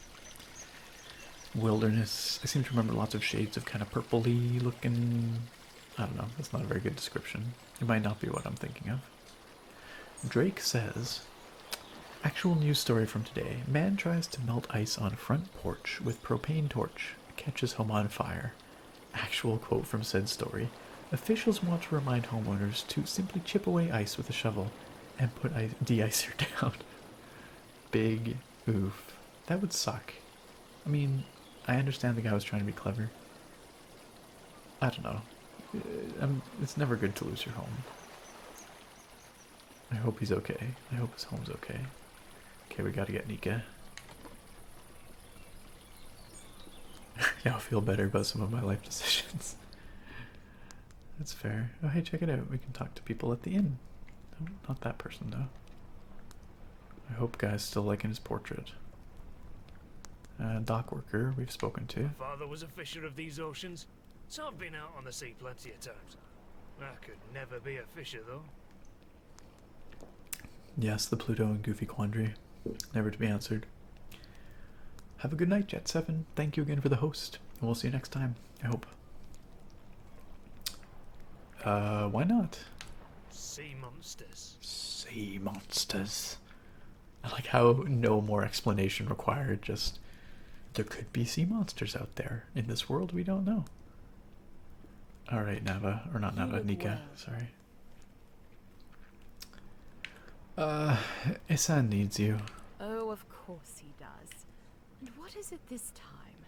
wilderness? I seem to remember lots of shades of kind of purpley looking. I don't know. That's not a very good description. It might not be what I'm thinking of. Drake says, actual news story from today. Man tries to melt ice on front porch with propane torch. Catches home on fire. Actual quote from said story. Officials want to remind homeowners to simply chip away ice with a shovel and put de-icer down. Big oof. That would suck. I mean, I understand the guy was trying to be clever. I don't know. It's never good to lose your home. I hope he's okay. I hope his home's okay. Okay, we gotta get Nika. Yeah, I'll feel better about some of my life decisions. That's fair. Oh, hey, check it out. We can talk to people at the inn. No, not that person, though. I hope guy's still liking his portrait. Dock worker we've spoken to.
My father was a fisher of these oceans, so I've been out on the sea plenty of times. I could never be a fisher, though.
Yes, the Pluto and Goofy quandary. Never to be answered. Have a good night, Jet7. Thank you again for the host. And we'll see you next time, I hope. Why not?
Sea monsters.
Sea monsters. I like how no more explanation required, just there could be sea monsters out there. In this world, we don't know. Alright, Nava. Or not Nava, Nika. Sorry. Isan needs you.
Oh, of course he does. And what is it this time?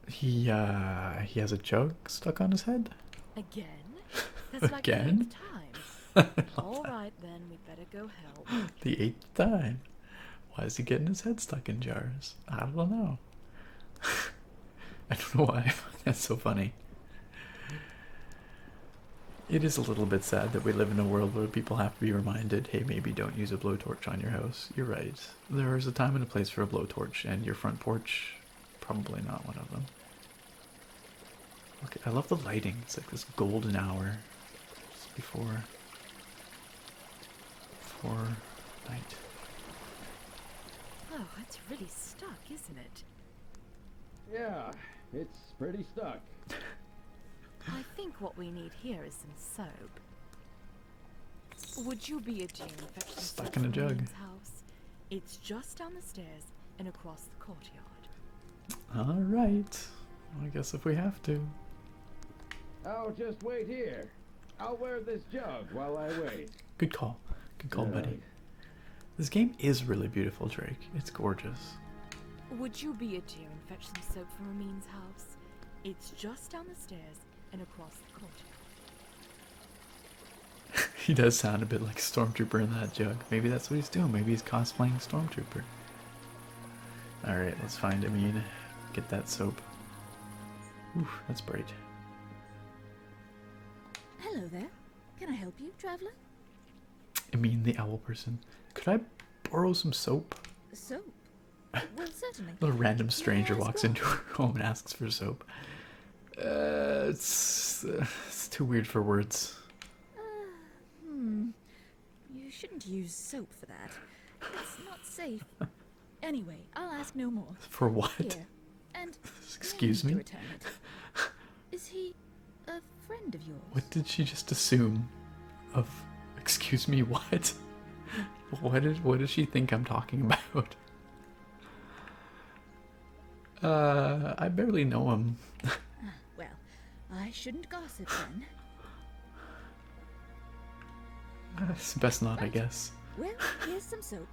He has a jug stuck on his head?
Again? That's like
Again?
the 8th time. Alright then, we'd better go help.
The 8th time? Why is he getting his head stuck in jars? I don't know. I don't know why I find that so funny. It is a little bit sad that we live in a world where people have to be reminded, hey, maybe don't use a blowtorch on your house. You're right. There is a time and a place for a blowtorch, and your front porch, probably not one of them. Okay, I love the lighting. It's like this golden hour just before night.
Oh, it's really stuck, isn't it?
Yeah, it's pretty stuck.
I think what we need here is some soap. Would you be a dear and fetch some
Stuck
soap
in a
from
jug.
Ian's house? It's just down the stairs and across the courtyard.
Alright. I guess if we have to.
Oh, just wait here. I'll wear this jug while I wait.
Good call. Good call, buddy. This game is really beautiful, Drake. It's gorgeous.
Would you be a dear and fetch some soap from Ramin's house? It's just down the stairs and across the courtyard.
He does sound a bit like a Stormtrooper in that jug. Maybe that's what he's doing. Maybe he's cosplaying Stormtrooper. Alright, let's find Amin. Get that soap. Oof, that's bright.
Hello there. Can I help you, traveler?
Amin, the owl person. Could I borrow some soap?
Soap? Well, certainly.
A little random stranger walks into her home and asks for soap. It's too weird for words.
You shouldn't use soap for that. It's not safe. Anyway, I'll ask no more.
For what?
Here. And
Excuse
to
me?
return it. Is he a friend of yours?
What did she just assume? Of, excuse me, what? What does she think I'm talking about? I barely know him.
Well, I shouldn't gossip then.
It's best not, I guess.
Well, here's some soap.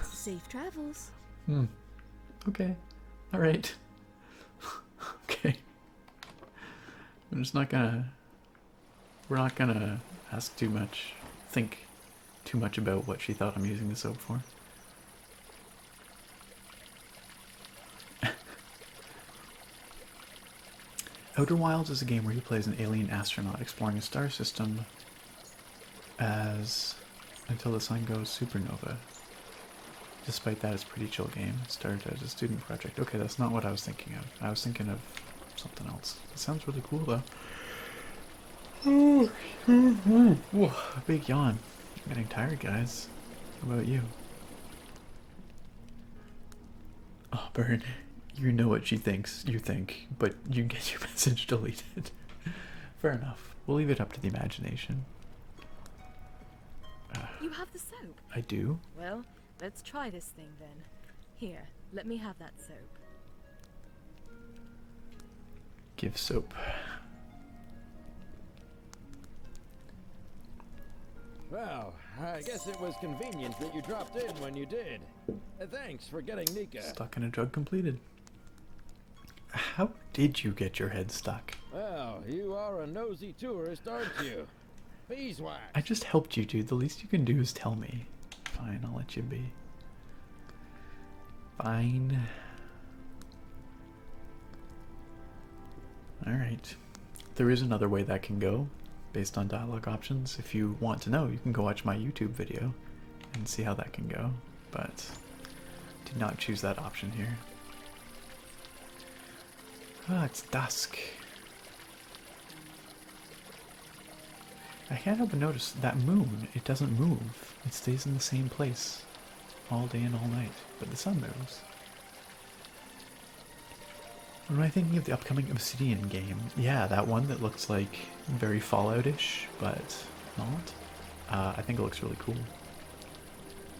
Safe travels.
Okay. Alright. Okay. I'm just not gonna... We're not gonna ask too much. Think too much about what she thought I'm using the soap for. Outer Wilds is a game where you play as an alien astronaut exploring a star system until the sun goes supernova. Despite that, it's a pretty chill game. It started as a student project. Okay, that's not what I was thinking of. I was thinking of something else. It sounds really cool, though. Whoa, a big yawn. I'm getting tired, guys. How about you? Oh, Burn, you know what she thinks you think, but you get your message deleted. Fair enough. We'll leave it up to the imagination.
You have the soap?
I do?
Well, let's try this thing then. Here, let me have that soap.
Give soap.
Well, I guess it was convenient that you dropped in when you did. Thanks for getting Nika.
Stuck in a drug completed. How did you get your head stuck?
Well, you are a nosy tourist, aren't you? Beeswax.
I just helped you, dude. The least you can do is tell me. Fine, I'll let you be. Fine. Alright. There is another way that can go, based on dialogue options. If you want to know, you can go watch my YouTube video and see how that can go. But did not choose that option here. Ah, it's dusk. I can't help but notice that moon, it doesn't move. It stays in the same place all day and all night, but the sun moves. What am I thinking of the upcoming Obsidian game? Yeah, that one that looks like very Fallout-ish, but not. I think it looks really cool.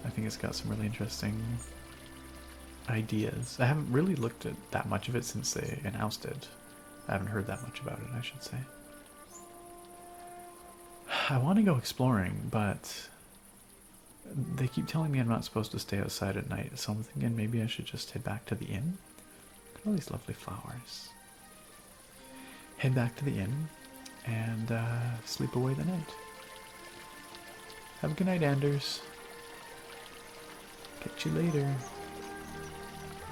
I think it's got some really interesting ideas. I haven't really looked at that much of it since they announced it. I haven't heard that much about it, I should say. I want to go exploring, but they keep telling me I'm not supposed to stay outside at night, so I'm thinking maybe I should just head back to the inn. Look at all these lovely flowers. Head back to the inn and sleep away the night. Have a good night, Anders. Catch you later.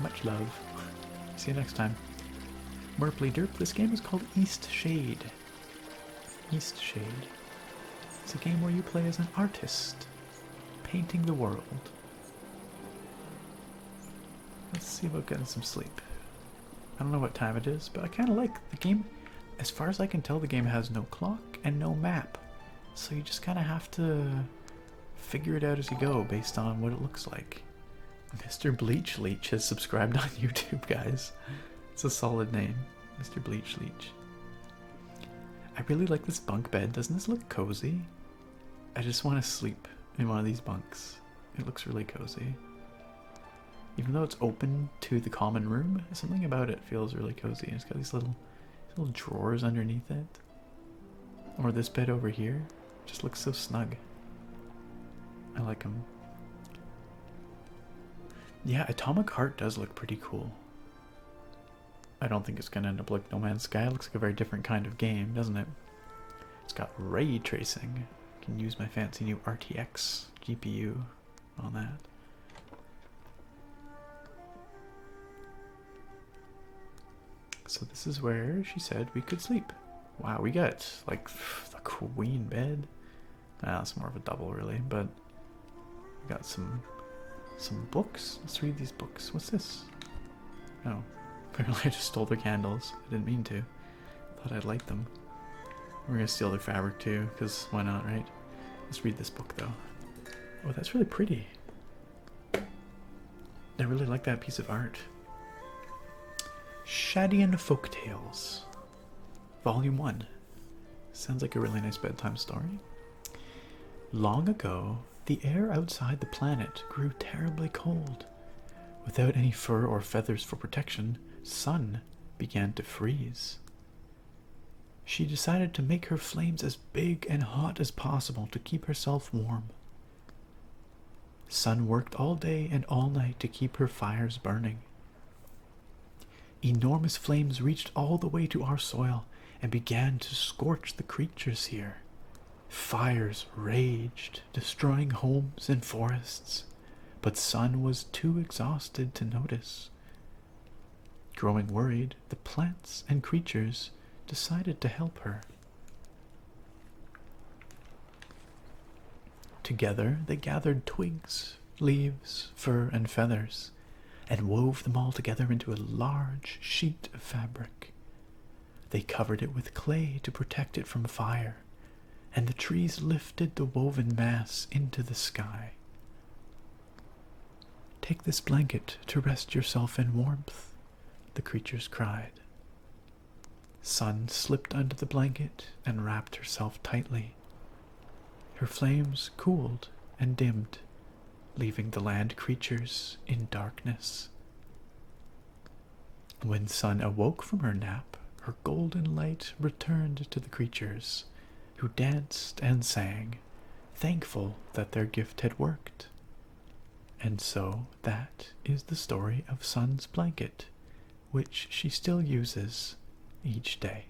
Much love. See you next time. Merpley Derp, this game is called East Shade. East Shade. It's a game where you play as an artist, painting the world. Let's see about getting some sleep. I don't know what time it is, but I kind of like the game. As far as I can tell, the game has no clock and no map. So you just kind of have to figure it out as you go based on what it looks like. Mr. Bleach Leech has subscribed on YouTube, guys. It's a solid name, Mr. Bleach Leech. I really like this bunk bed. Doesn't this look cozy? I just want to sleep in one of these bunks. It looks really cozy. Even though it's open to the common room, something about it feels really cozy. It's got these little drawers underneath it. Or this bed over here. Just looks so snug. I like them. Yeah, Atomic Heart does look pretty cool. I don't think it's going to end up like No Man's Sky. It looks like a very different kind of game, doesn't it? It's got ray tracing. I can use my fancy new RTX GPU on that. So this is where she said we could sleep. Wow, we got like the queen bed. It's more of a double really, but we got some books. Let's read these books. What's this? Oh, apparently I just stole their candles. I didn't mean to. Thought I'd light them. We're gonna steal their fabric too, because why not, right? Let's read this book though. Oh, that's really pretty. I really like that piece of art. Shadian Folktales, Volume 1. Sounds like a really nice bedtime story. Long ago, the air outside the planet grew terribly cold. Without any fur or feathers for protection, Sun began to freeze. She decided to make her flames as big and hot as possible to keep herself warm. Sun worked all day and all night to keep her fires burning. Enormous flames reached all the way to our soil and began to scorch the creatures here. Fires raged, destroying homes and forests, but Sun was too exhausted to notice. Growing worried, the plants and creatures decided to help her. Together, they gathered twigs, leaves, fur, and feathers, and wove them all together into a large sheet of fabric. They covered it with clay to protect it from fire, and the trees lifted the woven mass into the sky. "Take this blanket to rest yourself in warmth," the creatures cried. Sun slipped under the blanket and wrapped herself tightly. Her flames cooled and dimmed, leaving the land creatures in darkness. When Sun awoke from her nap, her golden light returned to the creatures, who danced and sang, thankful that their gift had worked. And so that is the story of Sun's blanket, which she still uses each day.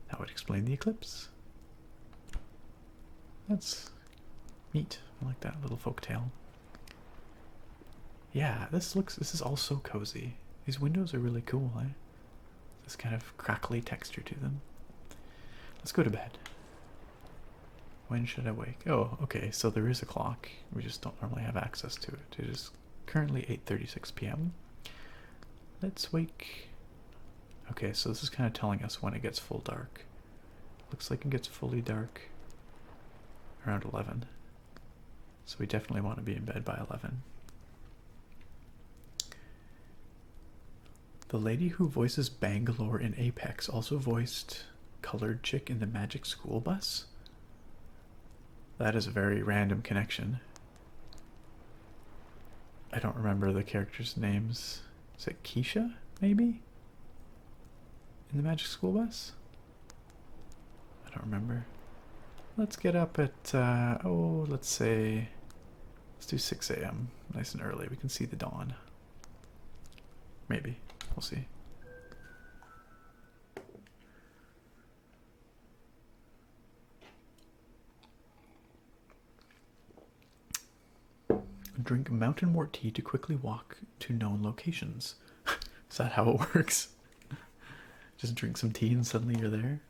That would explain the eclipse. That's neat. I like that little folktale. Yeah, this is all so cozy. These windows are really cool, eh? This kind of crackly texture to them. Let's go to bed. When should I wake? Oh, okay, so there is a clock. We just don't normally have access to it. It is currently 8:36 p.m. Let's wake... Okay, so this is kind of telling us when it gets full dark. Looks like it gets fully dark around 11. So we definitely want to be in bed by 11. The lady who voices Bangalore in Apex also voiced Colored Chick in the Magic School Bus. That is a very random connection. I don't remember the characters' names. Is it Keisha, maybe? In the Magic School Bus? I don't remember. Let's get up at, let's say, let's do 6 a.m. Nice and early. We can see the dawn. Maybe. We'll see. Drink mountain wort tea to quickly walk to known locations. Is that how it works? Just drink some tea and suddenly you're there?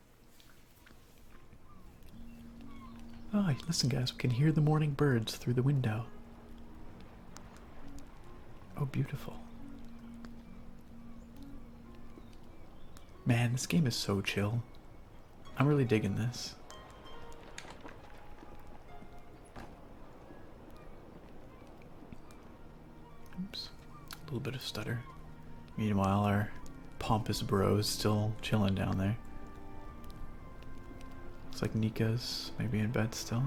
Ah, listen guys, we can hear the morning birds through the window. Oh, beautiful. Man, this game is so chill. I'm really digging this. Oops. A little bit of stutter. Meanwhile, our pompous bros still chilling down there. Looks like Nika's maybe in bed still.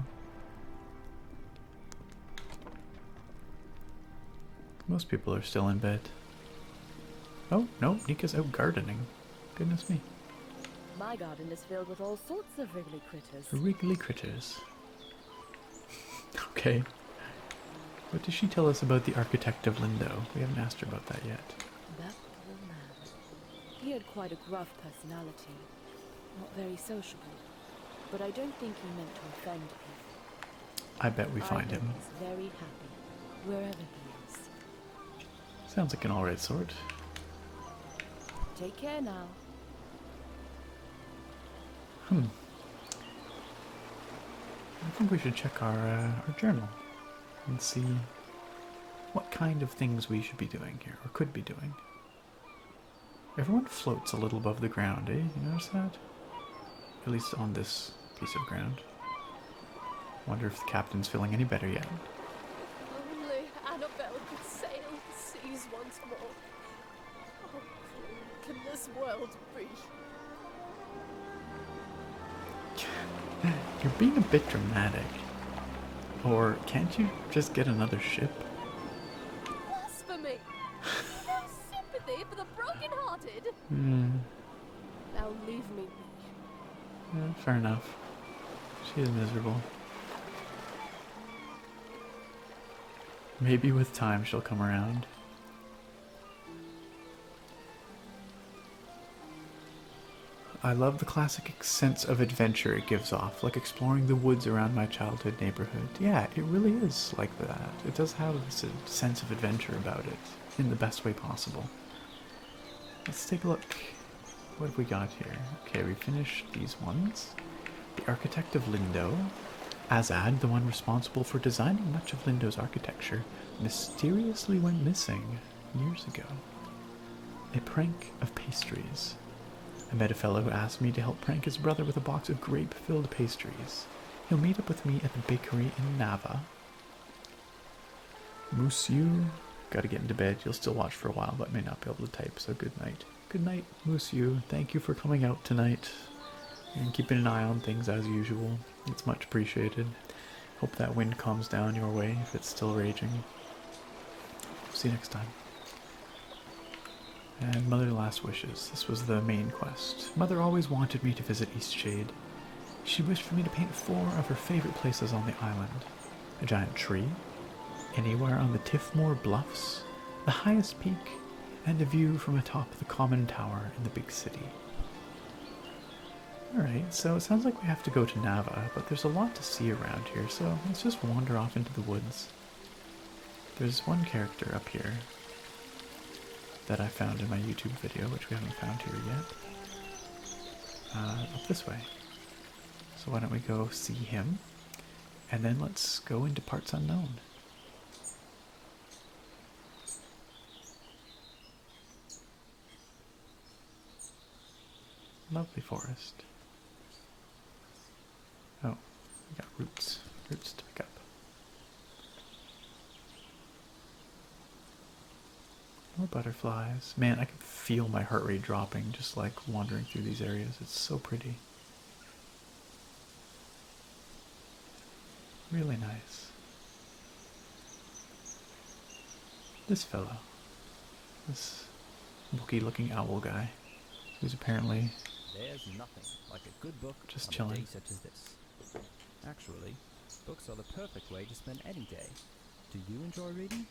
Most people are still in bed. Oh, no, Nika's out gardening. Goodness me.
My garden is filled with all sorts of wriggly critters.
Wriggly critters. Okay. What does she tell us about the architect of Lindo? We haven't asked her about that yet.
That poor man. He had quite a gruff personality. Not very sociable. But I don't think he meant to offend people.
I bet we find him.
He's very happy, wherever he is.
Sounds like an alright sort.
Take care now.
I think we should check our journal and see what kind of things we should be doing here, or could be doing. Everyone floats a little above the ground, eh? You notice that? At least on this piece of ground. Wonder if the captain's feeling any better yet.
Only Annabelle could sail the seas once more. How cruel can this world be?
You're being a bit dramatic. Or can't you just get another ship?
Blasphemy! No sympathy for the broken-hearted. Now leave me be.
Yeah, fair enough. She is miserable. Maybe with time she'll come around. I love the classic sense of adventure it gives off, like exploring the woods around my childhood neighborhood. Yeah, it really is like that. It does have this sense of adventure about it, in the best way possible. let's take a look. What have we got here? Okay, we finished these ones. The architect of Lindo, Azad, the one responsible for designing much of Lindo's architecture, mysteriously went missing years ago. A prank of pastries. I met a fellow who asked me to help prank his brother with a box of grape-filled pastries. He'll meet up with me at the bakery in Nava. Monsieur, gotta get into bed. You'll still watch for a while, but may not be able to type, so good night. Good night, Monsieur. Thank you for coming out tonight and keeping an eye on things as usual. It's much appreciated. Hope that wind calms down your way if it's still raging. See you next time. And Mother Last Wishes. This was the main quest. Mother always wanted me to visit Eastshade. She wished for me to paint 4 of her favorite places on the island. A giant tree, anywhere on the Tiffmore Bluffs, the highest peak, and a view from atop the common tower in the big city. Alright, so it sounds like we have to go to Nava, but there's a lot to see around here, so let's just wander off into the woods. There's one character up here that I found in my YouTube video, which we haven't found here yet. Up this way. So why don't we go see him, and then let's go into Parts Unknown. Lovely forest. Oh, we got roots. Roots to pick up. More butterflies. Man, I can feel my heart rate dropping just like wandering through these areas. It's so pretty. Really nice. This fellow. This booky looking owl guy. Who's apparently
There's nothing like a good book
just
on
chilling.
a day such as this. Actually, books are the perfect way to spend any day. Do you enjoy reading?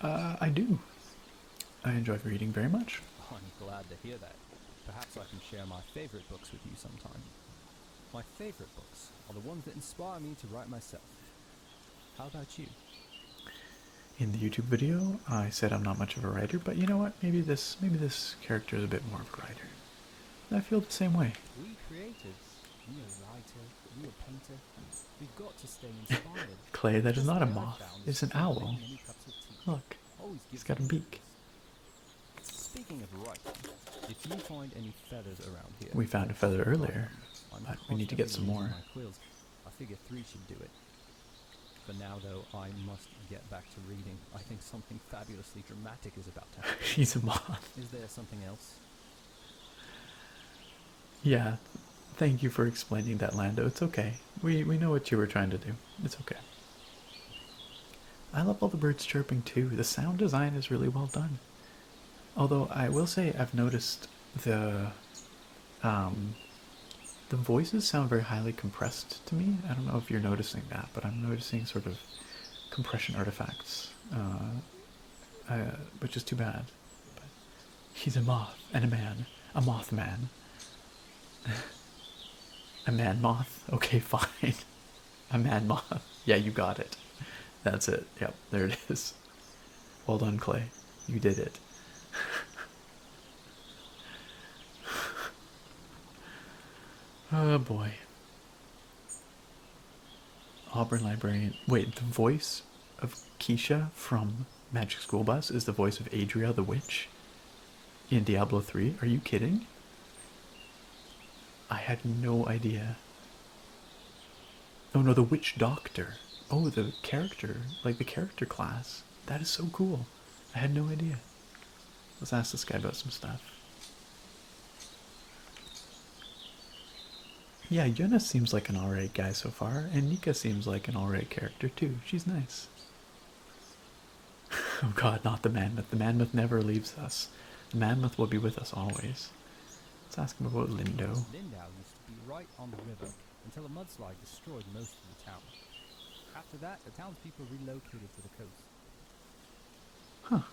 I do. I enjoy reading very much.
Oh, I'm glad to hear that. Perhaps I can share my favorite books with you sometime. My favorite books are the ones that inspire me to write myself. How about you?
In the YouTube video, I said I'm not much of a writer, but you know what? Maybe this character is a bit more of a writer. I feel the same way.
We creatives, we are writer, we are painter. We've got to stay inspired.
Clay, that is
Just
not a
what I've
moth.
found
It's
is
an owl.
many, many cups of tea
Look,
always
he's
gives
got a
me
beak.
Speaking of writing, if you find any feathers around here,
We found a feather earlier,
I'm
but we need to get some
constantly
more.
losing my quills. I figure 3 should do it. For now, though, I must get back to reading. I think something fabulously dramatic is about to happen.
He's a moth.
Is there something else?
Yeah, thank you for explaining that, Lando. It's okay. We know what you were trying to do. It's okay. I love all the birds chirping too. The sound design is really well done. Although I will say I've noticed the voices sound very highly compressed to me. I don't know if you're noticing that, but I'm noticing sort of compression artifacts, which is too bad. But he's a moth and a man, a moth man. A man moth? Okay, fine. A man moth. Yeah, you got it. That's it. Yep, there it is. Well done, Clay. You did it. Oh boy. Auburn Librarian. Wait, the voice of Keisha from Magic School Bus is the voice of Adria the Witch in Diablo 3? Are you kidding? I had no idea. Oh no, the Witch Doctor. Oh, the character, like the character class. That is so cool. I had no idea. Let's ask this guy about some stuff. Yeah, Yuna seems like an alright guy so far, and Nika seems like an alright character too. She's nice. Oh god, not the Manmoth. The Manmoth never leaves us. The Manmoth will be with us always. Let's ask him about Lindo.
Lindau used to be right on the river until a mudslide destroyed most of the town. After that, the townspeople relocated to the coast.
Huh.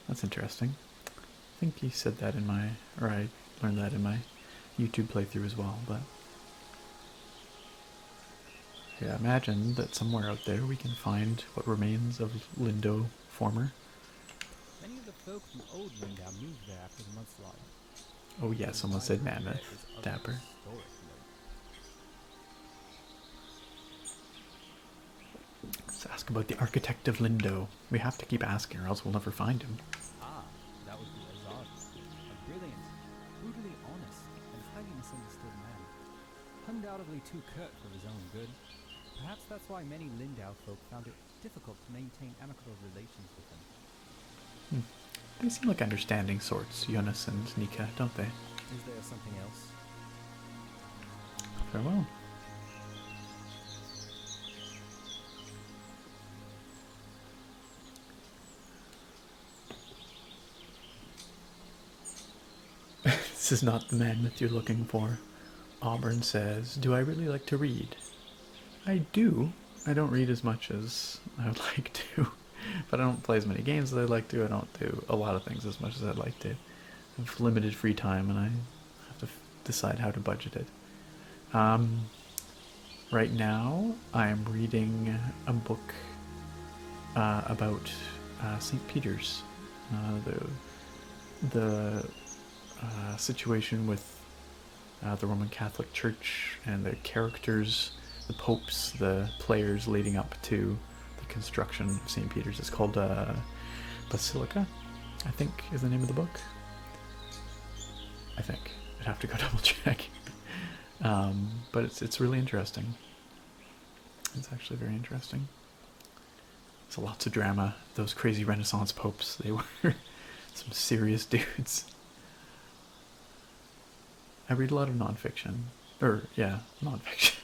That's interesting. I think he said that in my, or I learned that in my YouTube playthrough as well, but Yeah, imagine that somewhere out there we can find what remains of Lindo former.
Many of the folk from old Lindau moved there after the mudslide.
Oh yeah, someone said mammoth. Dapper. Let's ask about the architect of Lindo. We have to keep asking or else we'll never find him.
Ah, that would be Azad. A brilliant, brutally honest, and highly misunderstood man. Undoubtedly too curt for his own good. Perhaps that's why many Lindau folk found it difficult to maintain amicable relations with him.
They seem like understanding sorts, Jonas and Nika, don't they?
Is there something else?
Farewell. This is not the mammoth you're looking for. Auburn says, do I really like to read? I do. I don't read as much as I would like to. But I don't play as many games as I'd like to. I don't do a lot of things as much as I'd like to. I have limited free time and I have to decide how to budget it. Right now, I'm reading a book about St. Peter's. The situation with the Roman Catholic Church and the characters, the popes, the players leading up to the construction of St. Peter's. It's called Basilica, I think is the name of the book. I think. I'd have to go double check. But it's really interesting. It's actually very interesting. There's lots of drama. Those crazy Renaissance popes, they were some serious dudes. I read a lot of nonfiction. Nonfiction.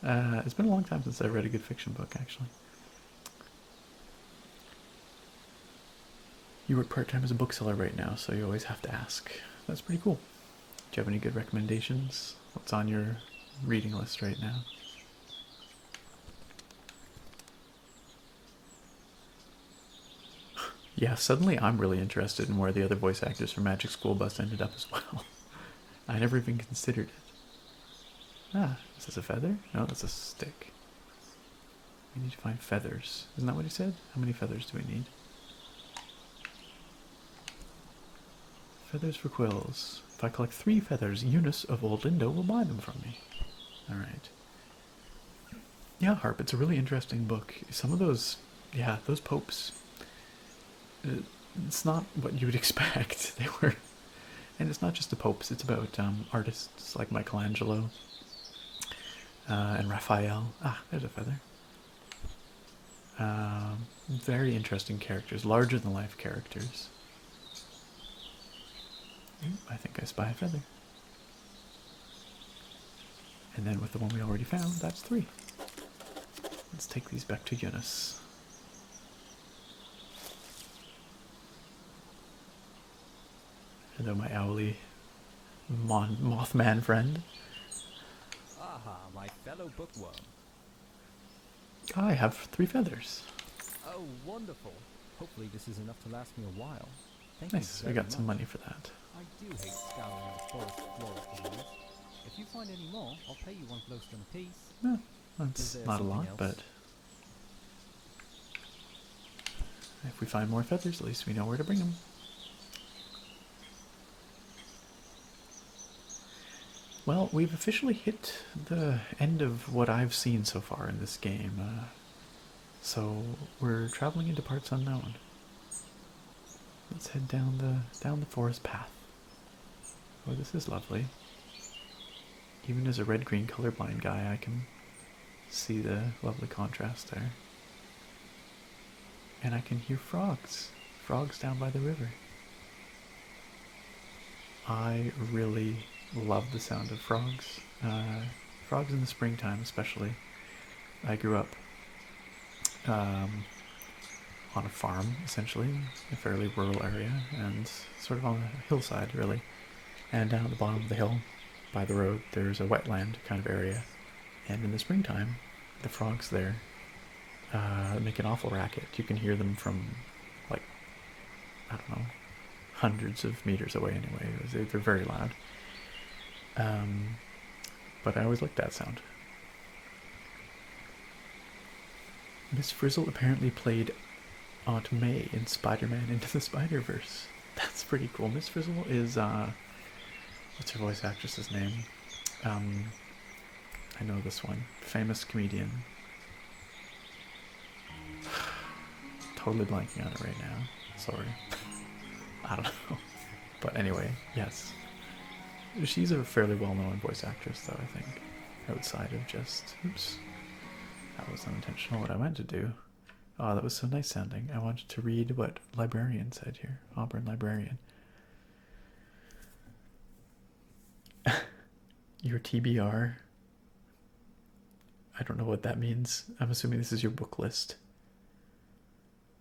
It's been a long time since I read a good fiction book, actually. You work part-time as a bookseller right now, so you always have to ask. That's pretty cool. Do you have any good recommendations? What's on your reading list right now? Yeah, suddenly I'm really interested in where the other voice actors from Magic School Bus ended up as well. I never even considered it. Ah, is this a feather? No, that's a stick. We need to find feathers. Isn't that what he said? How many feathers do we need? Feathers for quills. If I collect 3 feathers, Eunice of Old Lindo will buy them from me. Alright. Yeah, Harp, it's a really interesting book. Some of those, those popes, it's not what you would expect. They were, and it's not just the popes, it's about artists like Michelangelo and Raphael. Ah, there's a feather. Very interesting characters, larger than life characters. I think I spy a feather. And then with the one we already found, that's 3. Let's take these back to Eunice. Hello, my owly Mothman friend.
Aha, my fellow bookworm.
I have 3 feathers.
Oh, wonderful. Hopefully this is enough to last me a while. Thank
Nice,
you
we
very
got some
much.
money for that.
I do hate scouring the forest floor for these. If you find any more, I'll pay you 1 glowstone apiece.
No,
Is
that's
there
not a
something
lot,
else?
but if we find more feathers, at least we know where to bring them. Well, we've officially hit the end of what I've seen so far in this game. So we're traveling into parts unknown. Let's head down the forest path. Oh, this is lovely. Even as a red-green colorblind guy, I can see the lovely contrast there. And I can hear frogs. Frogs down by the river. I really love the sound of frogs. Frogs in the springtime especially. I grew up on a farm, essentially, a fairly rural area, and sort of on a hillside, really. And down at the bottom of the hill, by the road, there's a wetland kind of area. And in the springtime, the frogs there make an awful racket. You can hear them from, like, I don't know, hundreds of meters away anyway. They're very loud. But I always liked that sound. Miss Frizzle apparently played Aunt May in Spider-Man Into the Spider-Verse. That's pretty cool. Miss Frizzle is, what's her voice actress's name? I know this one. Famous comedian. Totally blanking on it right now. Sorry. I don't know. But anyway, yes. She's a fairly well-known voice actress, though, I think. Outside of just... Oops. That was unintentional, what I meant to do. Oh, that was so nice sounding. I wanted to read what Librarian said here. Auburn Librarian. Your TBR. I don't know what that means. I'm assuming this is your book list.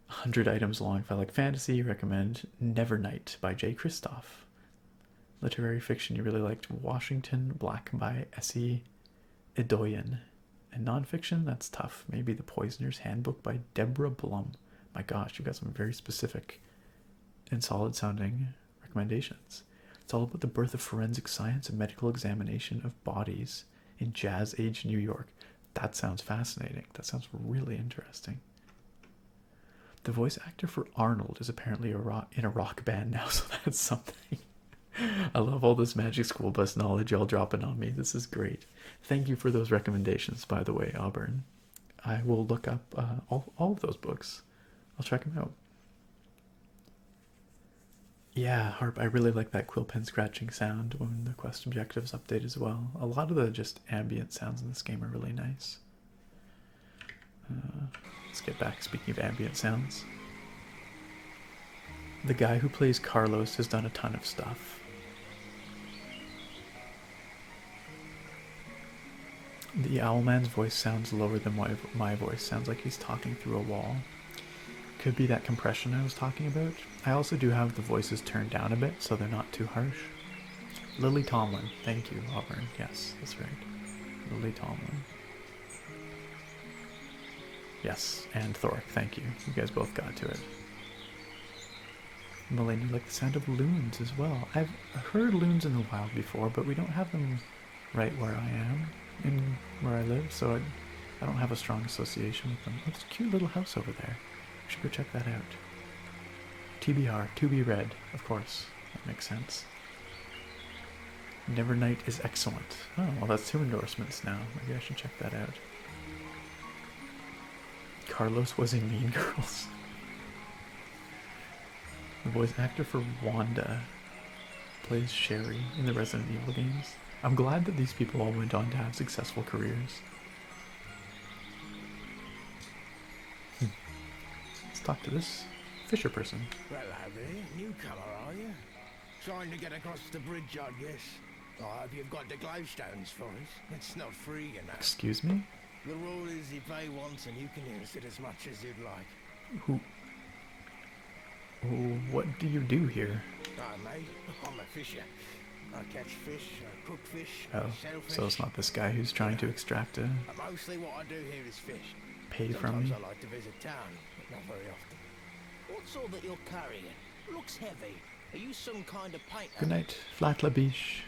100 items long. If I like fantasy, recommend Nevernight by Jay Kristoff. Literary fiction, you really liked Washington Black by S.E. Edoyan. And nonfiction, that's tough. Maybe The Poisoner's Handbook by Deborah Blum. My gosh, you've got some very specific and solid sounding recommendations. It's all about the birth of forensic science and medical examination of bodies in Jazz Age New York. That sounds fascinating. That sounds really interesting. The voice actor for Arnold is apparently in a rock band now, so that's something. I love all this Magic School Bus knowledge y'all dropping on me. This is great. Thank you for those recommendations, by the way, Auburn. I will look up all of those books. I'll check them out. Yeah, Harp, I really like that quill pen scratching sound when the quest objectives update as well. A lot of the just ambient sounds in this game are really nice. Let's get back, speaking of ambient sounds. The guy who plays Carlos has done a ton of stuff. The Owlman's voice sounds lower than my voice. Sounds like he's talking through a wall. Could be that compression I was talking about. I also do have the voices turned down a bit, so they're not too harsh. Lily Tomlin. Thank you, Auburn. Yes, that's right. Lily Tomlin. Yes, and Thoric. Thank you. You guys both got to it. Mullane, you like the sound of loons as well. I've heard loons in the wild before, but we don't have them right where I am, in where I live, so I don't have a strong association with them. Oh, there's a cute little house over there. We should go check that out. TBR, to be read, of course. That makes sense. Nevernight is excellent. Oh, well, that's 2 endorsements now. Maybe I should check that out. Carlos was in Mean Girls. The voice actor for Wanda plays Sherry in the Resident Evil games. I'm glad that these people all went on to have successful careers. Let's talk to this Fisher person.
Hello there, newcomer are you? Trying to get across the bridge, I guess. I hope you've got the glowstones for us. It's not free, you know.
Excuse me?
The rule is you pay once and you can use it as much as you'd like.
Who? What do you do here?
Oh, mate, I'm a fisher. I catch fish, I cook fish, I
Oh,
sell fish.
so it's not this guy who's trying to extract a
Mostly what I do here is fish.
pay from
Sometimes
me?
I like to visit town, but not very often. What's all that you're carrying? Looks heavy. Are you some kind of painter?
Good night, Flatla Beach.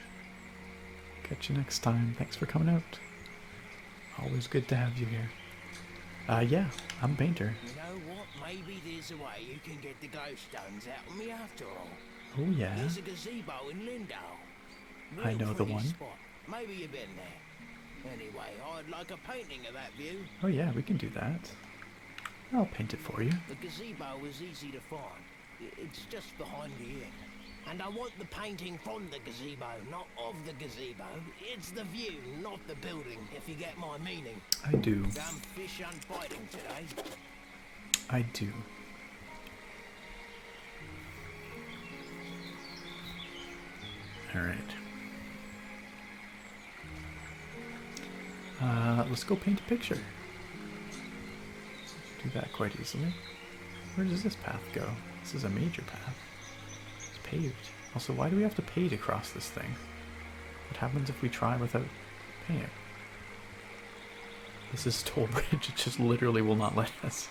Catch you next time. Thanks for coming out. Always good to have you here. Yeah, I'm a painter.
You know what? Maybe there's a way you can get the glowstones out of me after all.
Oh yeah.
There's a gazebo in Lindau.
I know the
Pretty
one.
spot. Maybe you've been there. Anyway, I'd like a painting of that view.
Oh yeah, we can do that. I'll paint it for you.
The gazebo is easy to find. It's just behind the inn. And I want the painting from the gazebo, not of the gazebo. It's the view, not the building, if you get my meaning.
I do.
Damn fish aren't biting today.
I do. Alright. Let's go paint a picture. Do that quite easily. Where does this path go? This is a major path. It's paved. Also, why do we have to pay to cross this thing? What happens if we try without paying? This is toll bridge. It just literally will not let us.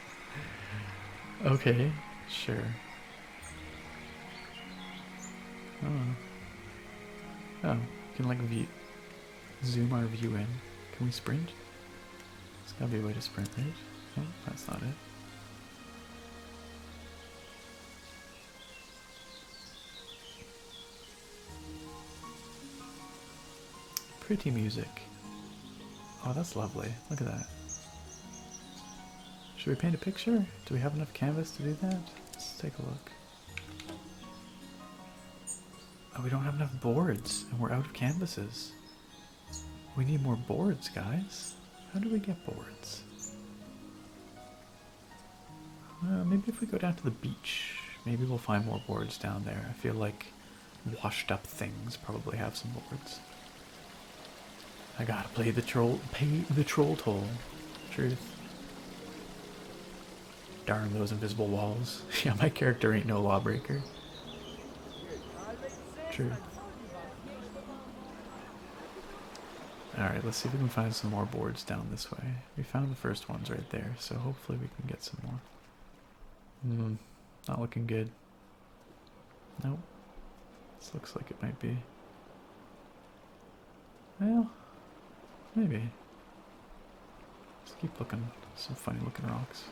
Okay, sure. Oh, we can like zoom our view in. Can we sprint? There's gotta be a way to sprint, right? Oh, that's not it. Pretty music. Oh, that's lovely. Look at that. Should we paint a picture? Do we have enough canvas to do that? Let's take a look. Oh, we don't have enough boards, and we're out of canvases. We need more boards, guys. How do we get boards? Maybe if we go down to the beach, maybe we'll find more boards down there. I feel like washed up things probably have some boards. I gotta pay the troll toll. Truth. Darn those invisible walls. Yeah, my character ain't no lawbreaker. True. Alright, let's see if we can find some more boards down this way. We found the first ones right there, so hopefully we can get some more. Not looking good. Nope. This looks like it might be. Well, maybe. Let's keep looking. Some funny looking rocks.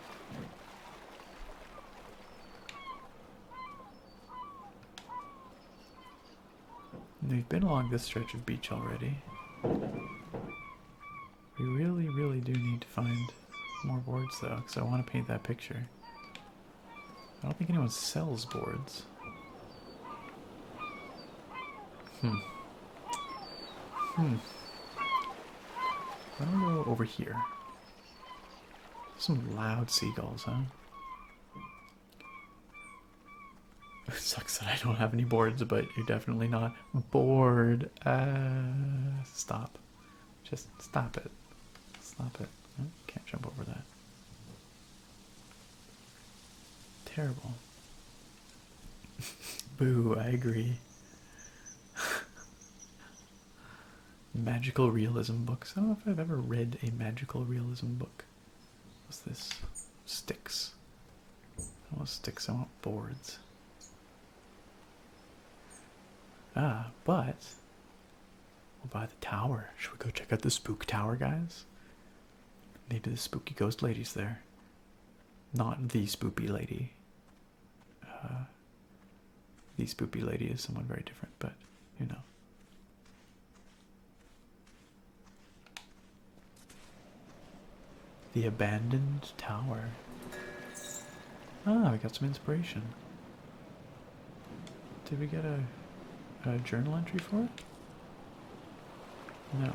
We've been along this stretch of beach already. We really, really do need to find more boards though, because I want to paint that picture. I don't think anyone sells boards. Why don't we go over here? Some loud seagulls, huh? It sucks that I don't have any boards, but you're definitely not bored. Stop. Just stop it. Stop it. Oh, can't jump over that. Terrible. Boo, I agree. Magical realism books. I don't know if I've ever read a magical realism book. What's this? Sticks. I want sticks, I want boards. But we'll buy the tower. Should we go check out the spook tower, guys? Maybe the spooky ghost lady's there. Not the spoopy lady. The spoopy lady is someone very different, but you know. The abandoned tower. Ah, we got some inspiration. Did we get a journal entry for it? No.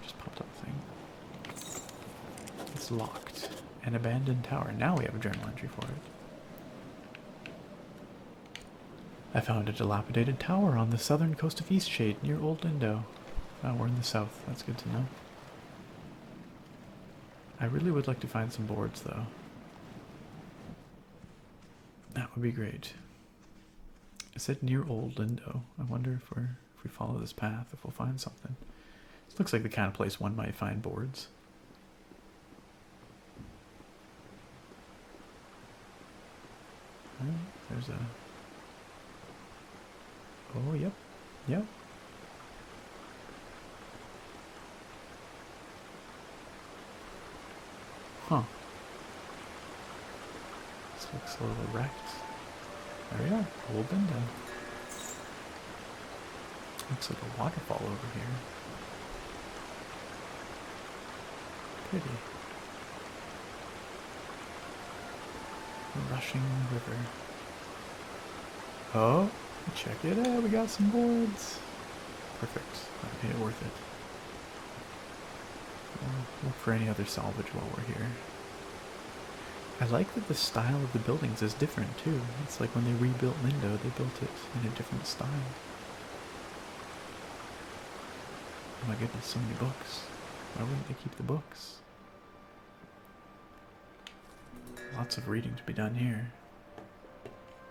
Just popped up a thing. It's locked. An abandoned tower. Now we have a journal entry for it. I found a dilapidated tower on the southern coast of Eastshade near Old Lindo. Oh, we're in the south. That's good to know. I really would like to find some boards, though. That would be great. It said near Old Lindo. I wonder if we follow this path, if we'll find something. This looks like the kind of place one might find boards. Oh, there's a... Oh, yep. Yep. Huh. This looks a little wrecked. There we are, Old Lindo. Looks like a waterfall over here. Pretty. A rushing river. Oh, check it out, we got some boards. Perfect, that made it worth it. We'll look for any other salvage while we're here. I like that the style of the buildings is different too. It's like when they rebuilt Lindo, they built it in a different style. Oh my goodness, so many books. Why wouldn't they keep the books? Lots of reading to be done here.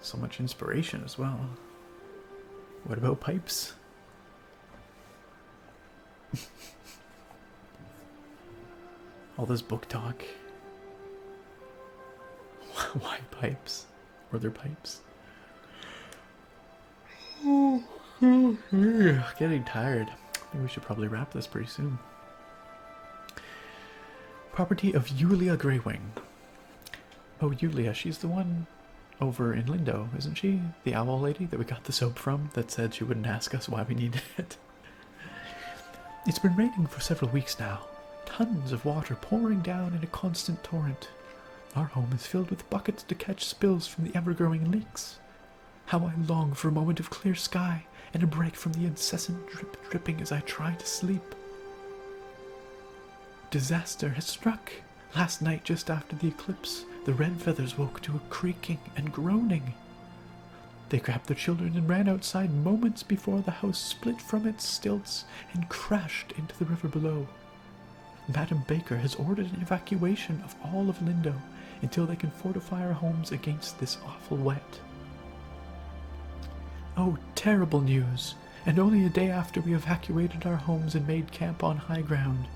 So much inspiration as well. What about pipes? All this book talk. Why pipes? Were there pipes? Getting tired. I think we should probably wrap this pretty soon. Property of Yulia Greywing. Oh, Yulia, she's the one over in Lindo, isn't she? The owl lady that we got the soap from that said she wouldn't ask us why we needed it. It's been raining for several weeks now. Tons of water pouring down in a constant torrent. Our home is filled with buckets to catch spills from the ever-growing leaks. How I long for a moment of clear sky and a break from the incessant dripping as I try to sleep. Disaster has struck. Last night, just after the eclipse, the red feathers woke to a creaking and groaning. They grabbed their children and ran outside moments before the house split from its stilts and crashed into the river below. Madam Baker has ordered an evacuation of all of Lindo until they can fortify our homes against this awful wet. Oh, terrible news! And only a day after we evacuated our homes and made camp on high ground,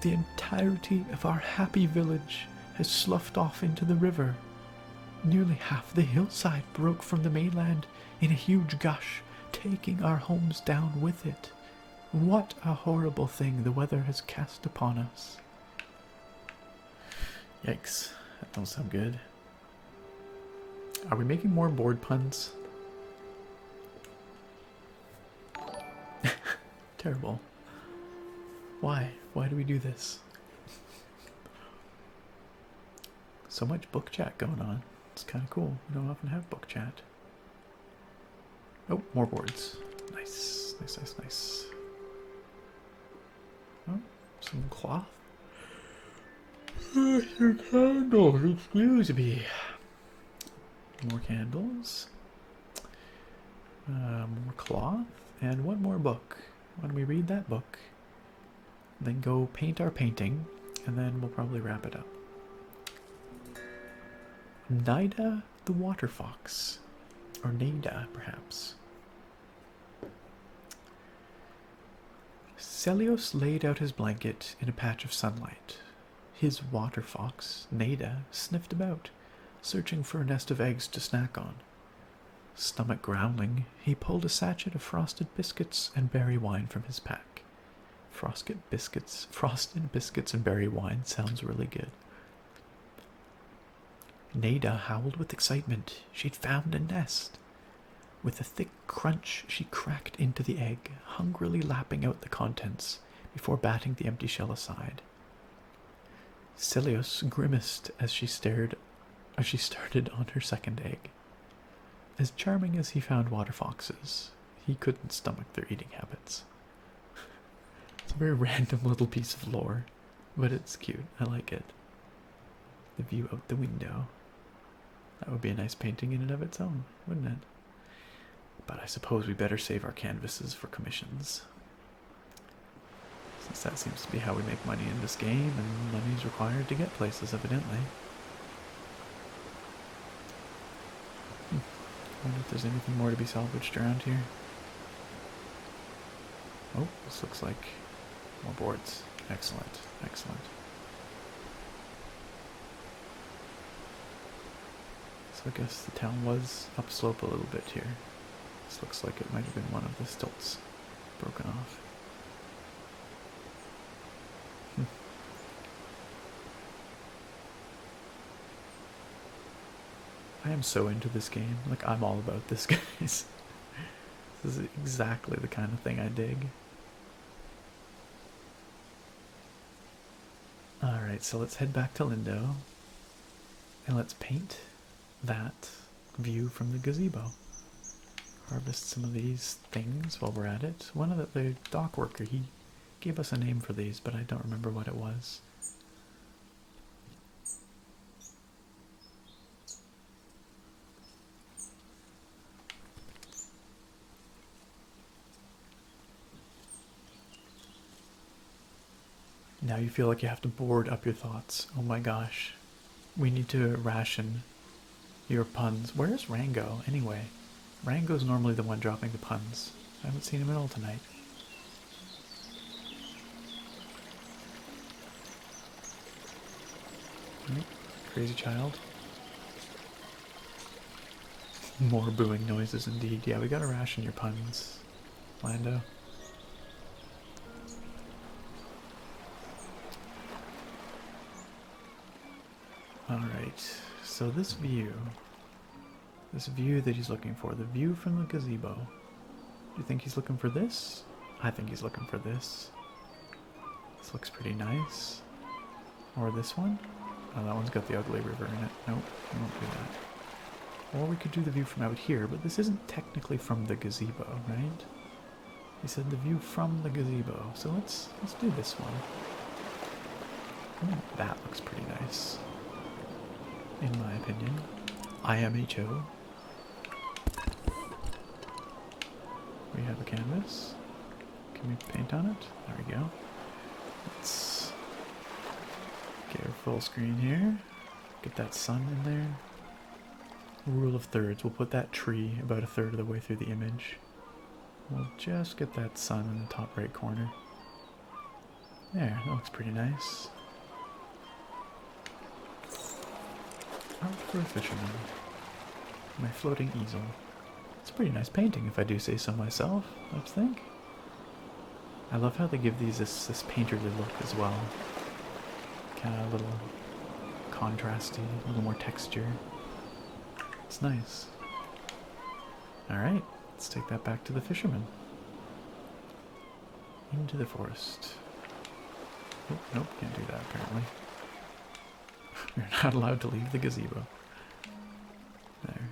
the entirety of our happy village has sloughed off into the river. Nearly half the hillside broke from the mainland in a huge gush, taking our homes down with it. What a horrible thing the weather has cast upon us. Yikes, that don't sound good. Are we making more board puns? Terrible. Why? Why do we do this? So much book chat going on. It's kind of cool. We don't often have book chat. Oh, more boards. Nice, nice, nice, nice. Oh, some cloth. Some candles, excuse me. More candles. More cloth. And one more book. Why don't we read that book? Then go paint our painting, and then we'll probably wrap it up. Nida the Water Fox. Or Nada, perhaps. Celios laid out his blanket in a patch of sunlight. His water fox, Nada, sniffed about, searching for a nest of eggs to snack on. Stomach growling, he pulled a sachet of frosted biscuits and berry wine from his pack. Frosted biscuits and berry wine sounds really good. Nada howled with excitement. She'd found a nest. With a thick crunch, she cracked into the egg, hungrily lapping out the contents before batting the empty shell aside. Celios grimaced as she started on her second egg. As charming as he found water foxes, he couldn't stomach their eating habits. It's a very random little piece of lore, but it's cute. I like it. The view out the window. That would be a nice painting in and of its own, wouldn't it? But I suppose we better save our canvases for commissions. Since that seems to be how we make money in this game, and money's required to get places, evidently. I wonder if there's anything more to be salvaged around here. Oh, this looks like more boards. Excellent, excellent. So I guess the town was upslope a little bit here. This looks like it might have been one of the stilts broken off. I am so into this game. Like, I'm all about this, guys. This is exactly the kind of thing I dig. Alright, so let's head back to Lindo. And let's paint that view from the gazebo. Harvest some of these things while we're at it. One of the dock worker, he gave us a name for these, but I don't remember what it was. Now you feel like you have to board up your thoughts. Oh my gosh. We need to ration your puns. Where's Rango, anyway? Rango's normally the one dropping the puns. I haven't seen him at all tonight. Crazy child. More booing noises indeed. Yeah, we gotta ration your puns, Lando. Alright, so this view that he's looking for, the view from the gazebo. Do you think he's looking for this? I think he's looking for this. This looks pretty nice. Or this one? Oh, that one's got the ugly river in it. Nope, we won't do that. Or we could do the view from out here, but this isn't technically from the gazebo, right? He said the view from the gazebo, so let's do this one. Oh, that looks pretty nice, in my opinion. IMHO. We have a canvas. Can we paint on it? There we go. Let's get our full screen here. Get that sun in there. Rule of thirds. We'll put that tree about a third of the way through the image. We'll just get that sun in the top right corner. There, that looks pretty nice. Out for a fisherman. My floating easel. It's a pretty nice painting, if I do say so myself, I think. I love how they give these this painterly look as well. Kind of a little contrasty, a little more texture. It's nice. Alright, let's take that back to the fisherman. Into the forest. Oh, nope, can't do that apparently. You're not allowed to leave the gazebo. There.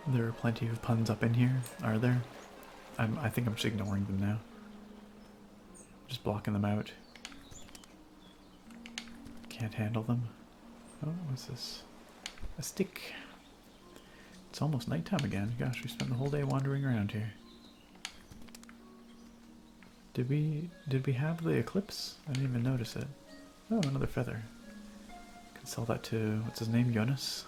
There are plenty of puns up in here, are there? I think I'm just ignoring them now. Just blocking them out. Can't handle them. Oh, what's this? A stick. It's almost nighttime again. Gosh, we spent the whole day wandering around here. Did we have the eclipse? I didn't even notice it. Oh, another feather. Can sell that to, what's his name, Jonas?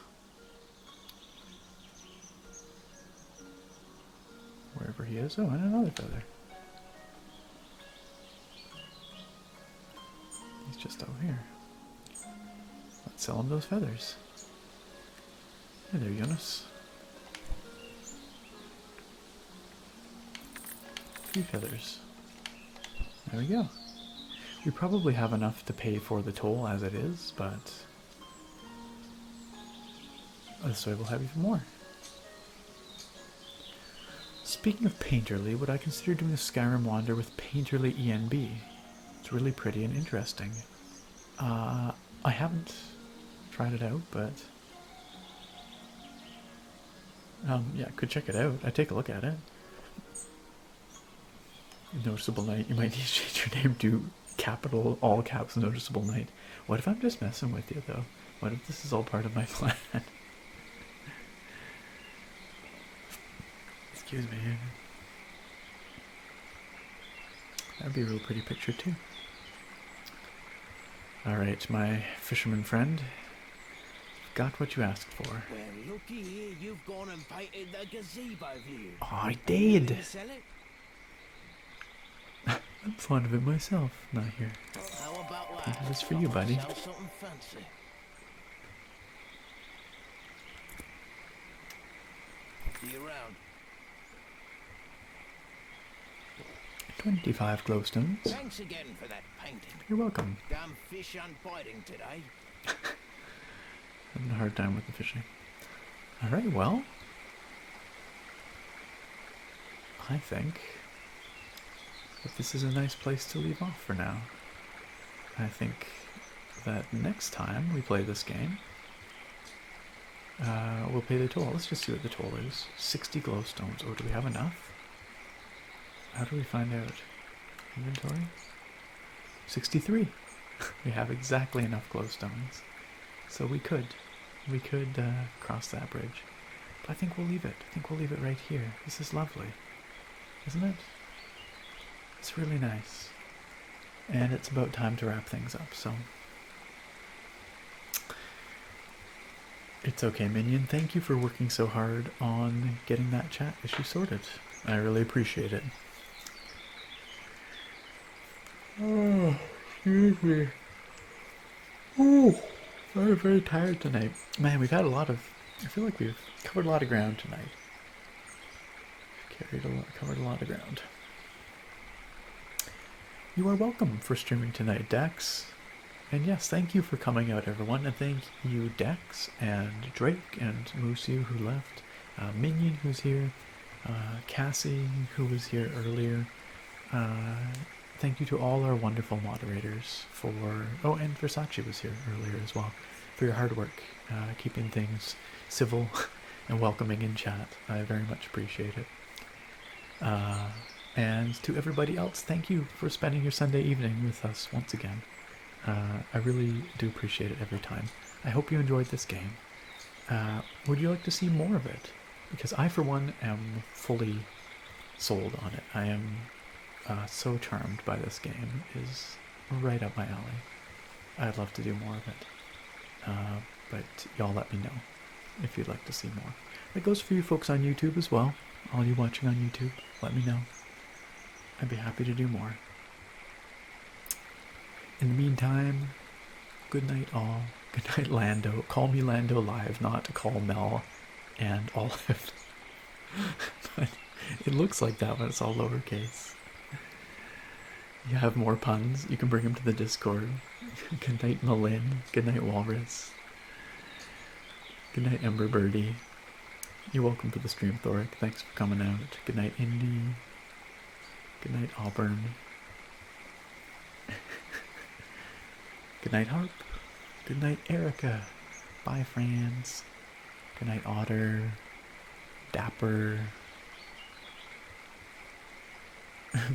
Wherever he is. Oh, and another feather. He's just over here. Let's sell him those feathers. Hey there, Jonas. 3 feathers. There we go. We probably have enough to pay for the toll as it is, but this way we'll have even more. Speaking of painterly, would I consider doing a Skyrim wander with painterly ENB? It's really pretty and interesting. I haven't tried it out, but yeah, could check it out. I'd take a look at it. Noticeable Night. You might need to change your name to capital, all caps, Noticeable Night. What if I'm just messing with you, though? What if this is all part of my plan? Excuse me. That'd be a real pretty picture, too. Alright, my fisherman friend. Got what you asked for.
Well, looky here, you've gone and painted the gazebo view.
Oh, I did!
Did you sell it?
I'm fond of it myself, not here.
How about
Painted
that?
this for you, buddy.
Sell something fancy. See you around.
25 glowstones.
Thanks again for that painting.
You're welcome.
Damn fish unbiting today.
Having a hard time with the fishing. Alright, well. I think that this is a nice place to leave off for now. I think that next time we play this game, we'll pay the toll. Let's just see what the toll is. 60 glowstones. Oh, do we have enough? How do we find out? Inventory? 63. We have exactly enough glowstones. So we could cross that bridge. But I think we'll leave it. I think we'll leave it right here. This is lovely. Isn't it? It's really nice. And it's about time to wrap things up, so. It's okay, Minion. Thank you for working so hard on getting that chat issue sorted. I really appreciate it. Oh, excuse me. Oh, I'm very tired tonight. Man, we've had a lot of... I feel like we've covered a lot of ground tonight. Covered a lot of ground. You are welcome for streaming tonight, Dex. And yes, thank you for coming out, everyone. And thank you, Dex, and Drake, and Musu, who left. Minion, who's here. Cassie, who was here earlier. Thank you to all our wonderful moderators for... Oh, and Versace was here earlier as well. For your hard work, keeping things civil and welcoming in chat. I very much appreciate it. And to everybody else, thank you for spending your Sunday evening with us once again. I really do appreciate it every time. I hope you enjoyed this game. Would you like to see more of it? Because I, for one, am fully sold on it. I am so charmed by this game. It is right up my alley. I'd love to do more of it. But y'all let me know if you'd like to see more. That goes for you folks on YouTube as well. All you watching on YouTube, let me know. I'd be happy to do more. In the meantime, good night all. Good night, Lando. Call me Lando Live, not call Mel and Olive. But it looks like that when it's all lowercase. You have more puns, you can bring them to the Discord. Good night, Malin. Good night, Walrus. Good night, Ember Birdie. You're welcome to the stream, Thoric. Thanks for coming out. Good night, Indy. Good night, Auburn. Good night, Harp. Good night, Erica. Bye, friends. Good night, Otter. Dapper.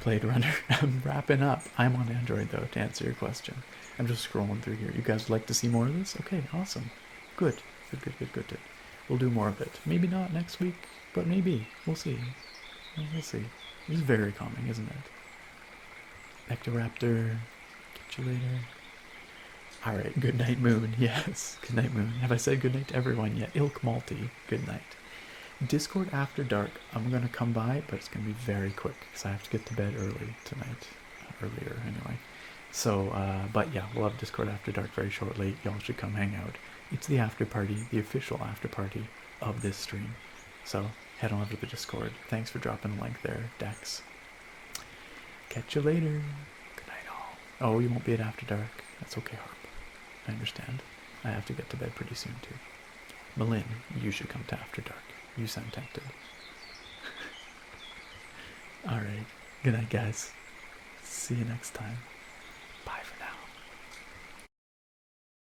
Blade Runner. I'm wrapping up. I'm on Android, though, to answer your question. I'm just scrolling through here. You guys would like to see more of this? Okay, awesome. Good. Good. We'll do more of it. Maybe not next week, but maybe. We'll see. We'll see. It's very calming, isn't it? Ectoraptor. Catch you later. Alright, good night, Moon. Yes, good night, Moon. Have I said good night to everyone yet? Ilk Malty, good night. Discord after dark. I'm going to come by, but it's going to be very quick because I have to get to bed early tonight. Earlier, anyway. So, but yeah, we'll have Discord after dark very shortly. Y'all should come hang out. It's the after party, the official after party of this stream. So, head on over to the Discord. Thanks for dropping the link there, Dex. Catch you later. Good night, all. Oh, you won't be at after dark. That's okay, Harp. I understand. I have to get to bed pretty soon, too. Malin, you should come to after dark. You sound tempted. Alright. Good night, guys. See you next time. Bye for now.